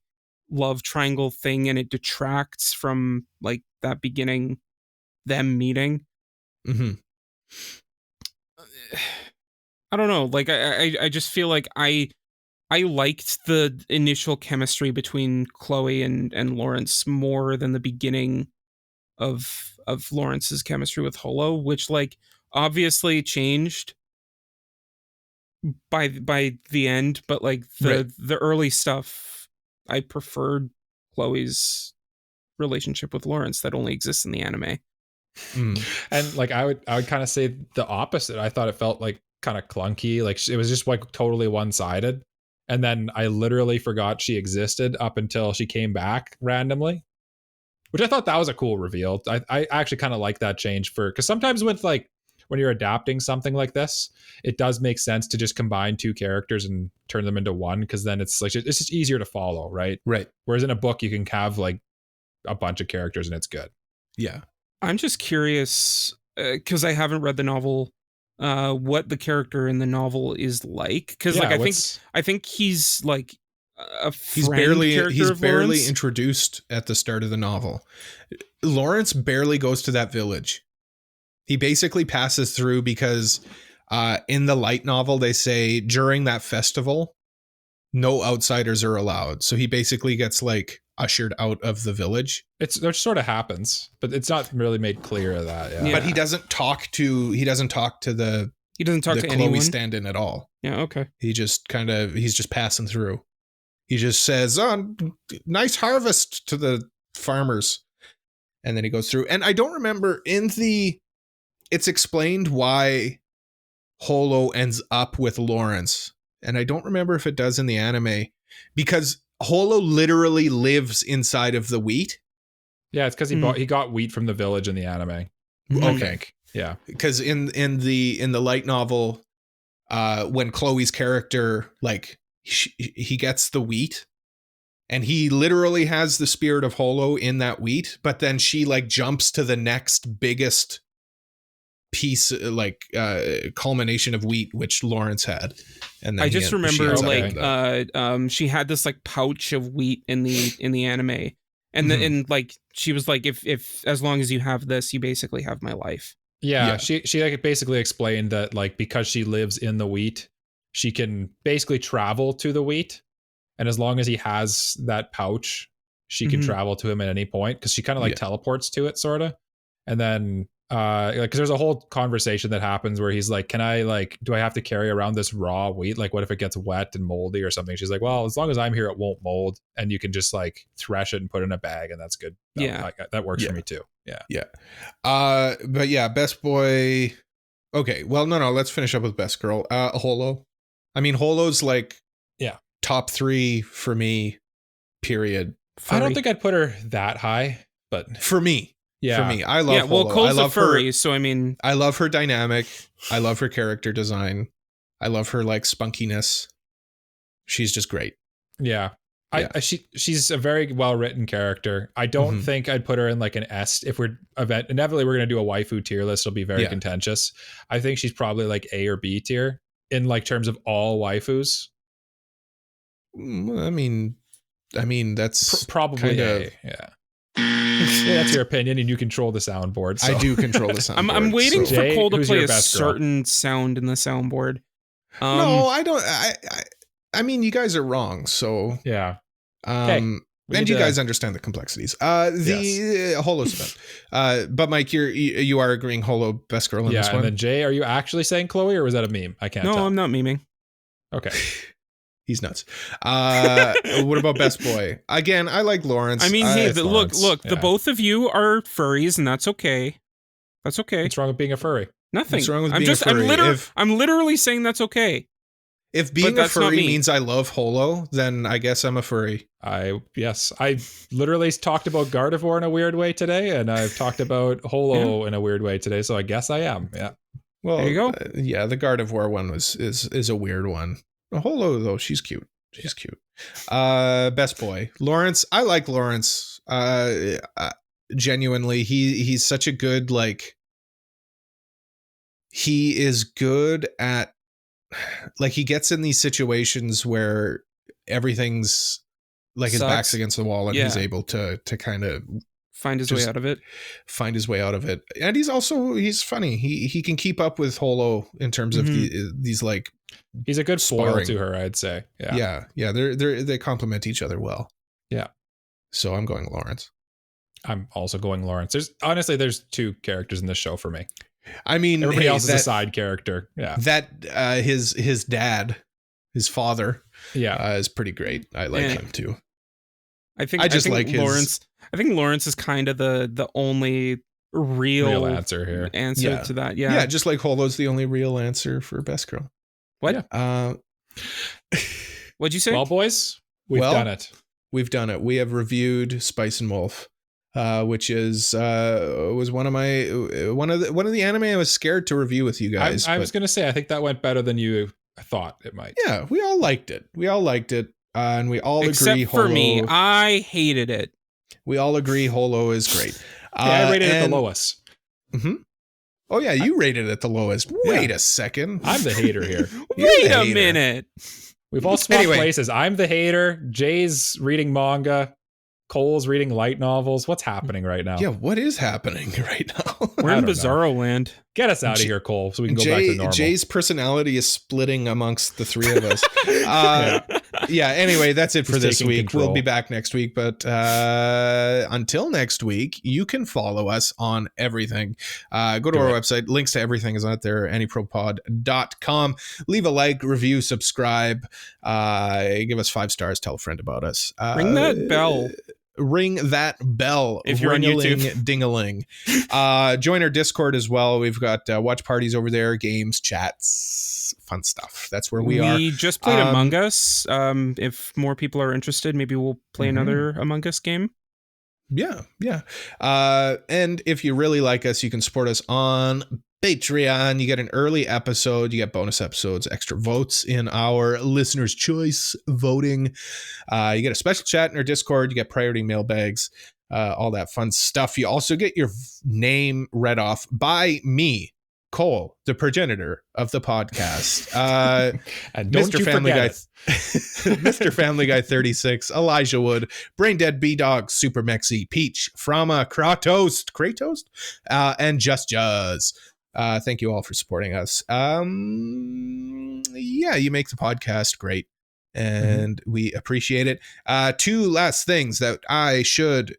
love triangle thing and it detracts from like that beginning them meeting.
Mm-hmm.
I don't know. Like I just feel like I liked the initial chemistry between Chloe and Lawrence more than the beginning of Lawrence's chemistry with Holo, which like obviously changed by the end, but like the early stuff I preferred Chloe's relationship with Lawrence that only exists in the anime.
And like I would kind of say the opposite. I thought it felt like kind of clunky, like it was just like totally one-sided, and then I literally forgot she existed up until she came back randomly, which I thought that was a cool reveal. I actually kind of like that change because sometimes with like when you're adapting something like this, it does make sense to just combine two characters and turn them into one, because then it's just easier to follow, right?
Right.
Whereas in a book you can have like a bunch of characters and it's good.
Yeah.
I'm just curious because I haven't read the novel, what the character in the novel is like. Because I think he's like a friend
he's
of
barely
Lawrence.
introduced at the start of the novel. Lawrence barely goes to that village. He basically passes through because In the light novel, they say during that festival, no outsiders are allowed. So he basically gets like ushered out of the village.
It sort of happens, but it's not really made clear of that. Yeah.
But he doesn't talk to the
Chloe
anyone stand-in at all.
Yeah, okay.
He's just passing through. He just says, "Oh, nice harvest" to the farmers. And then he goes through. And I don't remember it's explained why Holo ends up with Lawrence. And I don't remember if it does in the anime, because Holo literally lives inside of the wheat.
Yeah, it's because he got wheat from the village in the anime.
Okay.
Yeah.
Because in the light novel, when Chloe's character, like, he gets the wheat, and he literally has the spirit of Holo in that wheat, but then she like jumps to the next biggest piece, like culmination of wheat, which Lawrence had. And then
I just remember she had this like pouch of wheat in the anime, and and like she was like, if as long as you have this, you basically have my life.
Yeah. She like basically explained that like because she lives in the wheat, she can basically travel to the wheat. And as long as he has that pouch, she can travel to him at any point, because she kind of like teleports to it, sort of. And then, because there's a whole conversation that happens where he's like, do I have to carry around this raw wheat? Like, what if it gets wet and moldy or something? She's like, well, as long as I'm here, it won't mold. And you can just like thresh it and put it in a bag, and that's good. That works for me too. Yeah.
Yeah. But yeah, best boy. Okay. Well, no. Let's finish up with best girl. Holo. I mean, Holo's like, top 3 for me, period.
I don't think I'd put her that high, but
for me, I love Holo.
Well, Cole's
a
furry, so I mean,
I love her dynamic. I love her character design. I love her like spunkiness. She's just great.
Yeah. She's a very well written character. I don't think I'd put her in like an S. If inevitably we're going to do a waifu tier list, it'll be very contentious. I think she's probably like A or B tier in like terms of all waifus.
I mean, that's
probably
kinda,
yeah. That's your opinion, and you control the soundboard. So.
I do control the soundboard.
I'm waiting for Cole to play a certain
girl?
Sound in the soundboard.
No, I don't. I mean, you guys are wrong. So
yeah.
And you guys understand the complexities. The Holo's event. But Mike, you are agreeing Holo best girl in this one.
And then Jay, are you actually saying Chloe, or was that a meme? I can't tell.
No, I'm not memeing.
Okay.
He's nuts. What about best boy? Again, I like Lawrence.
I mean, hey, look,
Yeah.
the both of you are furries, and that's okay. That's okay.
What's wrong with being a furry?
Nothing.
What's wrong with being a furry?
I'm literally saying that's okay.
If being a furry means I love Holo, then I guess I'm a furry.
I literally talked about Gardevoir in a weird way today, and I've talked about Holo in a weird way today, so I guess I am. Yeah.
Well,
there you go.
The Gardevoir one is a weird one. Holo, though, she's cute. She's cute. Best boy, Lawrence. I like Lawrence. Genuinely, he's such a good, like, he is good at, like, he gets in these situations where everything's like his back's against the wall, and he's able to kind of
find his way out of it.
And he's funny. He can keep up with Holo in terms of these like,
he's a good foil to her, I'd say.
Yeah. They complement each other well.
Yeah.
So I'm going Lawrence.
I'm also going Lawrence. There's 2 characters in this show for me.
I mean,
everybody else is a side character. Yeah.
That his dad, his father, is pretty great. I like him too.
I think like Lawrence. I think Lawrence is kind of the only real
answer here.
To that. Yeah.
Yeah, just like Holo's the only real answer for best girl.
What? What'd you say?
Well, boys, we've done it.
We've done it. We have reviewed Spice and Wolf, which was one of the anime I was scared to review with you guys.
I was gonna say, I think that went better than you thought it might.
Yeah, we all liked it. And we all agree.
Except for me, I hated it.
We all agree Holo is great.
I rated it the lowest.
Mm-hmm. Oh yeah, you rated it the lowest. Wait a second.
I'm the hater here.
Wait a minute.
We've all swapped places. I'm the hater. Jay's reading manga. Cole's reading light novels. What's happening right now?
Yeah, what is happening right now?
We're in Bizarro land.
Get us out of here, Cole, so we can go back to normal.
Jay's personality is splitting amongst the three of us. Yeah, anyway, that's it for this week. Control. We'll be back next week. But until next week, you can follow us on everything. Go to our website. Links to everything is out there, AniProPod.com. Leave a like, review, subscribe. Give us 5 stars. Tell a friend about us.
Ring that bell.
Ring that bell
if you're on YouTube.
Ding-a-ling. Join our Discord as well. We've got watch parties over there, games, chats, fun stuff. That's where we are.
We just played Among Us. If more people are interested, maybe we'll play another Among Us game.
Yeah. And if you really like us, you can support us on Patreon. You get an early episode, you get bonus episodes, extra votes in our listeners' choice voting. You get a special chat in our Discord, you get priority mailbags, all that fun stuff. You also get your name read off by me, Cole, the progenitor of the podcast.
And don't Mr.
Family Guy,
Mr.
Family Guy 36, Elijah Wood, Brain Dead B-Dog, Super Mexi, Peach, Frama, Kratos, and Just Juzz. Thank you all for supporting us. You make the podcast great, and we appreciate it. 2 last things that I should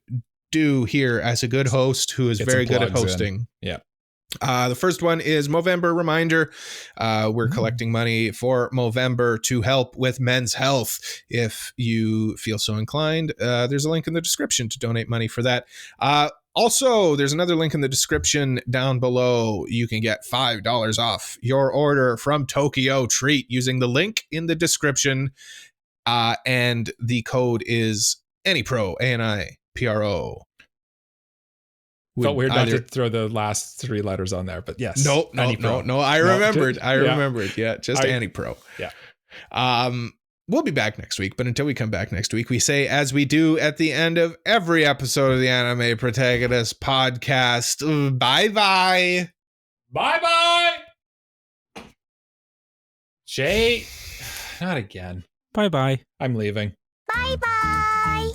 do here as a good host who is very good at hosting.
Yeah.
The first one is Movember reminder. We're collecting money for Movember to help with men's health. If you feel so inclined, there's a link in the description to donate money for that. Also, there's another link in the description down below. You can get $5 off your order from TokyoTreat using the link in the description. And the code is AniPro, AniPro.
Felt weird not to throw the last 3 letters on there, but yes.
No. I remembered. Yeah, just AniPro.
Yeah.
We'll be back next week, but until we come back next week, we say, as we do at the end of every episode of the Anime Protagonist podcast, bye-bye.
Bye-bye. Jay, not again.
Bye-bye.
I'm leaving.
Bye-bye.